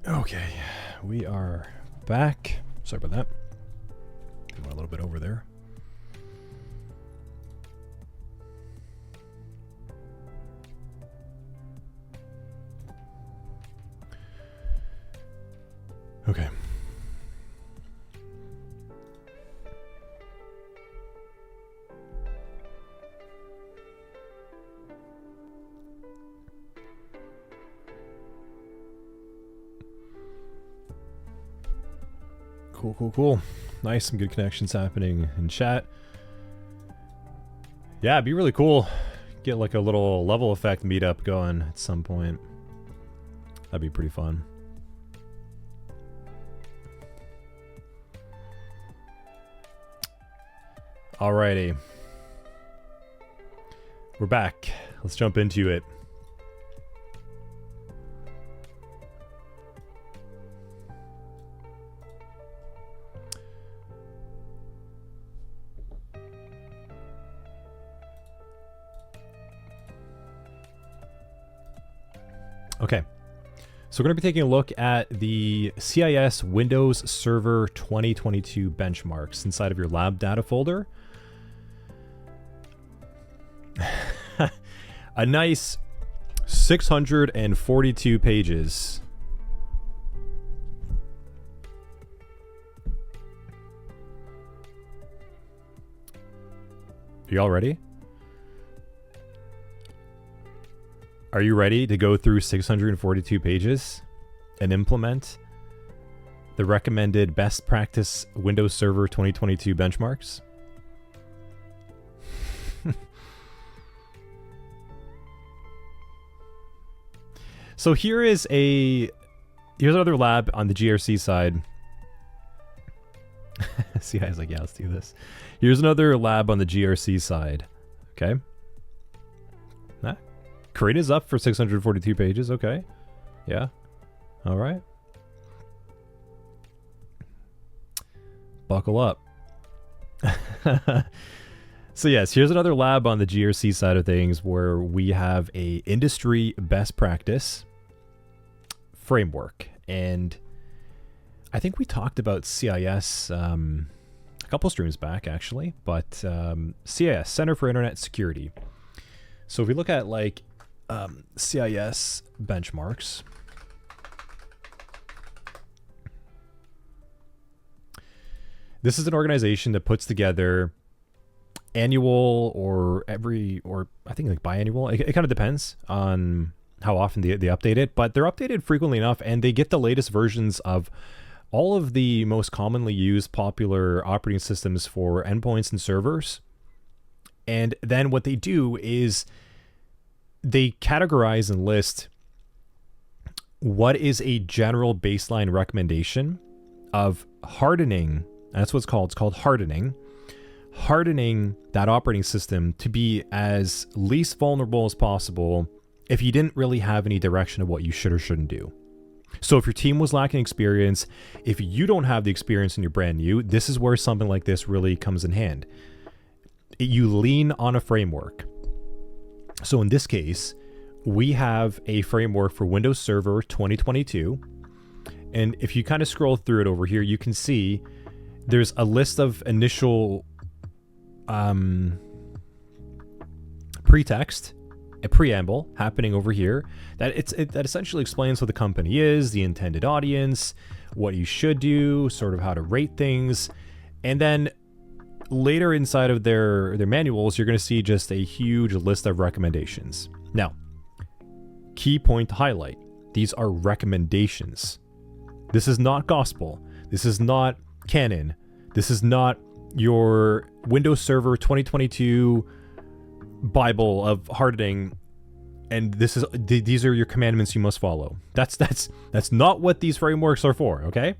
Okay, we are back. Sorry about that. Went a little bit over there. Okay. Cool. Nice, some good connections happening in chat. Yeah, it'd be really cool. Get like a little level effect meetup going at some point. That'd be pretty fun. Alrighty. We're back. Let's jump into it. Okay, so we're going to be taking a look at the CIS Windows Server 2022 benchmarks inside of your lab data folder. A nice 642 pages. Y'all ready? Are you ready to go through 642 pages and implement the recommended best practice Windows Server 2022 benchmarks? So here's another lab on the GRC side. See, I was like, yeah, let's do this. Here's another lab on the GRC side. Okay. Crate is up for 642 pages. Okay. Yeah. All right. Buckle up. So yes, here's another lab on the GRC side of things where we have a industry best practice framework. And I think we talked about CIS a couple streams back, actually. But CIS, Center for Internet Security. So if we look at like CIS benchmarks, this is an organization that puts together annual or I think like biannual. It kind of depends on how often they update it, but they're updated frequently enough, and they get the latest versions of all of the most commonly used popular operating systems for endpoints and servers. And then what they do is they categorize and list what is a general baseline recommendation of hardening. That's what it's called. It's called hardening. Hardening that operating system to be as least vulnerable as possible if you didn't really have any direction of what you should or shouldn't do. So if your team was lacking experience, if you don't have the experience and you're brand new, this is where something like this really comes in hand. You lean on a framework. So in this case, we have a framework for Windows Server 2022. And if you kind of scroll through it over here, you can see there's a list of initial pretext, a preamble happening over here that that essentially explains what the company is, the intended audience, what you should do, sort of how to rate things. And then later inside of their manuals, you're going to see just a huge list of recommendations. Now, key point to highlight. These are recommendations. This is not gospel. This is not canon. This is not your Windows Server 2022 Bible of hardening, and these are your commandments you must follow. That's not what these frameworks are for, okay?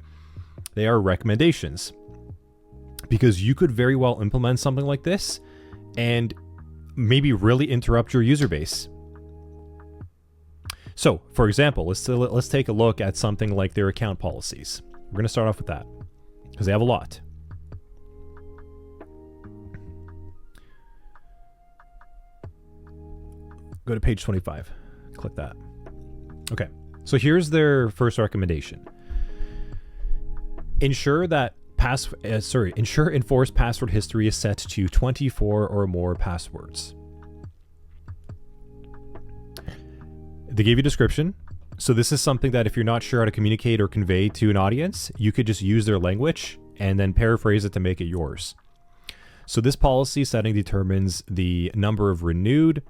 They are recommendations. Because you could very well implement something like this and maybe really interrupt your user base. So, for example, let's take a look at something like their account policies. We're going to start off with that because they have a lot. Go to page 25. Click that. Okay. So here's their first recommendation. Ensure enforced password history is set to 24 or more passwords. They gave you a description. So this is something that if you're not sure how to communicate or convey to an audience, you could just use their language and then paraphrase it to make it yours. So this policy setting determines the number of renewed,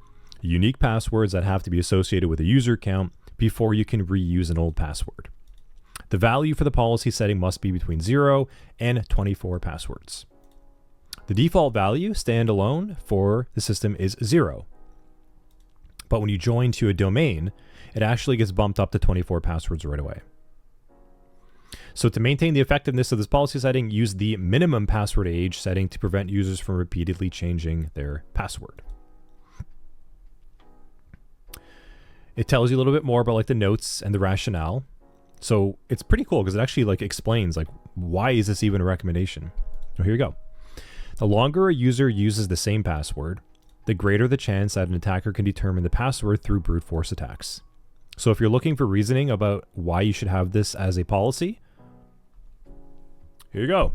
unique passwords that have to be associated with a user account before you can reuse an old password. The value for the policy setting must be between 0 and 24 passwords. The default value standalone for the system is 0. But when you join to a domain, it actually gets bumped up to 24 passwords right away. So to maintain the effectiveness of this policy setting, use the minimum password age setting to prevent users from repeatedly changing their password. It tells you a little bit more about like the notes and the rationale. So it's pretty cool because it actually like explains like why is this even a recommendation? So here you go. The longer a user uses the same password, the greater the chance that an attacker can determine the password through brute force attacks. So if you're looking for reasoning about why you should have this as a policy, here you go.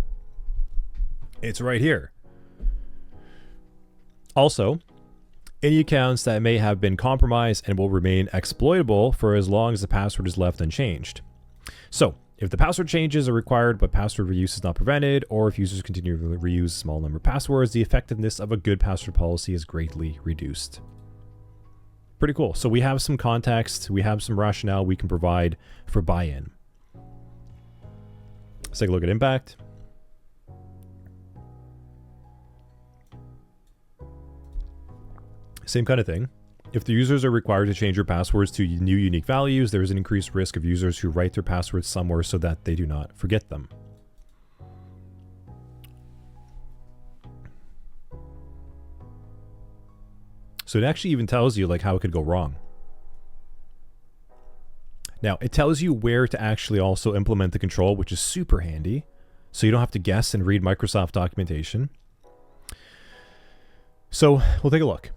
It's right here. Also, any accounts that may have been compromised and will remain exploitable for as long as the password is left unchanged. So, if the password changes are required but password reuse is not prevented, or if users continue to reuse a small number of passwords, the effectiveness of a good password policy is greatly reduced. Pretty cool. So we have some context, we have some rationale we can provide for buy-in. Let's take a look at impact. Same kind of thing. If the users are required to change their passwords to new unique values, there is an increased risk of users who write their passwords somewhere so that they do not forget them. So it actually even tells you like how it could go wrong. Now, it tells you where to actually also implement the control, which is super handy. So you don't have to guess and read Microsoft documentation. So we'll take a look.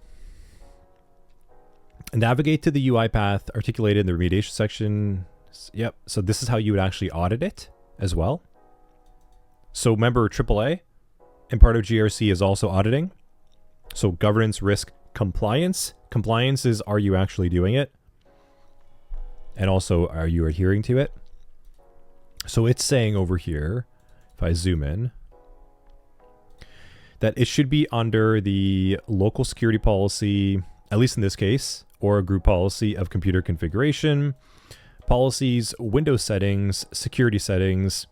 Navigate to the UI path articulated in the remediation section. Yep. So this is how you would actually audit it as well. So remember AAA and part of GRC is also auditing. So governance, risk, compliance. Compliance is, are you actually doing it? And also, are you adhering to it? So it's saying over here, if I zoom in, that it should be under the local security policy, at least in this case, or a group policy of computer configuration, policies, Windows settings, security settings,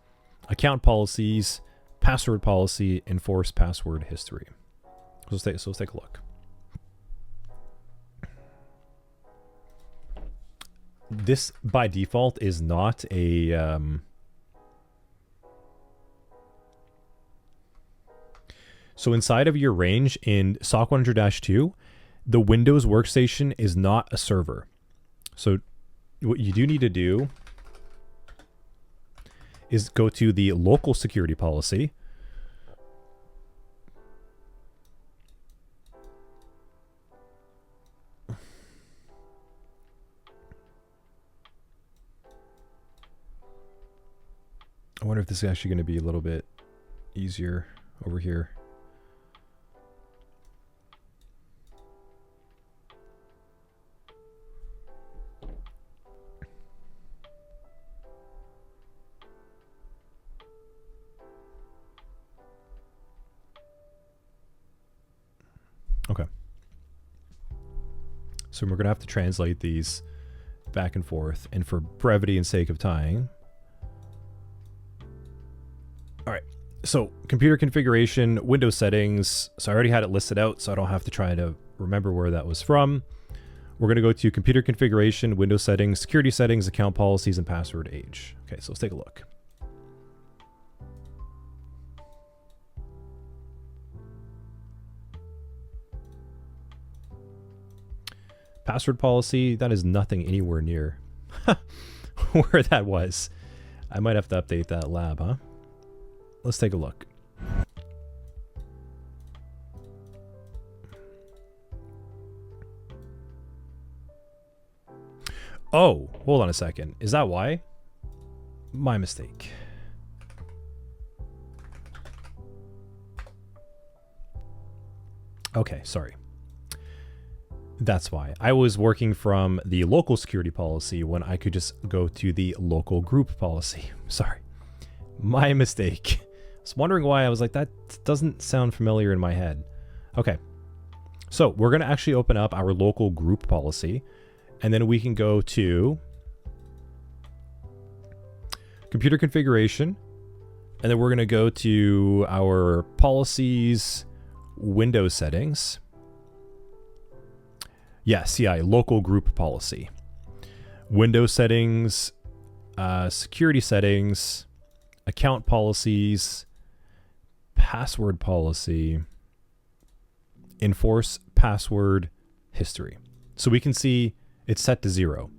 account policies, password policy, enforce password history. So let's take a look. This by default is not a so inside of your range in SOC 100-2, the Windows workstation is not a server. So what you do need to do is go to the local security policy. I wonder if this is actually going to be a little bit easier over here. Okay. So we're going to have to translate these back and forth, and for brevity and sake of time. All right. So computer configuration, Windows settings. So I already had it listed out, so I don't have to try to remember where that was from. We're going to go to computer configuration, Windows settings, security settings, account policies, and password age. Okay, so let's take a look. Password policy, that is nothing anywhere near where that was. I might have to update that lab, huh? Let's take a look. Oh, hold on a second. Is that why? My mistake. Okay, sorry. That's why. I was working from the local security policy when I could just go to the local group policy. Sorry. My mistake. I was wondering why. I was like, that doesn't sound familiar in my head. Okay. So we're going to actually open up our local group policy, and then we can go to computer configuration, and then we're going to go to our policies, Windows settings. Yeah, CI, local group policy. Windows settings, security settings, account policies, password policy, enforce password history. So we can see it's set to 0.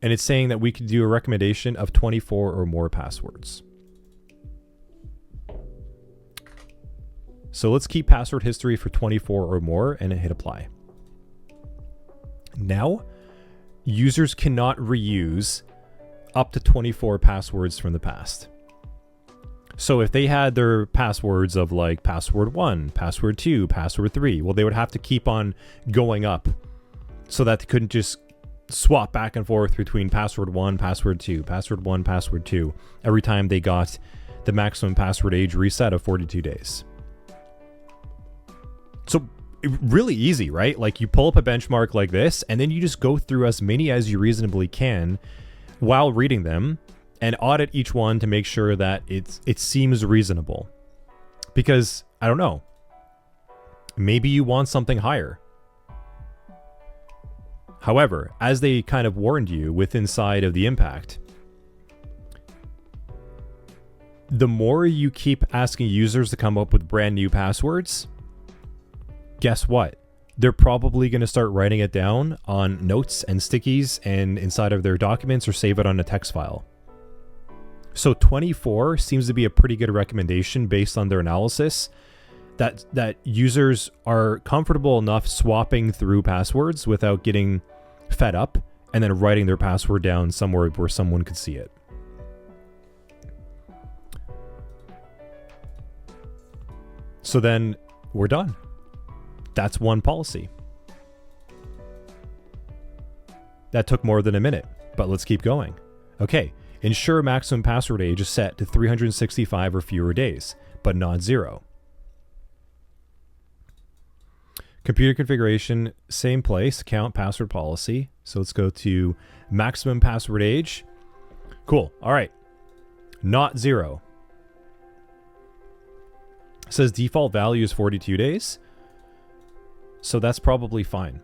And it's saying that we could do a recommendation of 24 or more passwords. So let's keep password history for 24 or more and hit apply. Now, users cannot reuse up to 24 passwords from the past. So if they had their passwords of like password 1, password 2, password 3, well, they would have to keep on going up so that they couldn't just swap back and forth between password 1, password 2, password 1, password 2, every time they got the maximum password age reset of 42 days. So really easy, right? Like you pull up a benchmark like this, and then you just go through as many as you reasonably can while reading them and audit each one to make sure that it seems reasonable. Because, I don't know, maybe you want something higher. However, as they kind of warned you with inside of the impact, the more you keep asking users to come up with brand new passwords, guess what? They're probably going to start writing it down on notes and stickies and inside of their documents or save it on a text file. So 24 seems to be a pretty good recommendation based on their analysis that users are comfortable enough swapping through passwords without getting fed up and then writing their password down somewhere where someone could see it. So then we're done. That's one policy. That took more than a minute, but let's keep going. Okay, ensure maximum password age is set to 365 or fewer days, but not 0. Computer configuration, same place, account password policy. So let's go to maximum password age. Cool, all right, not 0. It says default value is 42 days. So that's probably fine.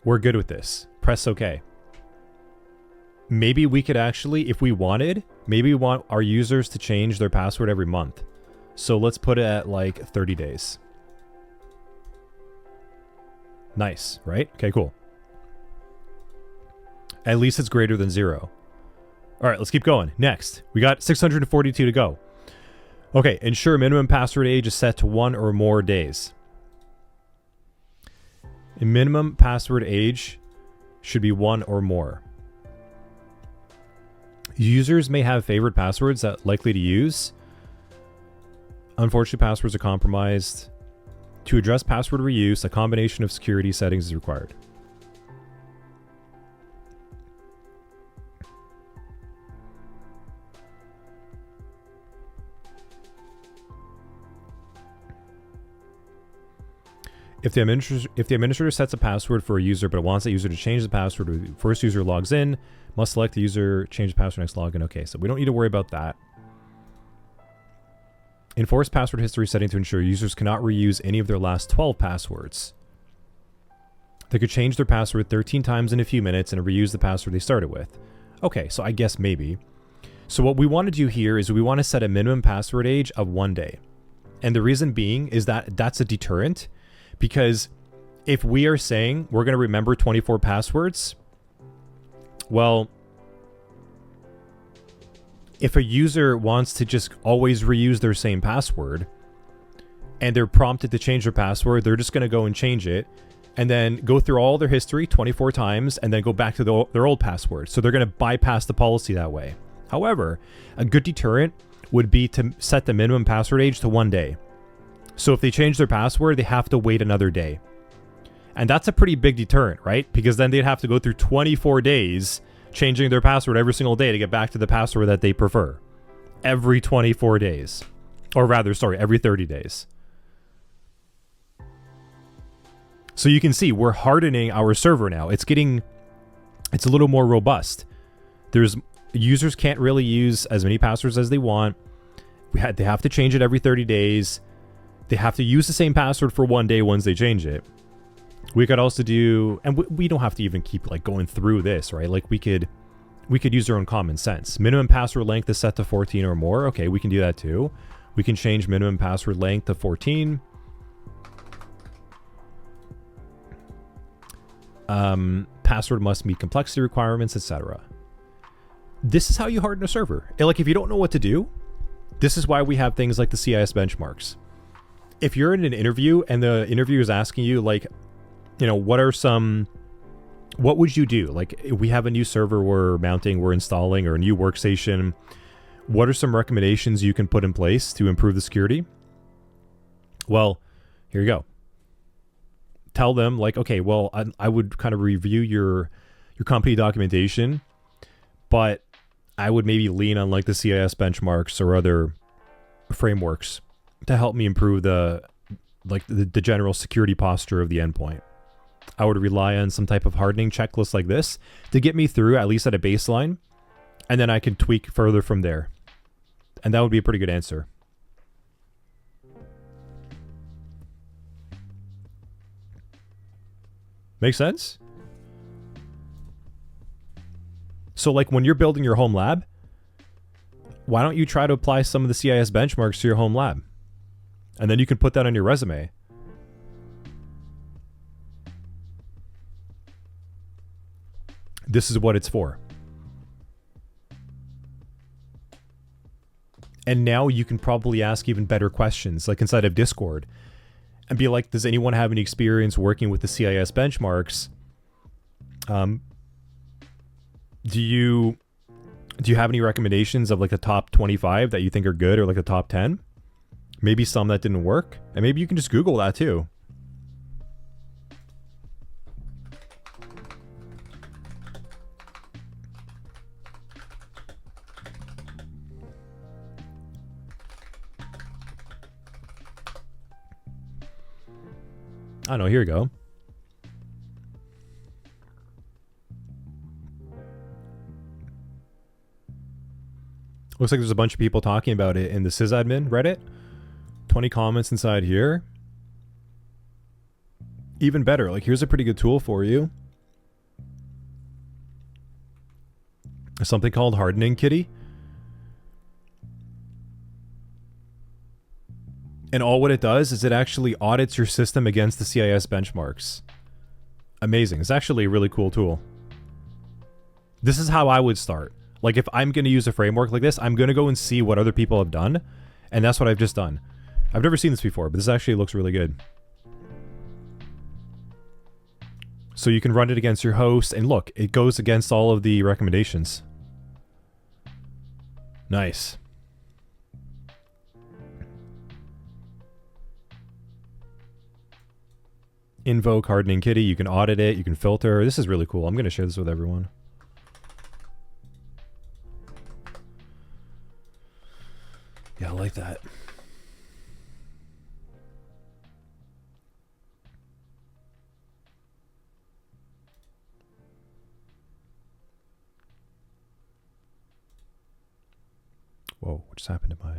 We're good with this. Press OK. Maybe we could actually, if we wanted, maybe we want our users to change their password every month. So let's put it at like 30 days. Nice, right? Okay, cool. At least it's greater than 0. All right, let's keep going. Next, we got 642 to go. Okay, ensure minimum password age is set to 1 or more days. A minimum password age should be 1 or more. Users may have favorite passwords that likely to use. Unfortunately, passwords are compromised. To address password reuse, a combination of security settings is required. If the administrator sets a password for a user but wants that user to change the password when the first user logs in, must select the user, change the password, next login. Okay, so we don't need to worry about that. Enforce password history setting to ensure users cannot reuse any of their last 12 passwords. They could change their password 13 times in a few minutes and reuse the password they started with. Okay, so I guess maybe. So what we want to do here is we want to set a minimum password age of 1 day. And the reason being is that that's a deterrent. Because if we are saying we're going to remember 24 passwords, well, if a user wants to just always reuse their same password and they're prompted to change their password, they're just going to go and change it. and then go through all their history 24 times and then go back to their old password. So they're going to bypass the policy that way. However, a good deterrent would be to set the minimum password age to 1 day. So if they change their password, they have to wait another day. And that's a pretty big deterrent, right? Because then they'd have to go through 24 days changing their password every single day to get back to the password that they prefer. Every 24 days. Or rather, sorry, every 30 days. So you can see we're hardening our server now. It's a little more robust. Users can't really use as many passwords as they want. They have to change it every 30 days. They have to use the same password for 1 day once they change it. We could also do, and we don't have to even keep like going through this, right? Like we could use our own common sense. Minimum password length is set to 14 or more. Okay, we can do that too. We can change minimum password length to 14. Password must meet complexity requirements, etc. This is how you harden a server. And like if you don't know what to do, this is why we have things like the CIS benchmarks. If you're in an interview and the interviewer is asking you like, you know, what would you do? Like if we have a new server we're installing, or a new workstation, what are some recommendations you can put in place to improve the security? Well, here you go. Tell them like, okay, well, I would kind of review your company documentation, but I would maybe lean on like the CIS benchmarks or other frameworks to help me improve the general security posture of the endpoint. I would rely on some type of hardening checklist like this to get me through at least at a baseline, and then I can tweak further from there. And that would be a pretty good answer. Make sense? So like when you're building your home lab, why don't you try to apply some of the CIS benchmarks to your home lab? And then you can put that on your resume. This is what it's for. And now you can probably ask even better questions, like inside of Discord, and be like, does anyone have any experience working with the CIS benchmarks? Do you have any recommendations of like the top 25 that you think are good, or like the top 10? Maybe some that didn't work, and maybe you can just Google that too. I don't know, here we go. Looks like there's a bunch of people talking about it in the sysadmin Reddit. 20 comments inside here. Even better, like here's a pretty good tool for you. Something called Hardening Kitty. And all what it does is it actually audits your system against the CIS benchmarks. Amazing. It's actually a really cool tool. This is how I would start. Like if I'm going to use a framework like this, I'm going to go and see what other people have done. And that's what I've just done. I've never seen this before, but this actually looks really good. So you can run it against your host, and look, it goes against all of the recommendations. Nice. Invoke Hardening Kitty. You can audit it. You can filter. This is really cool. I'm going to share this with everyone. Yeah, I like that. Whoa, what just happened to my...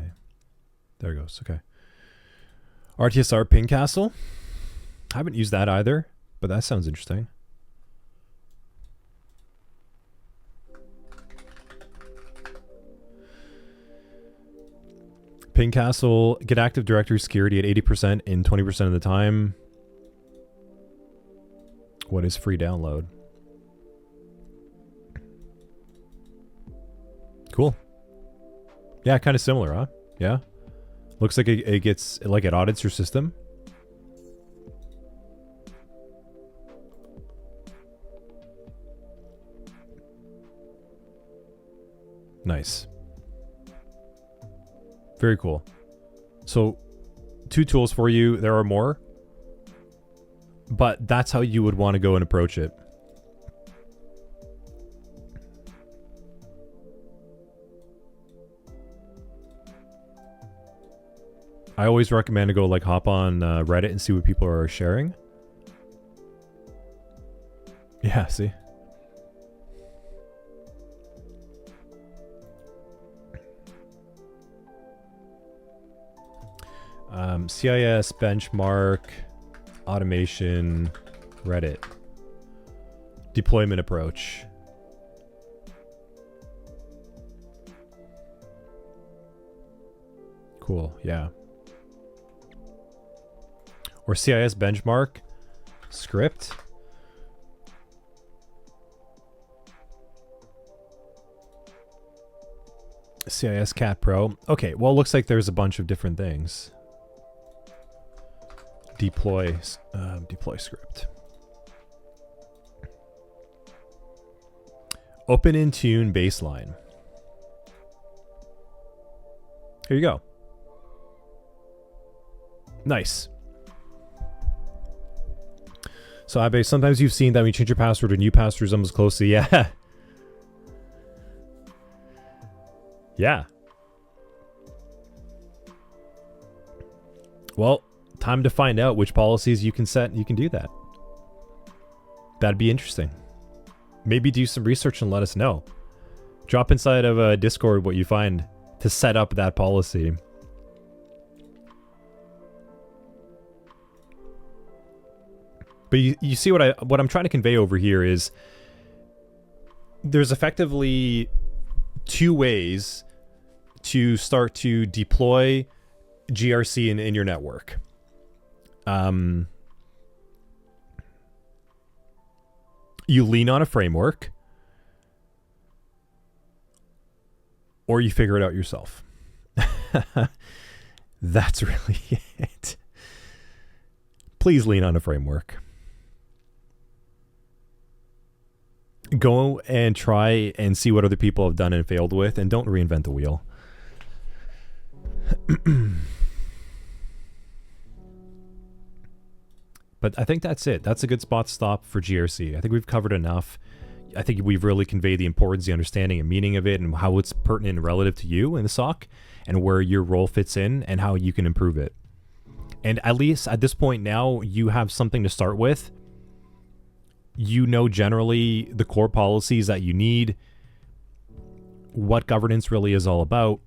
There it goes. Okay. RTSR Ping Castle. I haven't used that either, but that sounds interesting. Ping Castle, get Active Directory security at 80% in 20% of the time. What is free download? Cool. Yeah, kind of similar, huh? Yeah. Looks like it gets, like it audits your system. Nice. Very cool. So 2 tools for you. There are more, but that's how you would want to go and approach it. I always recommend to go like hop on Reddit and see what people are sharing. Yeah, see? CIS, benchmark, automation, Reddit. Deployment approach. Cool, yeah. Or CIS benchmark, script. CIS Cat Pro. Okay, well, it looks like there's a bunch of different things. Deploy script. Open Intune baseline. Here you go. Nice. So Abe, sometimes you've seen that when you change your password, a new password is almost close to, yeah. Yeah. Well, time to find out which policies you can set and you can do that. That'd be interesting. Maybe do some research and let us know. Drop inside of a Discord what you find to set up that policy. But you see what I'm trying to convey over here is there's effectively 2 ways to start to deploy GRC in your network. You lean on a framework, or you figure it out yourself. That's really it. Please lean on a framework. Go and try and see what other people have done and failed with, and don't reinvent the wheel. But I think that's it. That's a good spot to stop for GRC. I think we've covered enough. I think we've really conveyed the importance, the understanding, and meaning of it, and how it's pertinent and relative to you in the SOC, and where your role fits in, and how you can improve it. And at least at this point now, you have something to start with. You know generally the core policies that you need, what governance really is all about,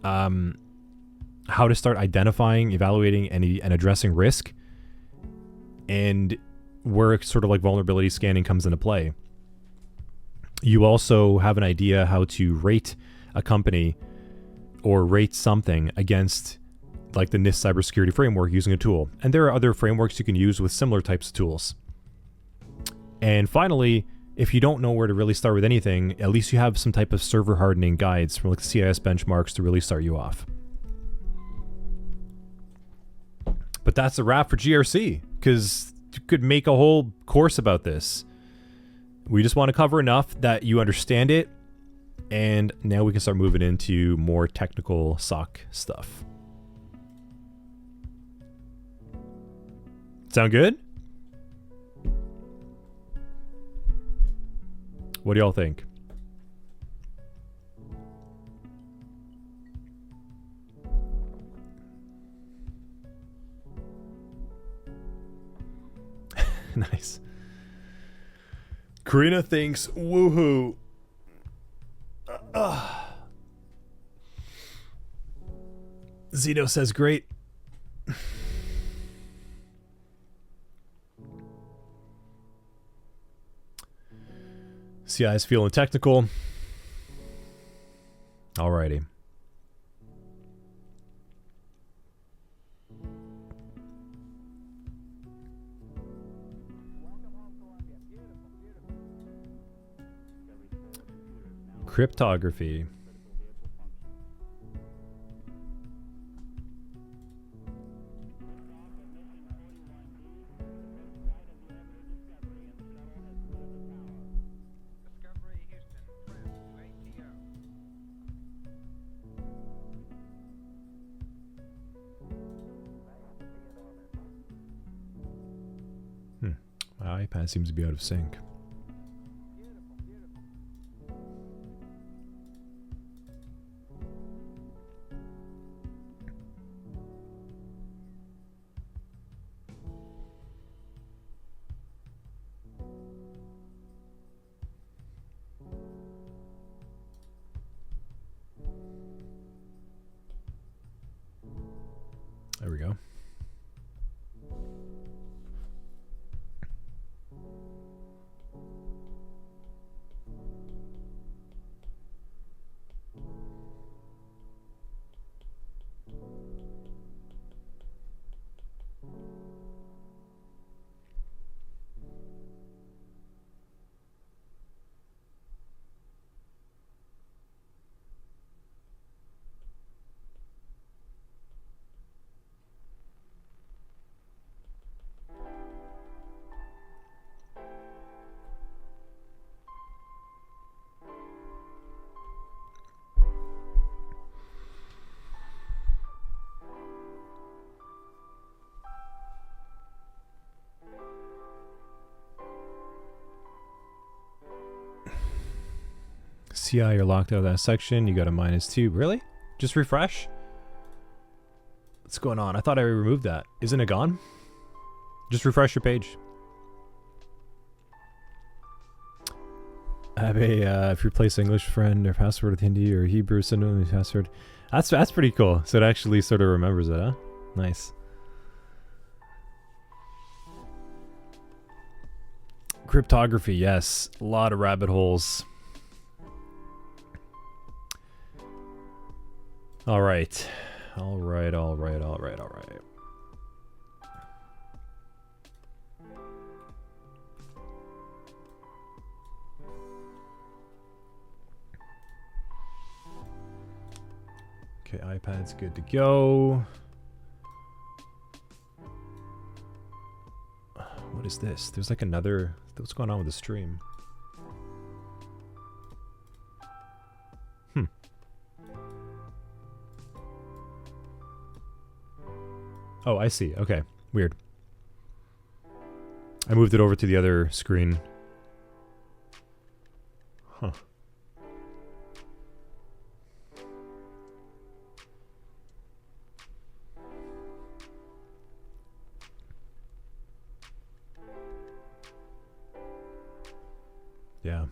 how to start identifying, evaluating, and addressing risk, and where sort of like vulnerability scanning comes into play. You also have an idea how to rate a company or rate something against like the NIST cybersecurity framework using a tool. And there are other frameworks you can use with similar types of tools. And finally, if you don't know where to really start with anything, at least you have some type of server hardening guides from like the CIS benchmarks to really start you off. But that's a wrap for GRC, because you could make a whole course about this. We just want to cover enough that you understand it, and now we can start moving into more technical SOC stuff. Sound good? What do y'all think? Nice. Karina thinks, woohoo. Zeno says, great. CI is feeling technical. Alrighty. Cryptography. iPad seems to be out of sync. There we go. CI, you're locked out of that section. You got a -2. Really? Just refresh? What's going on? I thought I removed that. Isn't it gone? Just refresh your page. Have a if you replace English friend or password with Hindi or Hebrew, send them a password. That's pretty cool. So it actually sort of remembers it, huh? Nice. Cryptography, yes. A lot of rabbit holes. All right. All right. Okay, iPad's good to go. What is this? There's like another... What's going on with the stream? Oh, I see. Okay. Weird. I moved it over to the other screen. Huh. Yeah.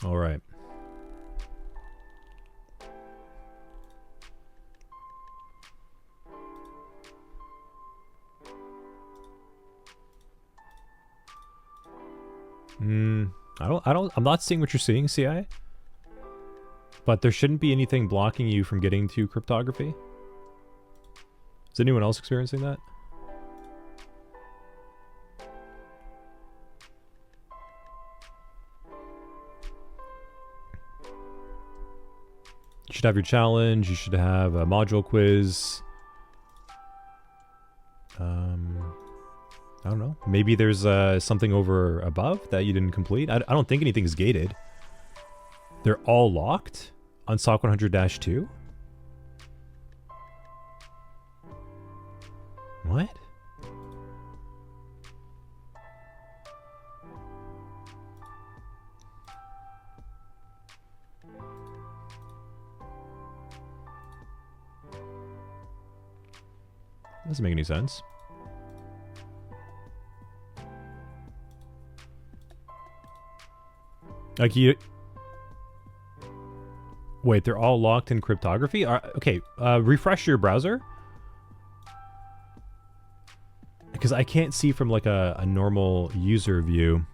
All right. I'm not seeing what you're seeing, CI. But there shouldn't be anything blocking you from getting to cryptography. Is anyone else experiencing that? You should have your challenge. You should have a module quiz. I don't know. Maybe there's something over above that you didn't complete. I don't think anything's gated. They're all locked on SOC100-2? What? Doesn't make any sense. Like you... Wait, they're all locked in cryptography? Okay, refresh your browser. Because I can't see from like a normal user view.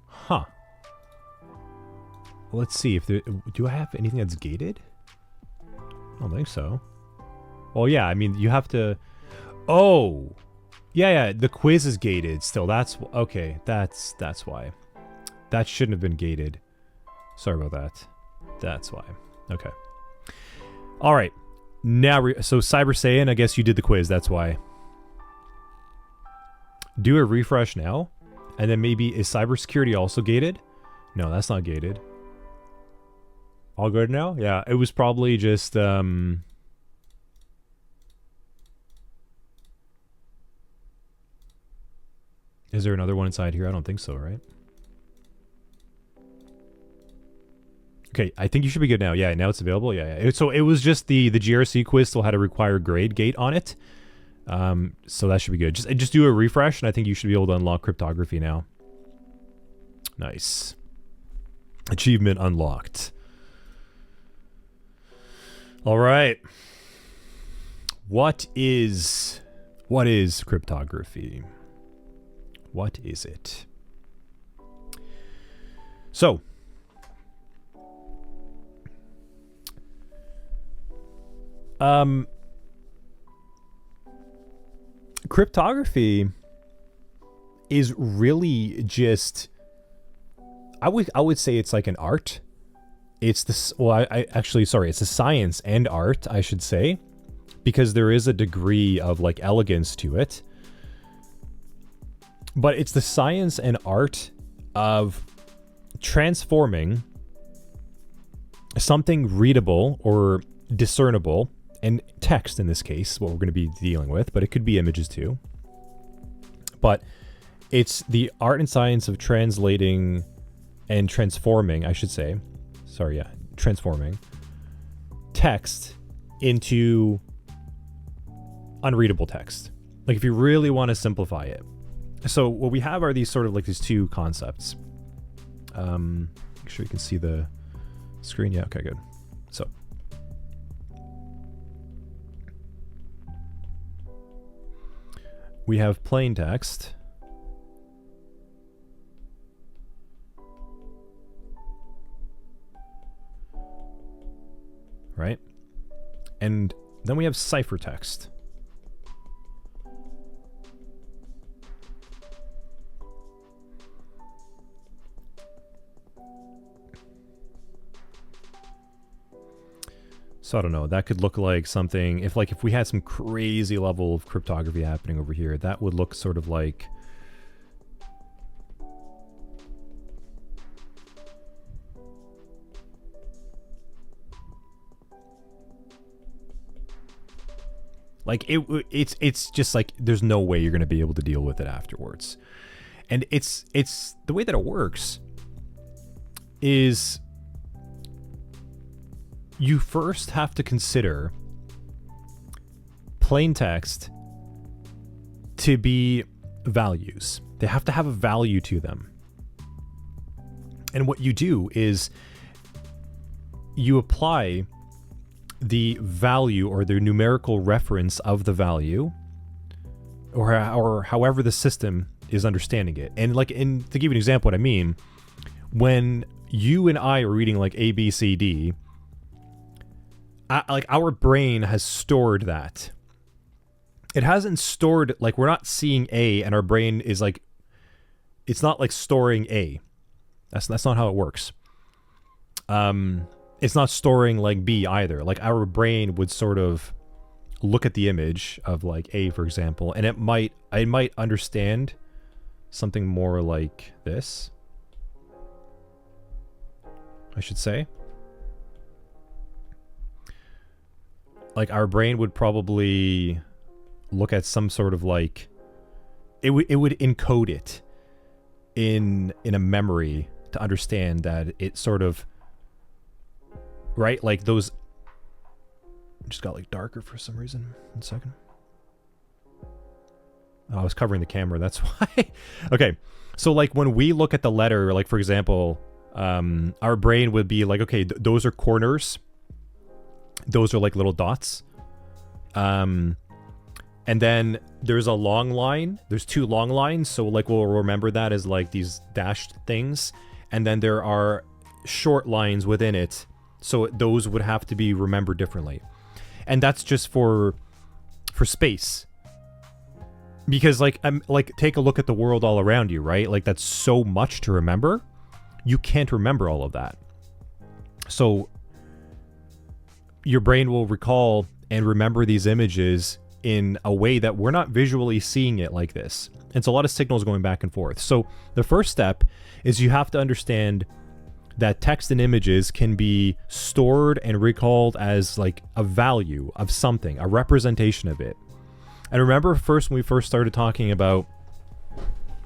Huh. Let's see if there... Do I have anything that's gated? I don't think so. Well, yeah, I mean, you have to... Oh! Yeah, the quiz is gated still. That's... Okay, that's why. That shouldn't have been gated. Sorry about that. That's why. Okay. Alright. Now, so Cyber Saiyan, I guess you did the quiz. That's why. Do a refresh now. And then maybe, is cybersecurity also gated? No, that's not gated. All good now? Yeah, it was probably just... Is there another one inside here? I don't think so, right? Okay, I think you should be good now. Yeah, now it's available. Yeah. So it was just the GRC quiz still had a required grade gate on it. So that should be good. Just do a refresh, and I think you should be able to unlock cryptography now. Nice. Achievement unlocked. All right. What is cryptography? What is it? So, cryptography is really just, I would say it's like an art. It's this, well, it's a science and art, I should say, because there is a degree of like elegance to it. But it's the science and art of transforming something readable or discernible, and text in this case, what we're going to be dealing with, but it could be images too. But it's the art and science of translating and transforming, I should say. Transforming text into unreadable text. Like if you really want to simplify it. So what we have are these sort of like these two concepts. Make sure you can see the screen. Yeah, okay, good. So we have plain text. Right? And then we have ciphertext. So I don't know, that could look like something, if we had some crazy level of cryptography happening over here, that would look sort of like it's just like there's no way you're going to be able to deal with it afterwards. And it's the way that it works is you first have to consider plain text to be values. They have to have a value to them. And what you do is you apply the value or the numerical reference of the value, or however the system is understanding it. And to give you an example, what I mean, when you and I are reading like A, B, C, D, our brain has stored that. It hasn't stored, like, we're not seeing A and our brain is like, it's not like storing A. That's not how it works. It's not storing like B either. Like our brain would sort of look at the image of like A, for example, and I might understand something more like this, I should say. Like our brain would probably look at some sort of like, it would encode it in a memory to understand that it sort of, right? Like those just got like darker for some reason. 1 second. Oh, I was covering the camera, that's why. Okay. So like when we look at the letter, like for example, our brain would be like, okay, those are corners. Those are like little dots. And then there's a long line. There's 2 long lines. So like we'll remember that as like these dashed things. And then there are short lines within it. So those would have to be remembered differently. And that's just for space. Because like take a look at the world all around you, right? Like that's so much to remember. You can't remember all of that. So your brain will recall and remember these images in a way that we're not visually seeing it like this. It's a lot of signals going back and forth. So the first step is you have to understand that text and images can be stored and recalled as like a value of something, a representation of it. And remember first when we first started talking about,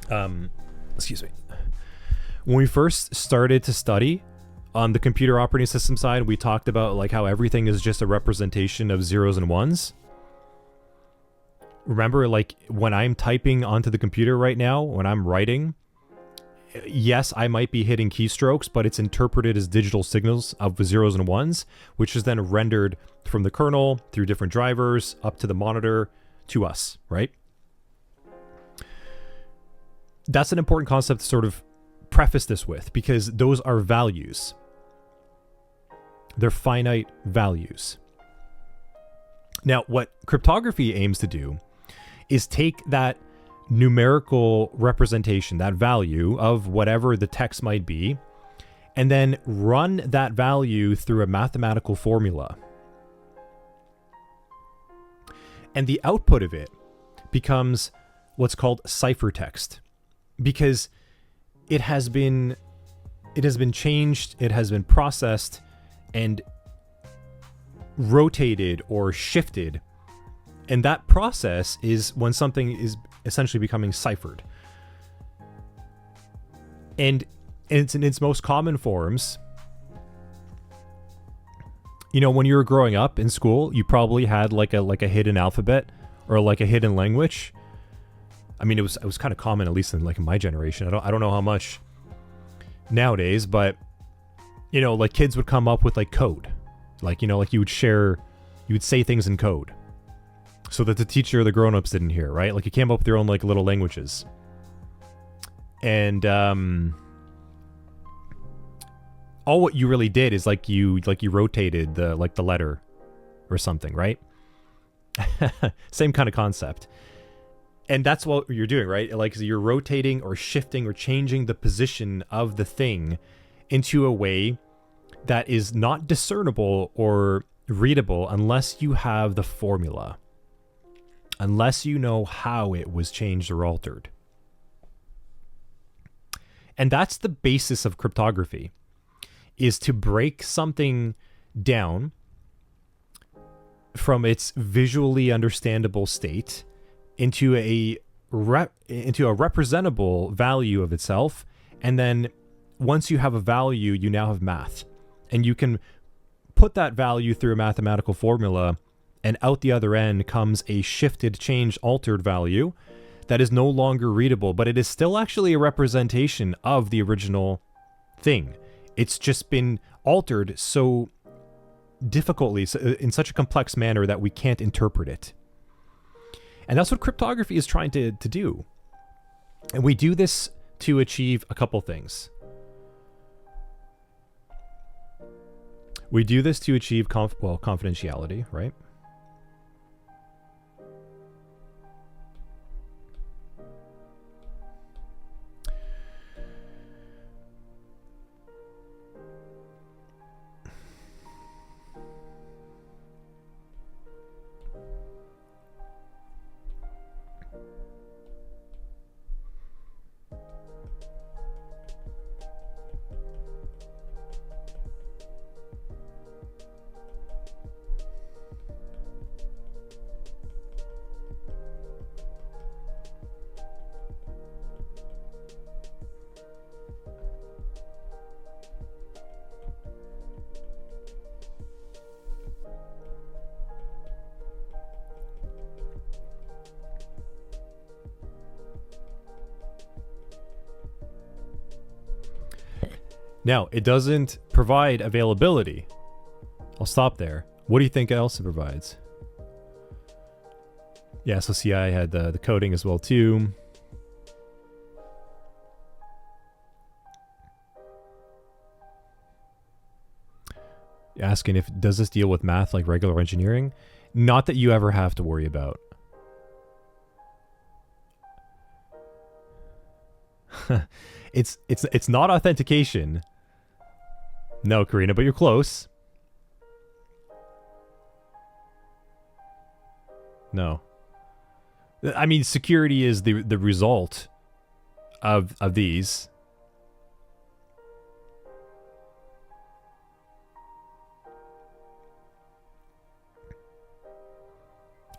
when we first started to study on the computer operating system side, we talked about like how everything is just a representation of zeros and ones. Remember, like when I'm typing onto the computer right now, when I'm writing, yes, I might be hitting keystrokes, but it's interpreted as digital signals of zeros and ones, which is then rendered from the kernel through different drivers up to the monitor to us, right? That's an important concept to sort of preface this with, because those are values. They're finite values. Now, what cryptography aims to do is take that numerical representation, that value of whatever the text might be, and then run that value through a mathematical formula. And the output of it becomes what's called ciphertext, because it has been changed, it has been processed and rotated or shifted. And that process is when something is essentially becoming ciphered. And it's in its most common forms. You know, when you were growing up in school, you probably had like a hidden alphabet or like a hidden language. I mean, it was kind of common, at least in like in my generation. I don't know how much nowadays, but you know, like kids would come up with like code, like, you know, like you would say things in code so that the teacher or the grown-ups didn't hear, right? Like you came up with your own like little languages. And all what you really did is like you rotated the letter or something, right? Same kind of concept. And that's what you're doing, right? Like you're rotating or shifting or changing the position of the thing into a way that is not discernible or readable unless you have the formula, unless you know how it was changed or altered. And that's the basis of cryptography, is to break something down from its visually understandable state into a representable value of itself. And then once you have a value, you now have math. And you can put that value through a mathematical formula, and out the other end comes a shifted, changed, altered value that is no longer readable, but it is still actually a representation of the original thing. It's just been altered so difficultly, in such a complex manner that we can't interpret it. And that's what cryptography is trying to do. And we do this to achieve a couple things. We do this to achieve confidentiality, right? Now, it doesn't provide availability. I'll stop there. What do you think else it provides? Yeah, so CI had the coding as well too. Asking if, does this deal with math like regular engineering? Not that you ever have to worry about. It's not authentication. No, Karina, but you're close. No. I mean, security is the result of these.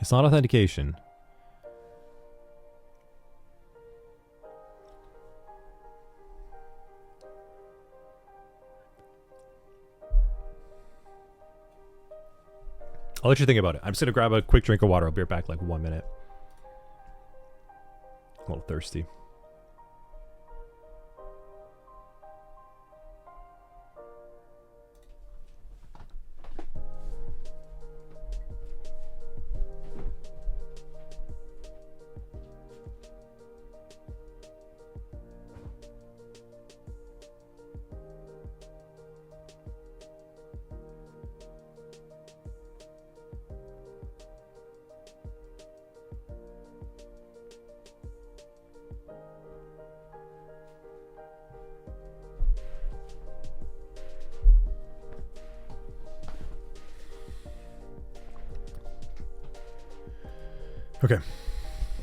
It's not authentication. I'll let you think about it. I'm just gonna grab a quick drink of water. I'll be right back, like 1 minute. A little thirsty. Okay.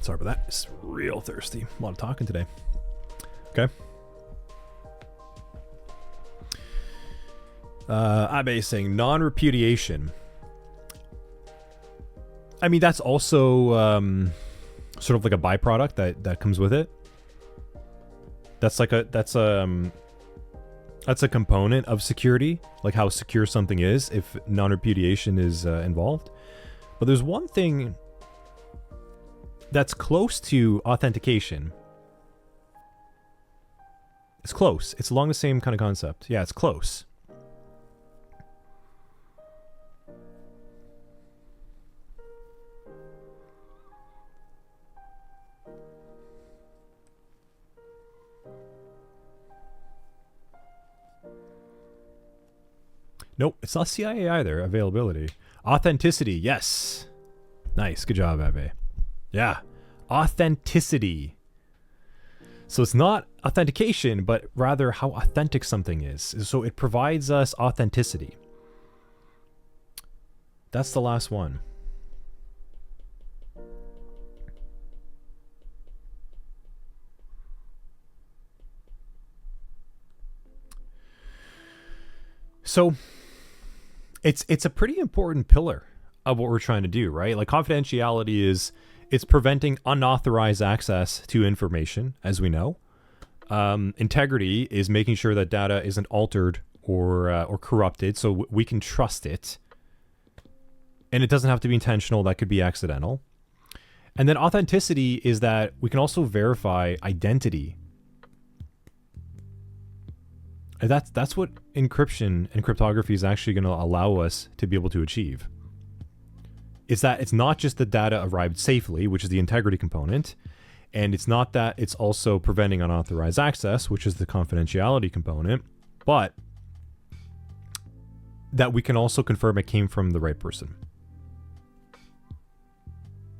Sorry about that. It's real thirsty. A lot of talking today. Okay. Abe saying non-repudiation. I mean, that's also sort of like a byproduct that comes with it. That's like that's a component of security, like how secure something is if non-repudiation is involved. But there's one thing that's close to authentication. It's close. It's along the same kind of concept. Yeah, it's close. Nope, it's not CIA either. Availability. Authenticity, yes. Nice, good job, Abe. Yeah, authenticity. So it's not authentication, but rather how authentic something is. So it provides us authenticity. That's the last one. So it's a pretty important pillar of what we're trying to do, right? Like confidentiality is, it's preventing unauthorized access to information, as we know. Integrity is making sure that data isn't altered or corrupted, so we can trust it. And it doesn't have to be intentional. That could be accidental. And then authenticity is that we can also verify identity. And that's what encryption and cryptography is actually going to allow us to be able to achieve. Is that it's not just the data arrived safely, which is the integrity component, and it's not that it's also preventing unauthorized access, which is the confidentiality component, but that we can also confirm it came from the right person.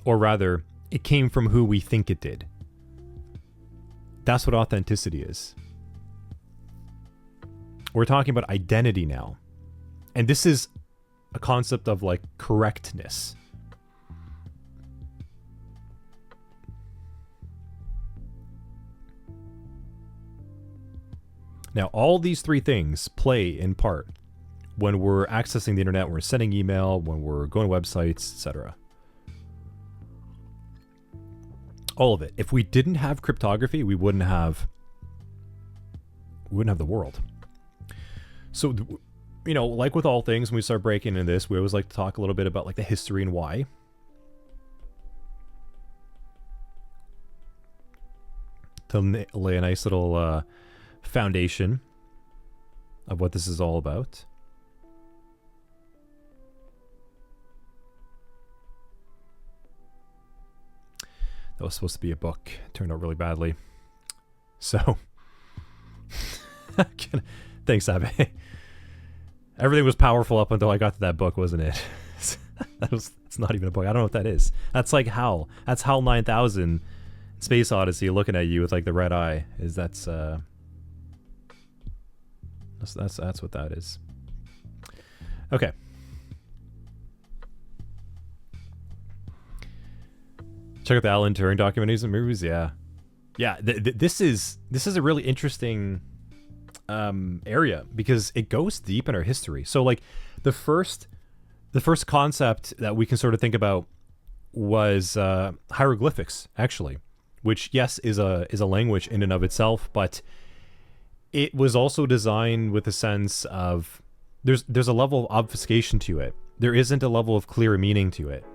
Or rather, it came from who we think it did. That's what authenticity is. We're talking about identity now. And this is a concept of like correctness. Now, all these three things play in part when we're accessing the internet, when we're sending email, when we're going to websites, etc. All of it. If we didn't have cryptography, we wouldn't have the world. So, you know, like with all things, when we start breaking into this, we always like to talk a little bit about like the history and why. To lay a nice little foundation of what this is all about. That was supposed to be a book. It turned out really badly. So, thanks, Abe. Everything was powerful up until I got to that book, wasn't it? It's not even a book. I don't know what that is. That's like HAL. That's HAL 9000 Space Odyssey looking at you with like the red eye. That's what that is. Okay. Check out the Alan Turing documentaries and movies. Yeah, yeah. This is a really interesting area because it goes deep in our history. So like the first concept that we can sort of think about was hieroglyphics, actually, which yes is a language in and of itself, but it was also designed with a sense of there's a level of obfuscation to it. There isn't a level of clear meaning to it.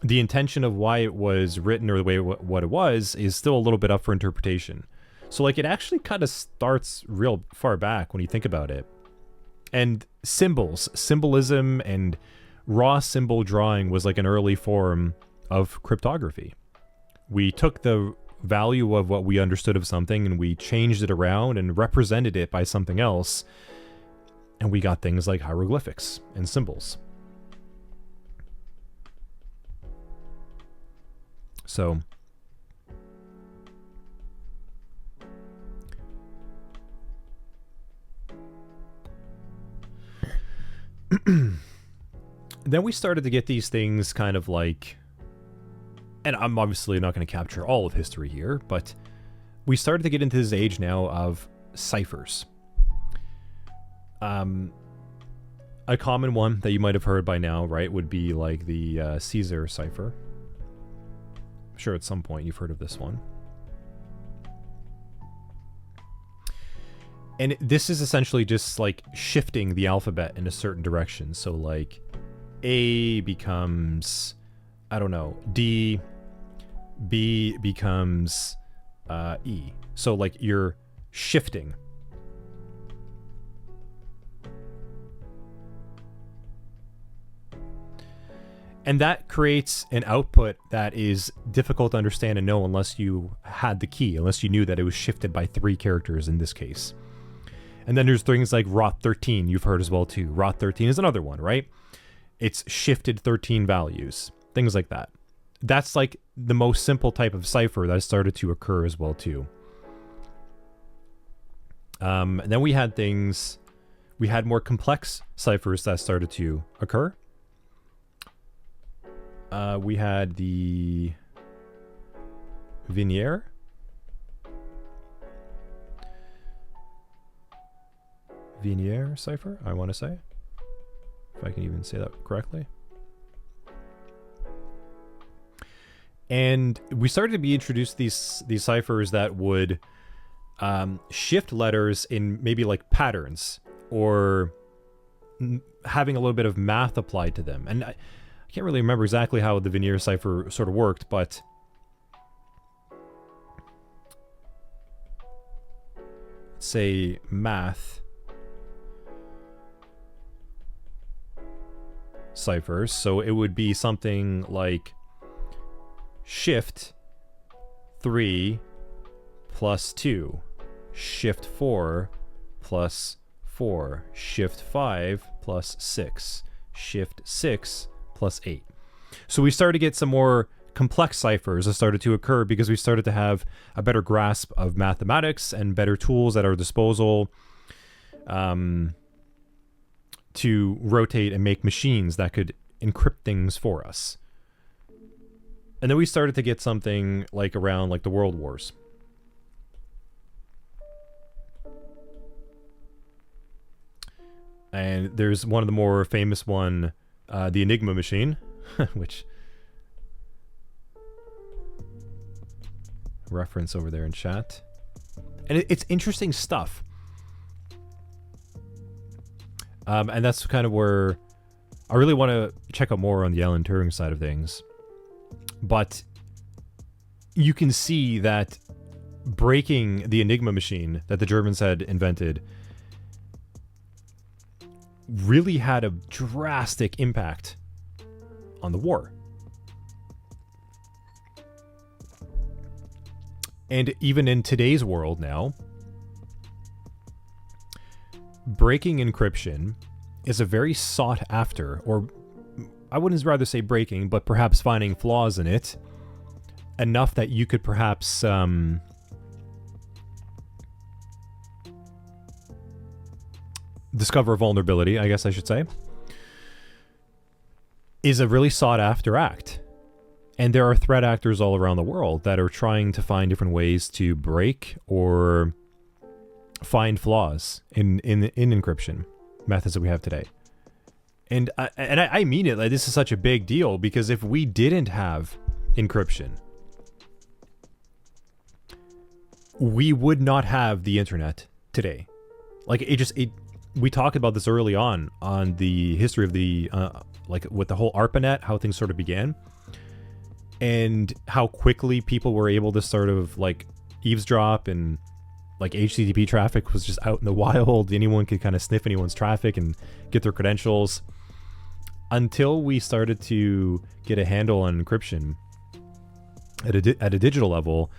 The intention of why it was written or the way what it was is still a little bit up for interpretation. So like it actually kind of starts real far back when you think about it. And symbolism and raw symbol drawing was like an early form of cryptography. We took the value of what we understood of something and we changed it around and represented it by something else. And we got things like hieroglyphics and symbols. So then we started to get these things kind of like, and I'm obviously not going to capture all of history here, but we started to get into this age now of ciphers. A common one that you might have heard by now, right, would be like the Caesar cipher. I'm sure at some point you've heard of this one. And this is essentially just like shifting the alphabet in a certain direction. So like A becomes, I don't know, D, B becomes E. So like you're shifting. And that creates an output that is difficult to understand and know unless you had the key, unless you knew that it was shifted by 3 characters in this case. And then there's things like ROT13 you've heard as well too. ROT13 is another one, right? It's shifted 13 values, things like that. That's like the most simple type of cipher that started to occur as well too. And then we had more complex ciphers that started to occur. We had the Vienier. Vienier cipher, I want to say. If I can even say that correctly. And we started to be introduced to these ciphers that would shift letters in maybe like patterns or having a little bit of math applied to them. And I can't really remember exactly how the Vienier cipher sort of worked, but let's say math ciphers. So it would be something like shift 3 plus 2, shift 4 plus 4, shift 5 plus 6, shift 6 plus 8. So we started to get some more complex ciphers that started to occur because we started to have a better grasp of mathematics and better tools at our disposal to rotate and make machines that could encrypt things for us. And then we started to get something like around like the World Wars. And there's one of the more famous one, the Enigma machine, which reference over there in chat. And it's interesting stuff. And that's kind of where I really want to check out more on the Alan Turing side of things. But you can see that breaking the Enigma machine that the Germans had invented really had a drastic impact on the war. And even in today's world now, breaking encryption is a very sought after, or I wouldn't rather say breaking, but perhaps finding flaws in it enough that you could perhaps discover a vulnerability, I guess I should say, is a really sought after act. And there are threat actors all around the world that are trying to find different ways to break or find flaws in encryption methods that we have today. And I mean it, like, this is such a big deal, because if we didn't have encryption, we would not have the internet today. Like, we talked about this early on the history of the, like, with the whole ARPANET, how things sort of began, and how quickly people were able to sort of, like, eavesdrop, and, like, HTTP traffic was just out in the wild. Anyone could kind of sniff anyone's traffic and get their credentials. Until we started to get a handle on encryption at a digital level,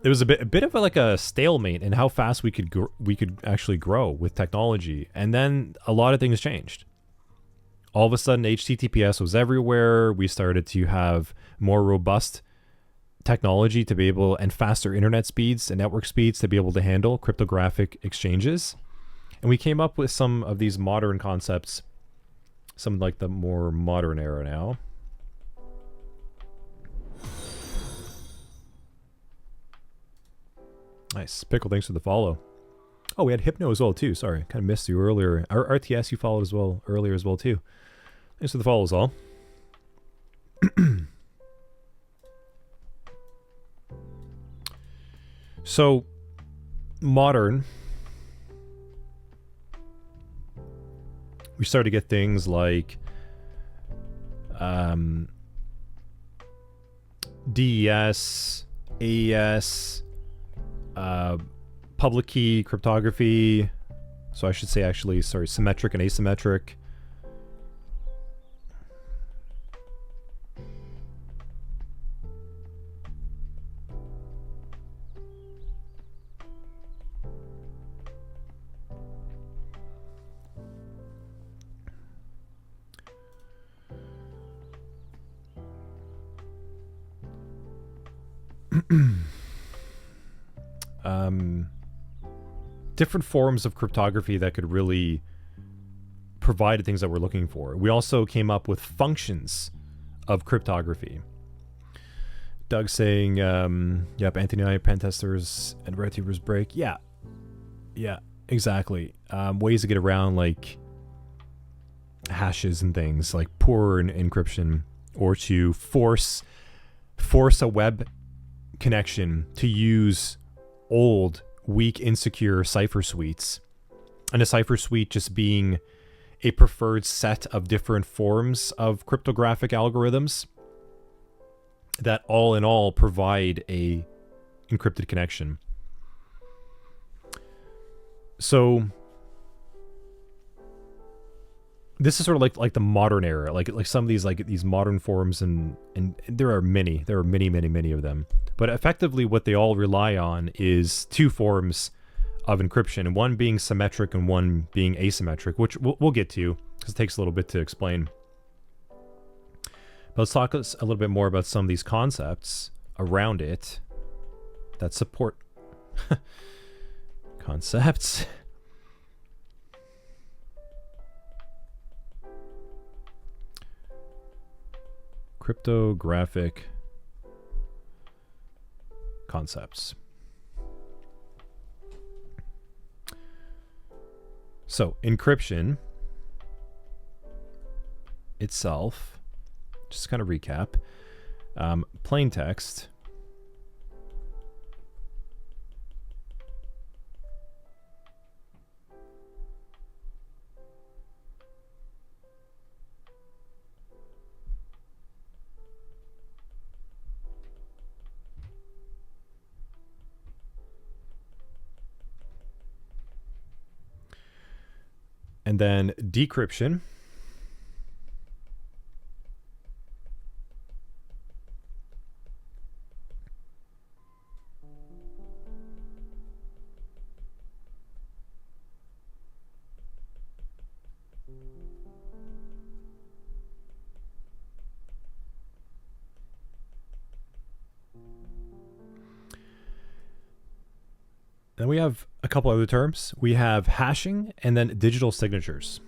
there was a bit of like a stalemate in how fast we could actually grow with technology. And then a lot of things changed. All of a sudden, HTTPS was everywhere. We started to have more robust technology to be able, and faster internet speeds and network speeds to be able to handle cryptographic exchanges. And we came up with some of these modern concepts, some like the more modern era now. Nice. Pickle, thanks for the follow. Oh, we had Hypno as well, too. Sorry, kind of missed you earlier. Our RTS you followed as well earlier as well, too. Thanks for the follow as well. So, modern. We started to get things like DES, AES, public key cryptography. So I should say, actually, sorry, symmetric and asymmetric. Different forms of cryptography that could really provide the things that we're looking for. We also came up with functions of cryptography. Doug saying, yep, anti pen testers and red teamers break. Yeah, exactly. Ways to get around, like, hashes and things, like poor encryption, or to force a web connection to use old, weak, insecure cipher suites, and a cipher suite just being a preferred set of different forms of cryptographic algorithms that all in all provide a encrypted connection. So this is sort of like the modern era, like some of these modern forms, and there are many of them. But effectively, what they all rely on is two forms of encryption, one being symmetric and one being asymmetric, which we'll get to, because it takes a little bit to explain. But let's talk a little bit more about some of these concepts around it that support concepts. Cryptographic concepts. So, encryption itself, just to kind of recap, plain text, and then decryption, then we have a couple other terms. We have hashing and then digital signatures.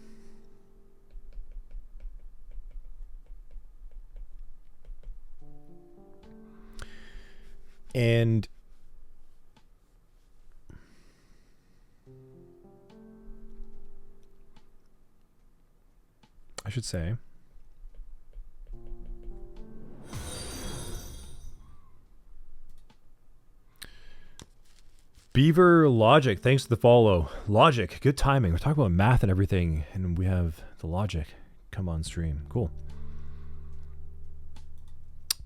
And I should say, Beaver Logic, thanks for the follow. Logic, good timing. We're talking about math and everything, and we have the logic come on stream. Cool.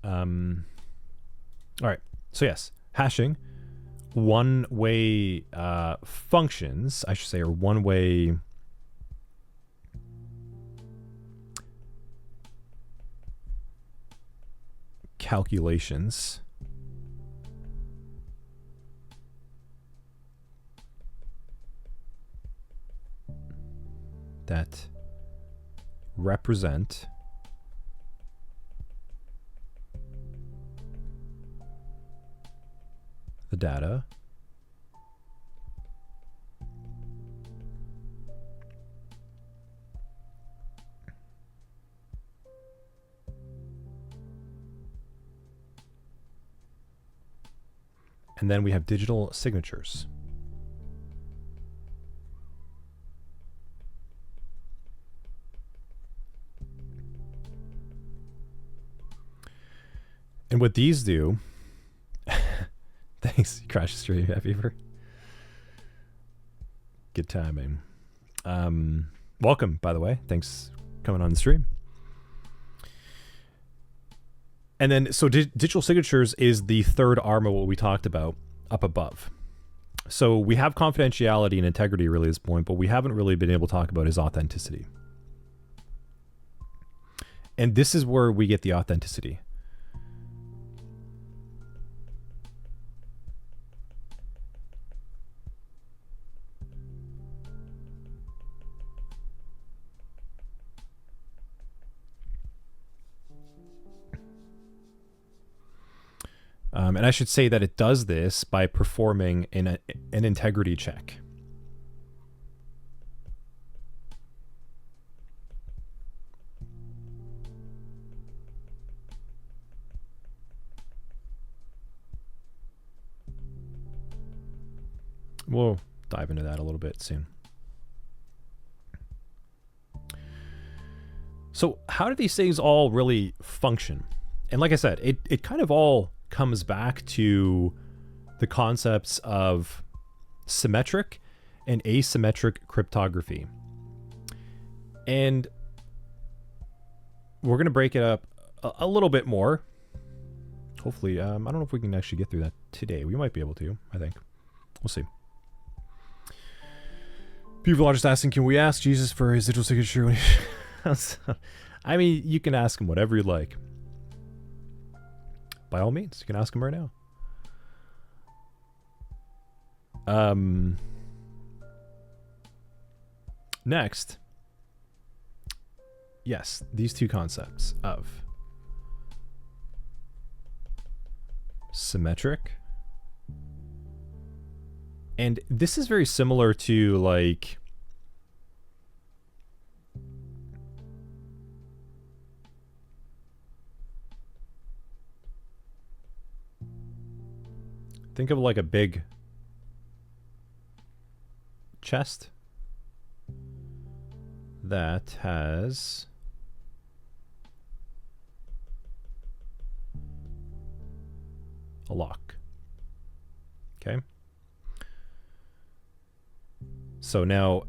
All right. So yes, hashing, one-way functions, I should say, or one-way calculations. That represent the data and then we have digital signatures. And what these do, thanks, crash stream, Beaver. Good timing. Welcome, by the way. Thanks for coming on the stream. And then, so digital signatures is the third arm of what we talked about up above. So we have confidentiality and integrity really at this point, but we haven't really been able to talk about is authenticity. And this is where we get the authenticity. And I should say that it does this by performing an integrity check. We'll dive into that a little bit soon. So how do these things all really function? And like I said, it kind of all comes back to the concepts of symmetric and asymmetric cryptography. And we're going to break it up a little bit more. Hopefully, I don't know if we can actually get through that today. We might be able to, I think. We'll see. People are just asking, can we ask Jesus for his digital signature? I mean, you can ask him whatever you'd like. By all means, you can ask him right now. Next, yes, these two concepts of symmetric, and this is very similar to like think of like a big chest that has a lock. Okay. So now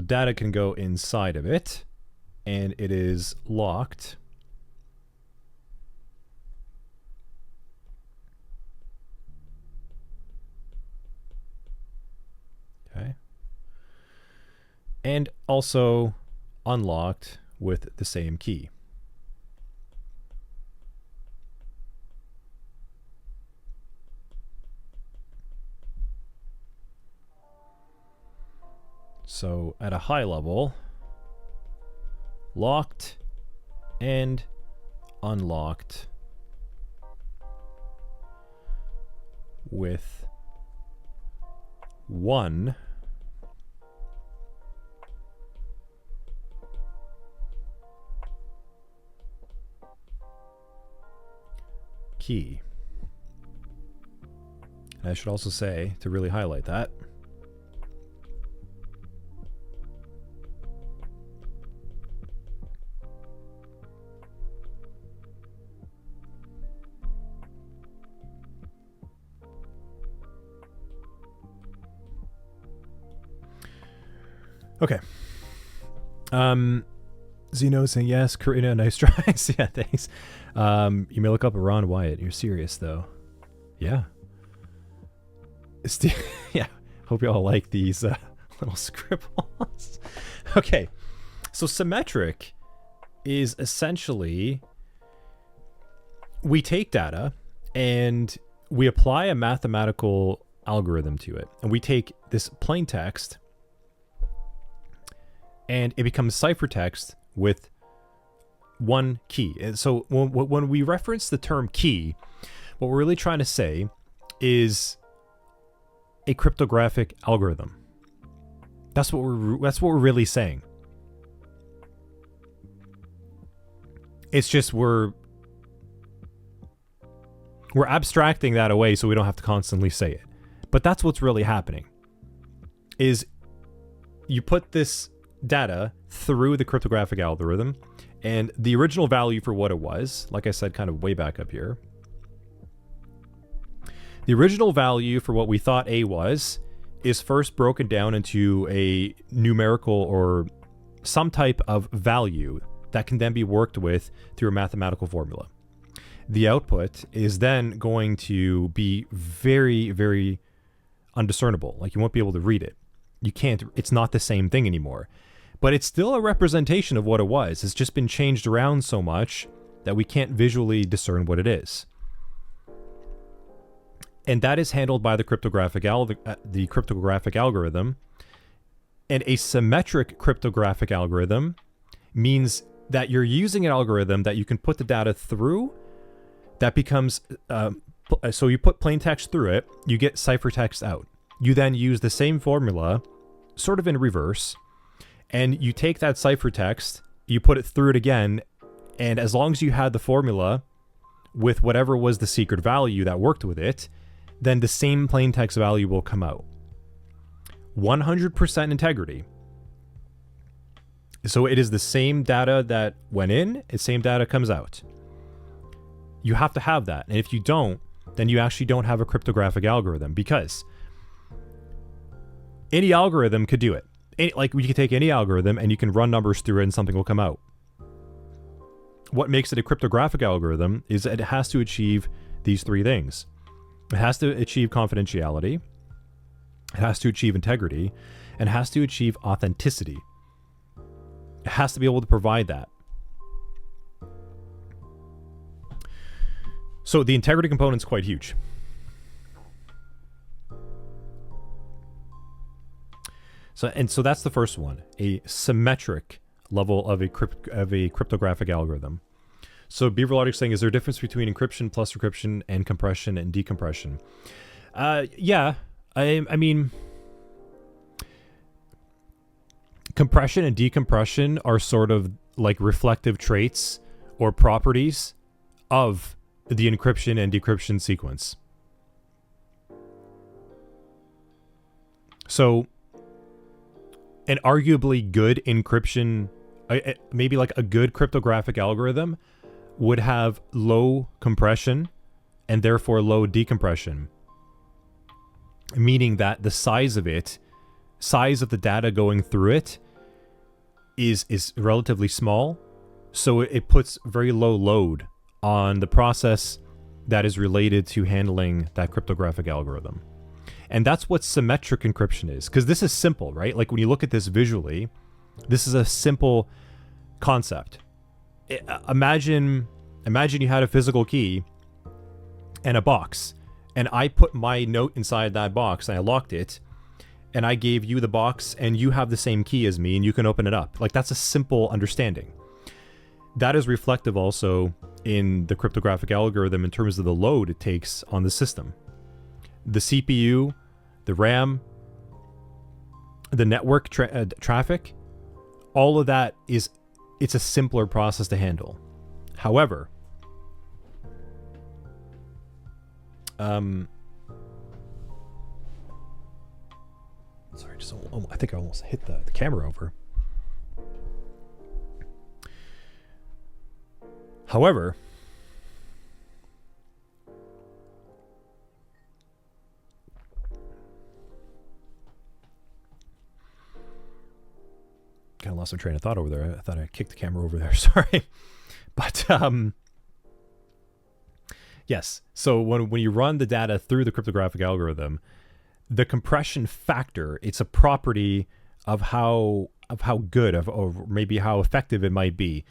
data can go inside of it, and it is locked. Okay. And also unlocked with the same key. So at a high level, locked and unlocked with one key. And I should also say, to really highlight that, okay. Zeno saying yes. Karina, nice tries. Yeah, thanks. You may look up Ron Wyatt. You're serious though. Yeah. Yeah. Hope you all like these little scribbles. Okay. So symmetric is essentially we take data and we apply a mathematical algorithm to it. And we take this plain text and it becomes ciphertext with one key. And so when we reference the term key, what we're really trying to say is a cryptographic algorithm. That's what we're really saying. It's just we're abstracting that away so we don't have to constantly say it. But that's what's really happening. Is you put this data through the cryptographic algorithm, and the original value for what it was, like I said, kind of way back up here, the original value for what we thought A was is first broken down into a numerical or some type of value that can then be worked with through a mathematical formula. The output is then going to be very, very undiscernible. Like you won't be able to read it. You can't, it's not the same thing anymore. But it's still a representation of what it was. It's just been changed around so much that we can't visually discern what it is. And that is handled by the cryptographic algorithm. And a symmetric cryptographic algorithm means that you're using an algorithm that you can put the data through that becomes, so you put plain text through it, you get ciphertext out. You then use the same formula, sort of in reverse, and you take that ciphertext, you put it through it again, and as long as you had the formula with whatever was the secret value that worked with it, then the same plain text value will come out. 100% integrity. So it is the same data that went in, the same data comes out. You have to have that. And if you don't, then you actually don't have a cryptographic algorithm, because any algorithm could do it. Like we could take any algorithm and you can run numbers through it and something will come out. What makes it a cryptographic algorithm is that it has to achieve these three things. It has to achieve confidentiality, it has to achieve integrity, and it has to achieve authenticity. It has to be able to provide that. So the integrity component is quite huge. So that's the first one, a symmetric level of a cryptographic algorithm. So Beaver Logic saying, is there a difference between encryption plus encryption and compression and decompression? Yeah, I mean, compression and decompression are sort of like reflective traits or properties of the encryption and decryption sequence. So an arguably good encryption, maybe like a good cryptographic algorithm, would have low compression and therefore low decompression, meaning that the size of the data going through it is relatively small, so it puts very low load on the process that is related to handling that cryptographic algorithm. And that's what symmetric encryption is, because this is simple, right? Like when you look at this visually, this is a simple concept. Imagine you had a physical key and a box, and I put my note inside that box and I locked it, and I gave you the box and you have the same key as me and you can open it up. Like that's a simple understanding. That is reflective also in the cryptographic algorithm in terms of the load it takes on the system. The CPU, the RAM, the network traffic, all of that it's a simpler process to handle. However, Sorry, I think I almost hit the camera over. However, kind of lost my train of thought over there. I thought I kicked the camera over there. Sorry. But yes. So when you run the data through the cryptographic algorithm, the compression factor, it's a property of how good or maybe how effective it might be.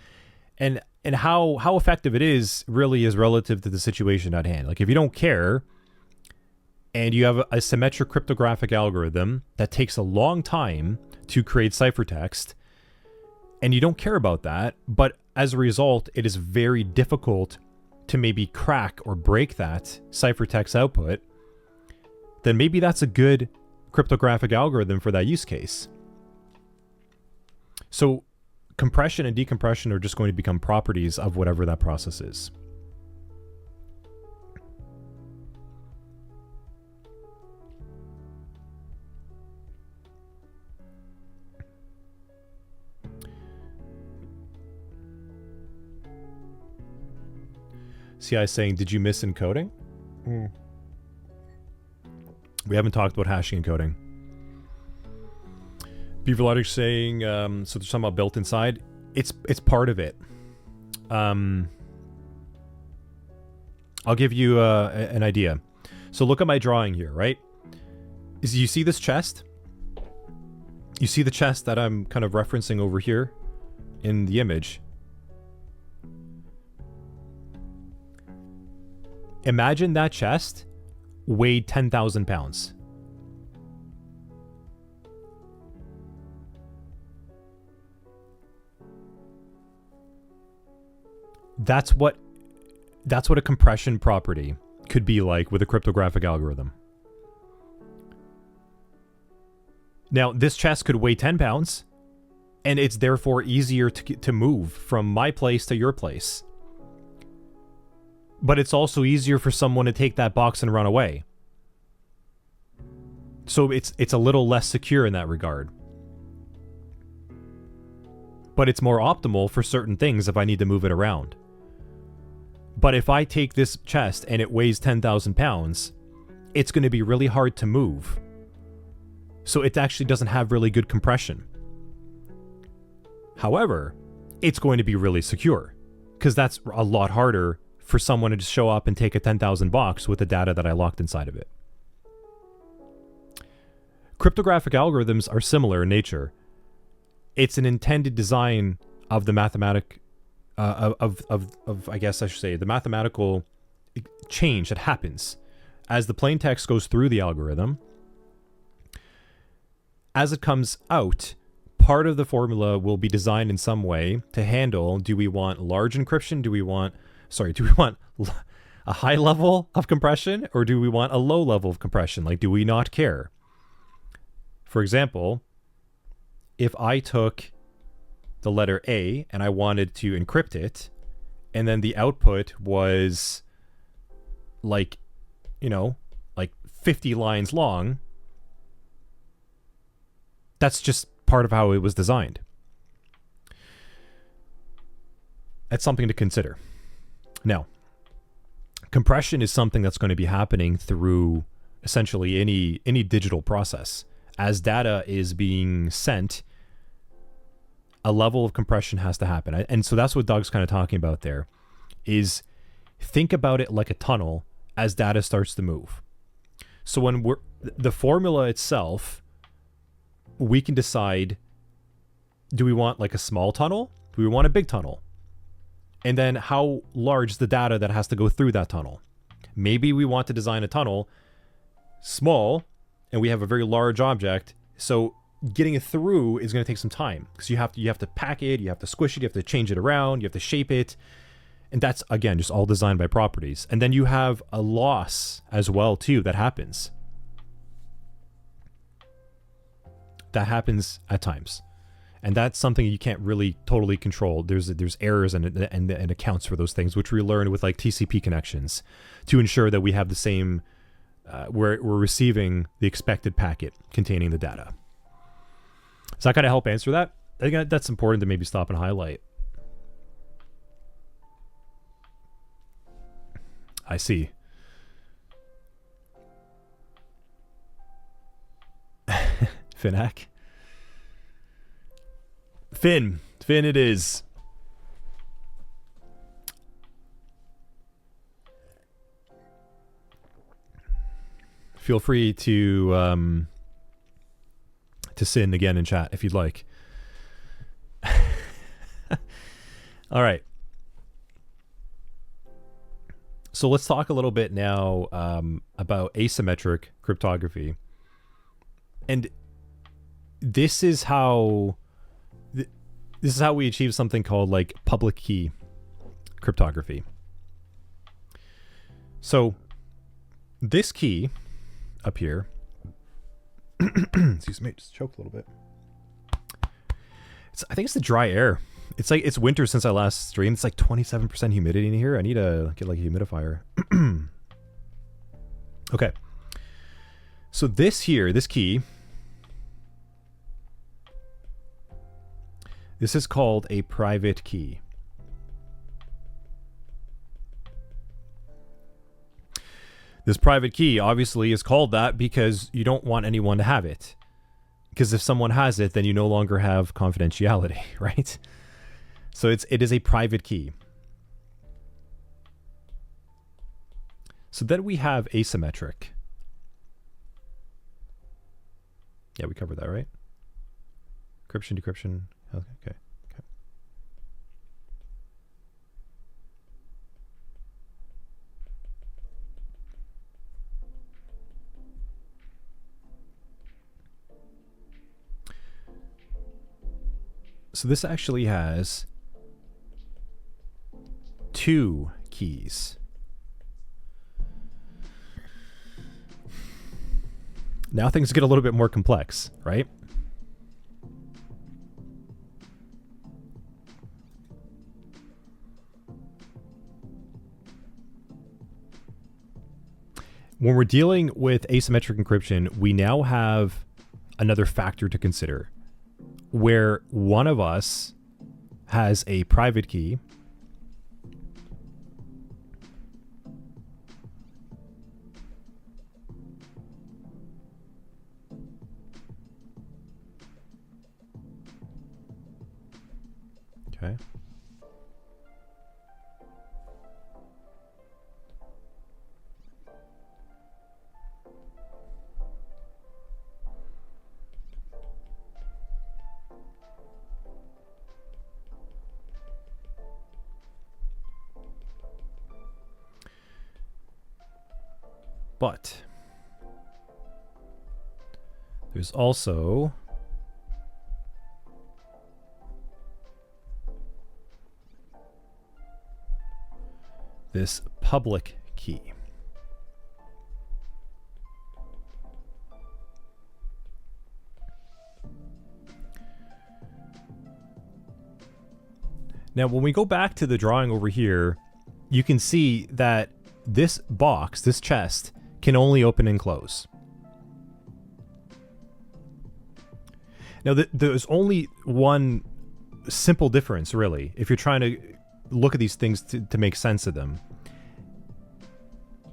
And how effective it is really is relative to the situation at hand. Like if you don't care and you have a symmetric cryptographic algorithm that takes a long time to create ciphertext, and you don't care about that, but as a result, it is very difficult to maybe crack or break that ciphertext output, then maybe that's a good cryptographic algorithm for that use case. So compression and decompression are just going to become properties of whatever that process is. CI saying, did you miss encoding? We haven't talked about hashing encoding. Beaver Logic saying, so there's something about built inside. It's part of it. I'll give you an idea. So look at my drawing here, right? You see this chest? You see the chest that I'm kind of referencing over here in the image? Imagine that chest weighed 10,000 pounds. That's what a compression property could be like with a cryptographic algorithm. Now, this chest could weigh 10 pounds, and it's therefore easier to move from my place to your place. But it's also easier for someone to take that box and run away. So it's a little less secure in that regard. But it's more optimal for certain things if I need to move it around. But if I take this chest and it weighs 10,000 pounds, it's going to be really hard to move. So it actually doesn't have really good compression. However, it's going to be really secure, because that's a lot harder for someone to just show up and take a 10,000 box with the data that I locked inside of it. Cryptographic algorithms are similar in nature. It's an intended design of the I guess I should say, the mathematical change that happens as the plain text goes through the algorithm. As it comes out, part of the formula will be designed in some way to handle, do we want large encryption? Do we want a high level of compression, or do we want a low level of compression? Like, do we not care? For example, if I took the letter A and I wanted to encrypt it, and then the output was like 50 lines long, that's just part of how it was designed. That's something to consider. Now, compression is something that's going to be happening through essentially any digital process. As data is being sent, a level of compression has to happen. And so that's what Doug's kind of talking about there, is think about it like a tunnel as data starts to move. So when the formula itself, we can decide, do we want like a small tunnel? Do we want a big tunnel? And then how large is the data that has to go through that tunnel? Maybe we want to design a tunnel small and we have a very large object. So getting it through is going to take some time, because you have to pack it, you have to squish it, you have to change it around, you have to shape it. And that's, again, just all designed by properties. And then you have a loss as well, too, that happens. That happens at times. And that's something you can't really totally control. There's errors and accounts for those things, which we learned with like TCP connections to ensure that we have the same, we're receiving the expected packet containing the data. Does that kind of help answer that? I think that's important to maybe stop and highlight. I see. Finhack. Finn it is. Feel free to sin again in chat if you'd like. All right. So let's talk a little bit now about asymmetric cryptography. And this is how we achieve something called like public key cryptography. So this key up here, excuse me, just choked a little bit. I think it's the dry air. It's like it's winter since I last streamed. It's like 27% humidity in here. I need to get like a humidifier. Okay. So this key, this is called a private key. This private key obviously is called that because you don't want anyone to have it. Because if someone has it, then you no longer have confidentiality, right? So it is a private key. So then we have asymmetric. Yeah, we covered that, right? Encryption, decryption. Okay. So this actually has two keys. Now things get a little bit more complex, right? When we're dealing with asymmetric encryption, we now have another factor to consider, where one of us has a private key okay. But there's also this public key. Now, when we go back to the drawing over here, you can see that this box, this chest, can only open and close. Now, there's only one simple difference, really, if you're trying to look at these things to make sense of them.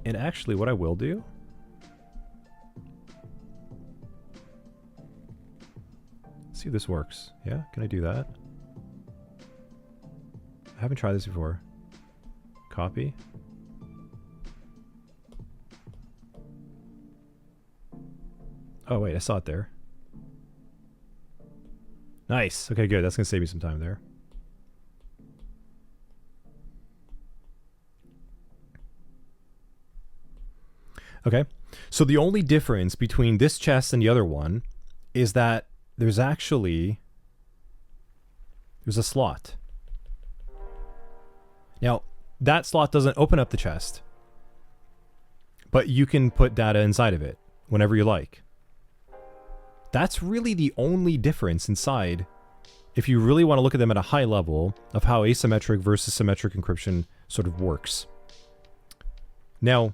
And actually, what I will do... Let's see if this works. Yeah, can I do that? I haven't tried this before. Copy. Oh, wait, I saw it there. Nice. Okay, good. That's going to save me some time there. Okay. So the only difference between this chest and the other one is that there's a slot. Now, that slot doesn't open up the chest, but you can put data inside of it whenever you like. That's really the only difference inside if you really want to look at them at a high level of how asymmetric versus symmetric encryption sort of works. Now,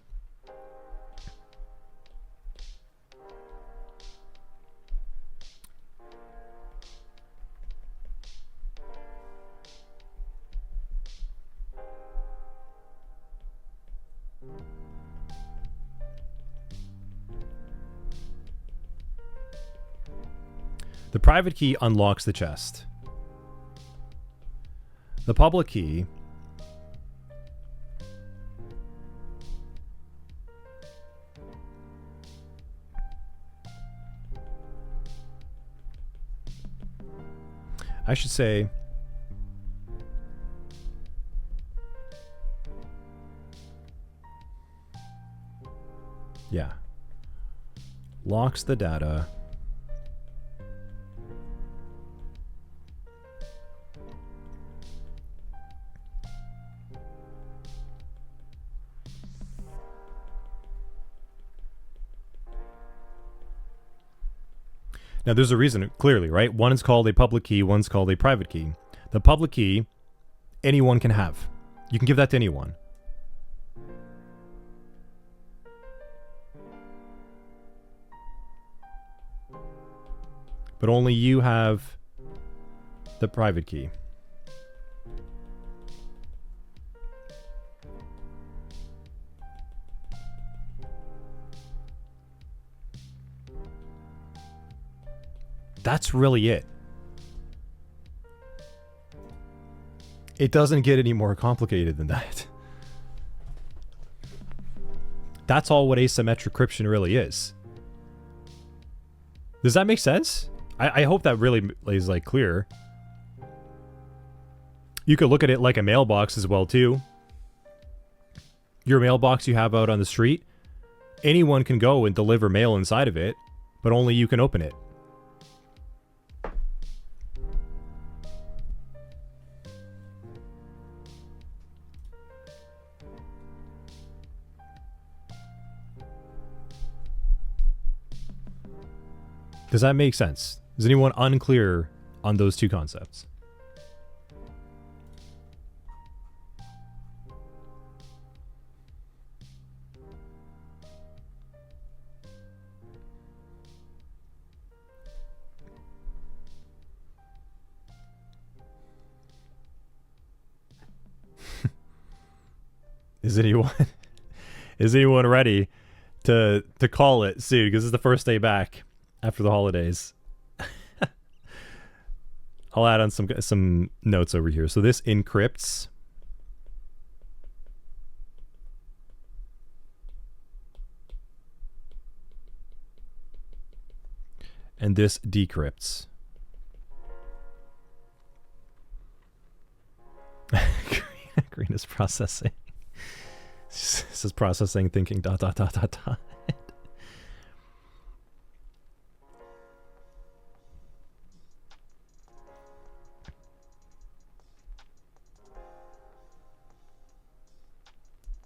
the private key unlocks the chest. The public key I should say locks the data Now, there's a reason, clearly, right? One is called a public key, one's called a private key. The public key, anyone can have. You can give that to anyone. But only you have the private key. That's really it. It doesn't get any more complicated than that. That's all what asymmetric encryption really is. Does that make sense? I hope that really is like clear. You could look at it like a mailbox as well too. Your mailbox you have out on the street, anyone can go and deliver mail inside of it, but only you can open it. Does that make sense? Is anyone unclear on those two concepts? Is anyone ready to call it soon? Because this is the first day back after the holidays. I'll add on some notes over here. So this encrypts. And this decrypts. Green is processing. This is processing, thinking, ...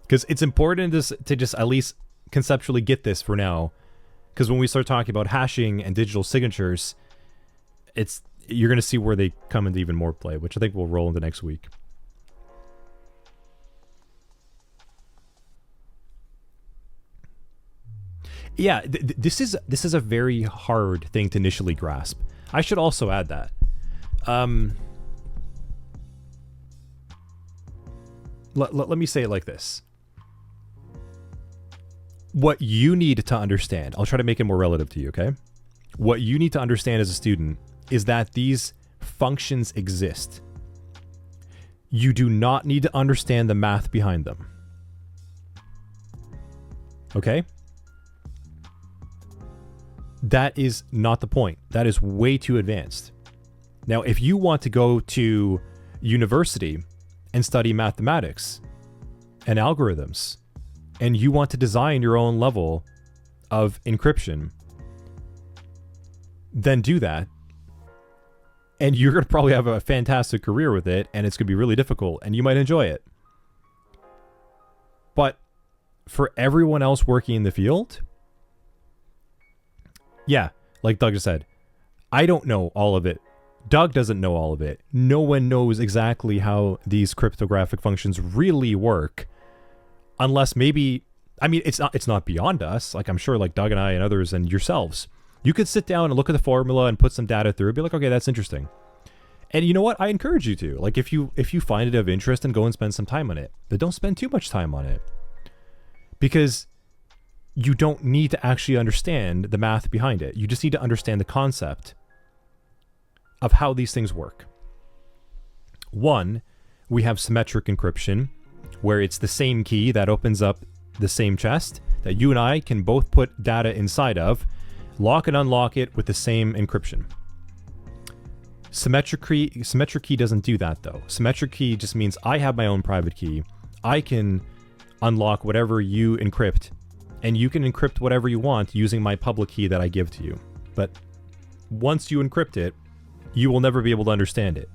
Because it's important to just at least conceptually get this for now. Because when we start talking about hashing and digital signatures, you're going to see where they come into even more play, which I think we'll roll into next week. Yeah, this is a very hard thing to initially grasp. I should also add that. Let me say it like this. What you need to understand, I'll try to make it more relative to you, okay? What you need to understand as a student is that these functions exist. You do not need to understand the math behind them. Okay? That is not the point. That is way too advanced. Now, if you want to go to university and study mathematics and algorithms, and you want to design your own level of encryption, then do that. And you're going to probably have a fantastic career with it, and it's going to be really difficult, and you might enjoy it. But for everyone else working in the field, yeah, like Doug just said, I don't know all of it Doug doesn't know all of it. No one knows exactly how these cryptographic functions really work, unless maybe, I mean, it's not beyond us. Like, I'm sure like Doug and I and others and yourselves, you could sit down and look at the formula and put some data through and be like, okay, that's interesting. And you know what? I encourage you to. Like, if you find it of interest, and go and spend some time on it. But don't spend too much time on it. Because you don't need to actually understand the math behind it. You just need to understand the concept of how these things work. One, we have symmetric encryption, where it's the same key that opens up the same chest that you and I can both put data inside of, lock and unlock it with the same encryption. Symmetric key doesn't do that though. Symmetric key just means I have my own private key. I can unlock whatever you encrypt, and you can encrypt whatever you want using my public key that I give to you. But once you encrypt it, you will never be able to understand it.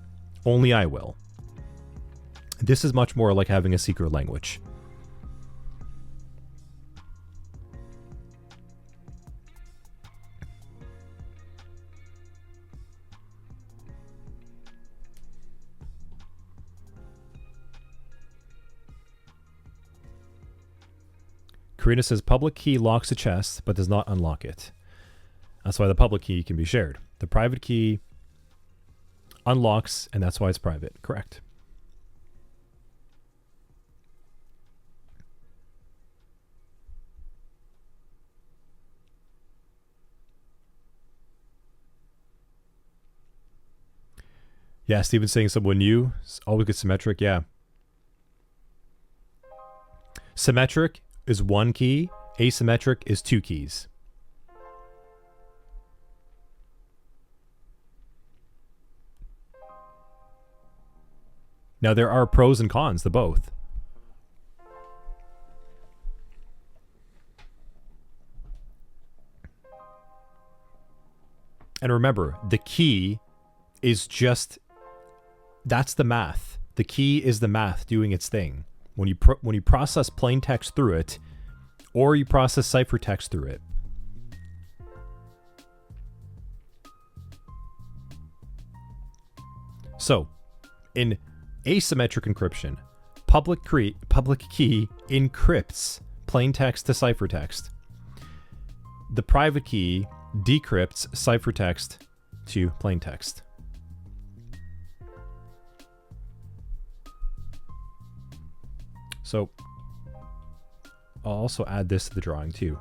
Only I will. This is much more like having a secret language. Karina says public key locks a chest but does not unlock it. That's why the public key can be shared. The private key unlocks, and that's why it's private. Correct. Yeah, Steven's saying someone new. Always good symmetric. Yeah. Symmetric is one key. Asymmetric is two keys. Now, there are pros and cons to both. And remember, the key is just, that's the math. The key is the math doing its thing. When you process plain text through it, or you process ciphertext through it. So, in asymmetric encryption, public key encrypts plain text to ciphertext. The private key decrypts ciphertext to plain text. So I'll also add this to the drawing too.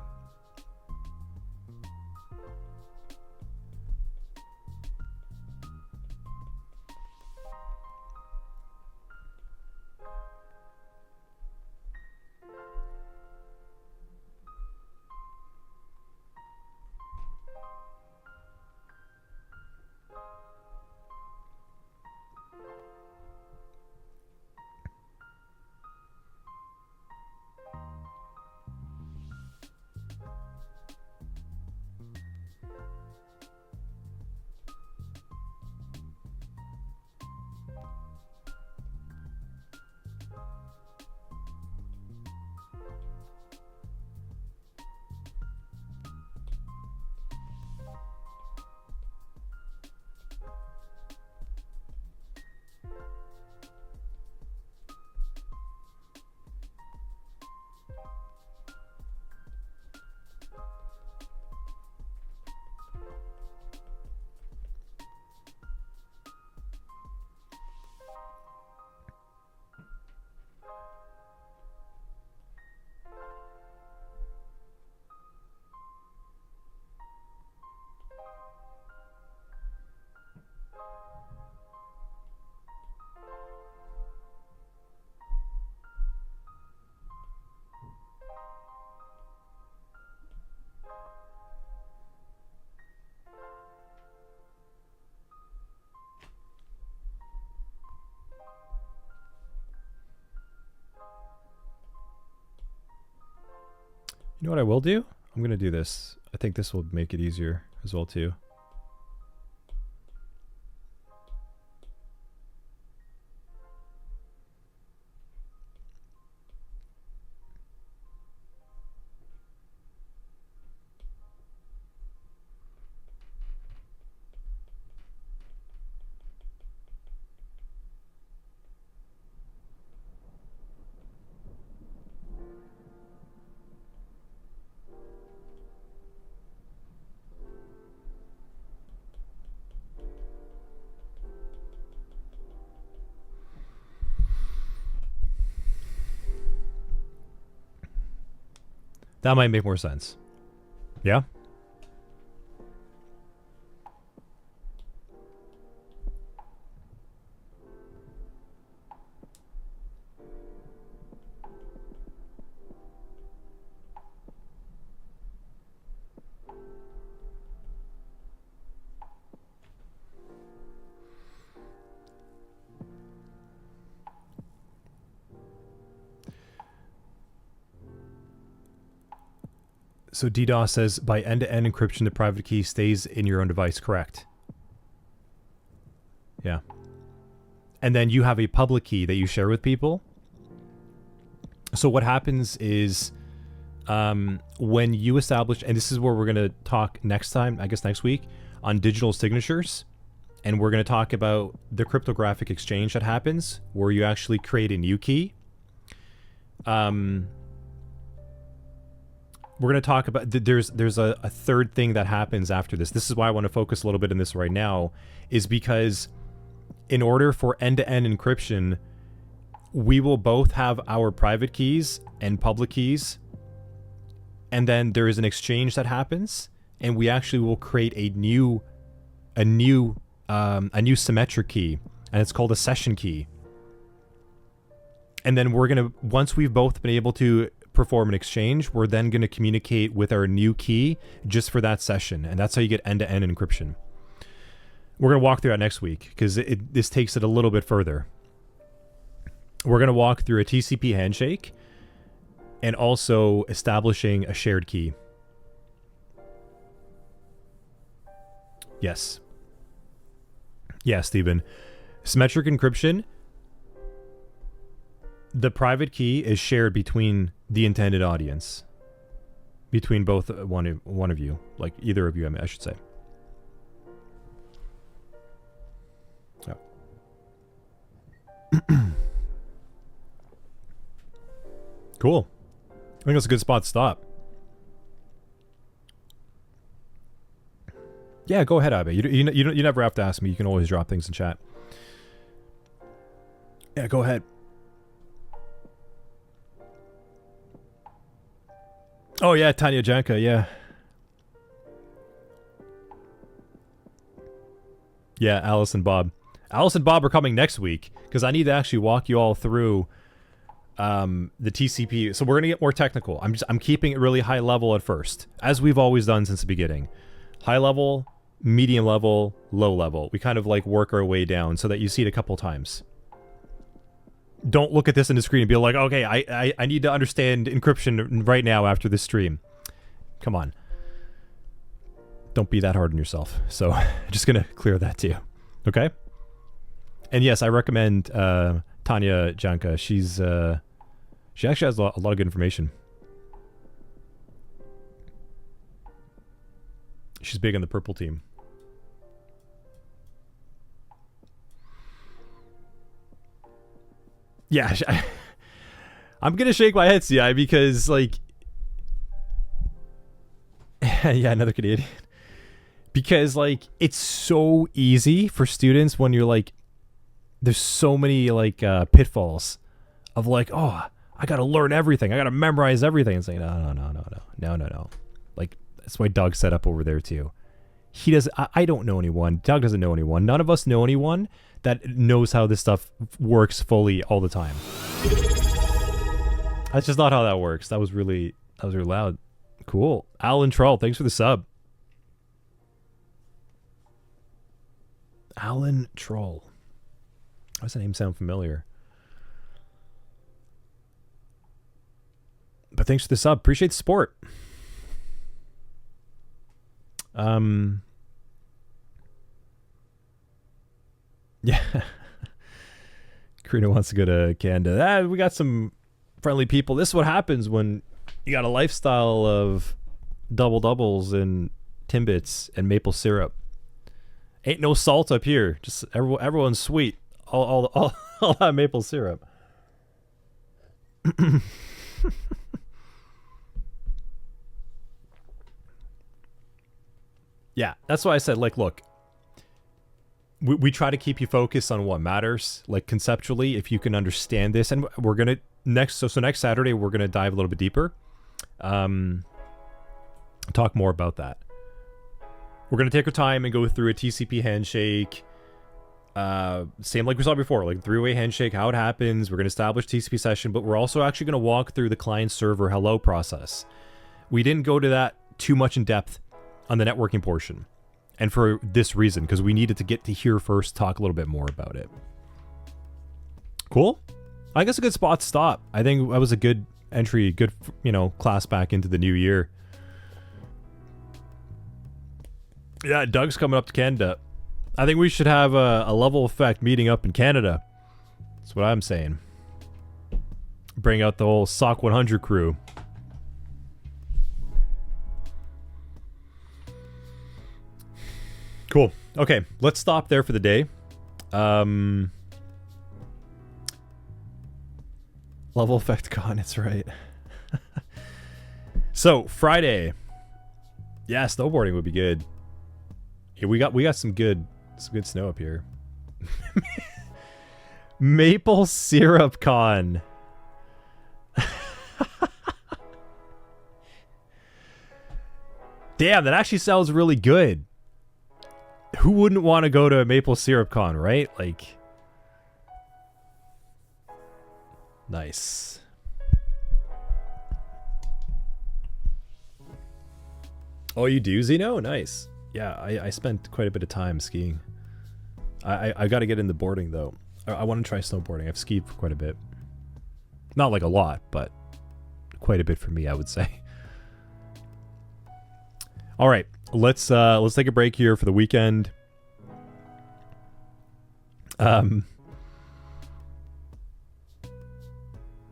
You know what I will do? I'm going to do this. I think this will make it easier as well too. That might make more sense. Yeah? So DDoS says by end-to-end encryption, the private key stays in your own device. Correct. Yeah. And then you have a public key that you share with people. So what happens is when you establish, and this is where we're going to talk next time, I guess next week, on digital signatures. And we're going to talk about the cryptographic exchange that happens where you actually create a new key. We're going to talk about, there's a third thing that happens after this. This is why I want to focus a little bit on this right now, is because in order for end-to-end encryption, we will both have our private keys and public keys. And then there is an exchange that happens, and we actually will create a new symmetric key, and it's called a session key. And then we're going to, once we've both been able to perform an exchange, we're then going to communicate with our new key just for that session. And that's how you get end-to-end encryption. We're going to walk through that next week because this takes it a little bit further. We're going to walk through a TCP handshake and also establishing a shared key. Yes. Yeah, Stephen. Symmetric encryption. The private key is shared between the intended audience. Between both one of you. Like either of you, I should say. Oh. Cool. I think that's a good spot to stop. Yeah, go ahead, Abby. You never have to ask me. You can always drop things in chat. Yeah, go ahead. Oh yeah, Tanya Janka, yeah. Yeah, Alice and Bob. Alice and Bob are coming next week because I need to actually walk you all through the TCP. So we're gonna get more technical. I'm keeping it really high level at first, as we've always done since the beginning. High level, medium level, low level. We kind of like work our way down so that you see it a couple times. Don't look at this in the screen and be like, okay, I need to understand encryption right now after this stream. Come on. Don't be that hard on yourself. So just going to clear that to you. Okay? And yes, I recommend Tanya Janka. She actually has a lot of good information. She's big on the purple team. Yeah, I'm gonna shake my head, CI, because like, yeah, another Canadian. Because like, it's so easy for students when you're like, there's so many like pitfalls of like, oh, I gotta learn everything, I gotta memorize everything. It's like, no. Like that's why Doug's set up over there too. He does. I don't know anyone. Doug doesn't know anyone. None of us know anyone that knows how this stuff works fully all the time. That's just not how that works. That was really loud. Cool. Alan Troll, thanks for the sub. Alan Troll. Why does that name sound familiar? But thanks for the sub. Appreciate the support. Yeah. Karina wants to go to Canada. We got some friendly people. This is what happens when you got a lifestyle of double doubles and Timbits and maple syrup. Ain't no salt up here. Just everyone's sweet. All that maple syrup. Yeah, that's why I said, like, look, we try to keep you focused on what matters, like conceptually, if you can understand this. And we're going to next Saturday, we're going to dive a little bit deeper. talk more about that. We're going to take our time and go through a TCP handshake. Same like we saw before, like three-way handshake, how it happens. We're going to establish TCP session, but we're also actually going to walk through the client-server hello process. We didn't go to that too much in depth on the networking portion. And for this reason, because we needed to get to here first, talk a little bit more about it. Cool? I guess a good spot to stop. I think that was a good entry, good, class back into the new year. Yeah, Doug's coming up to Canada. I think we should have a level effect meeting up in Canada. That's what I'm saying. Bring out the whole SOC100 crew. Cool. Okay, let's stop there for the day. Level effect con, it's right. So, Friday. Yeah, snowboarding would be good. Yeah, we got some good snow up here. Maple syrup con. Damn, that actually sounds really good. Who wouldn't want to go to Maple Syrup Con, right? Like, nice. Oh, you do, Zeno? Nice. Yeah, I spent quite a bit of time skiing. I got to get into boarding, though. I want to try snowboarding. I've skied for quite a bit. Not like a lot, but quite a bit for me, I would say. All right, let's take a break here for the weekend.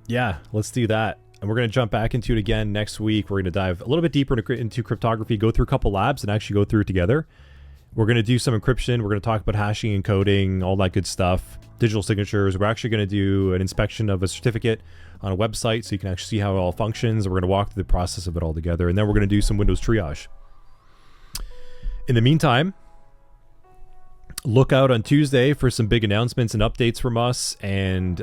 Yeah, let's do that. And we're going to jump back into it again next week. We're going to dive a little bit deeper into cryptography, go through a couple labs, and actually go through it together. We're going to do some encryption. We're going to talk about hashing and coding, all that good stuff. Digital signatures. We're actually going to do an inspection of a certificate on a website so you can actually see how it all functions. We're going to walk through the process of it all together. And then we're going to do some Windows triage. In the meantime, look out on Tuesday for some big announcements and updates from us. And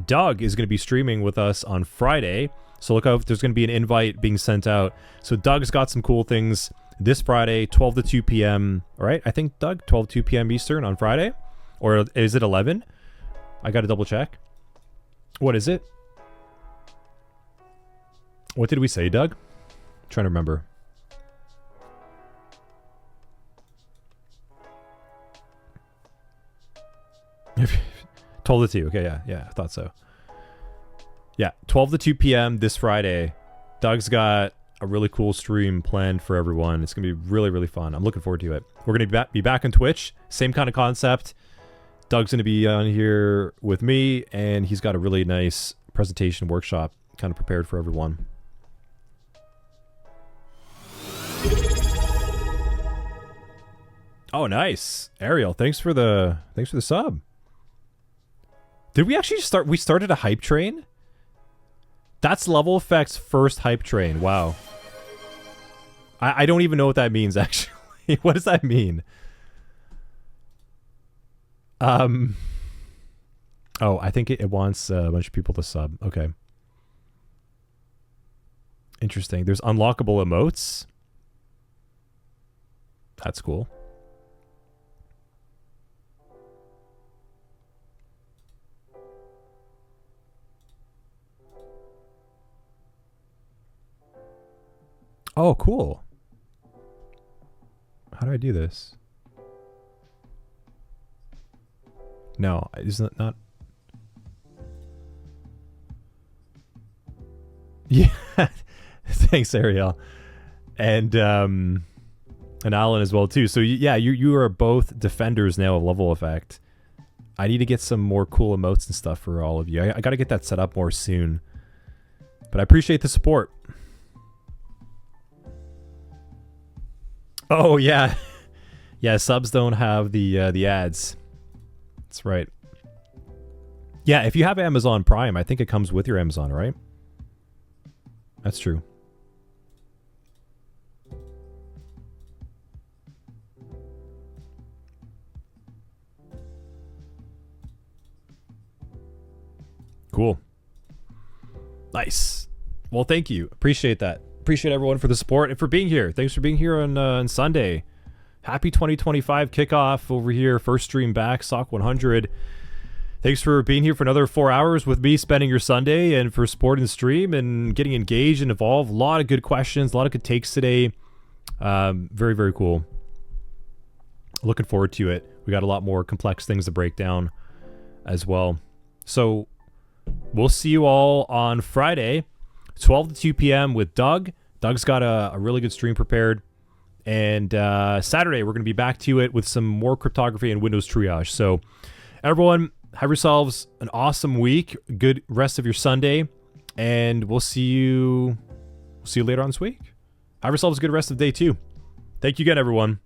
Doug is going to be streaming with us on Friday. So look out, there's going to be an invite being sent out. So Doug's got some cool things this Friday, 12 to 2 p.m. All right, I think, Doug, 12 to 2 p.m. Eastern on Friday? Or is it 11? I got to double check. What is it? What did we say, Doug? I'm trying to remember. Told it to you. Okay, yeah, I thought so. Yeah, 12 to 2 p.m. this Friday. Doug's got a really cool stream planned for everyone. It's going to be really, really fun. I'm looking forward to it. We're going to be back on Twitch. Same kind of concept. Doug's going to be on here with me, and he's got a really nice presentation workshop kind of prepared for everyone. Oh, nice. Ariel, thanks for the sub. Did we actually we started a hype train? That's Level Effect's first hype train. Wow. I don't even know what that means, actually. What does that mean? Oh, I think it wants a bunch of people to sub. Okay. Interesting. There's unlockable emotes. That's cool. Oh, cool. How do I do this? No, isn't it not? Yeah. Thanks, Ariel. And Alan as well, too. So, yeah, you are both defenders now of Level Effect. I need to get some more cool emotes and stuff for all of you. I got to get that set up more soon. But I appreciate the support. Oh, yeah. Yeah, subs don't have the ads. That's right. Yeah, if you have Amazon Prime, I think it comes with your Amazon, right? That's true. Cool. Nice. Well, thank you. Appreciate that. Appreciate everyone for the support and for being here. Thanks for being here on Sunday. Happy 2025 kickoff over here. First stream back, SOC 100. Thanks for being here for another 4 hours with me, spending your Sunday, and for supporting the stream and getting engaged and involved. A lot of good questions, a lot of good takes today. Very, very cool. Looking forward to it. We got a lot more complex things to break down as well. So we'll see you all on Friday, 12 to 2 p.m. with Doug. Doug's got a really good stream prepared. And Saturday, we're going to be back to it with some more cryptography and Windows triage. So everyone, have yourselves an awesome week. Good rest of your Sunday. And we'll see you later on this week. Have yourselves a good rest of the day too. Thank you again, everyone.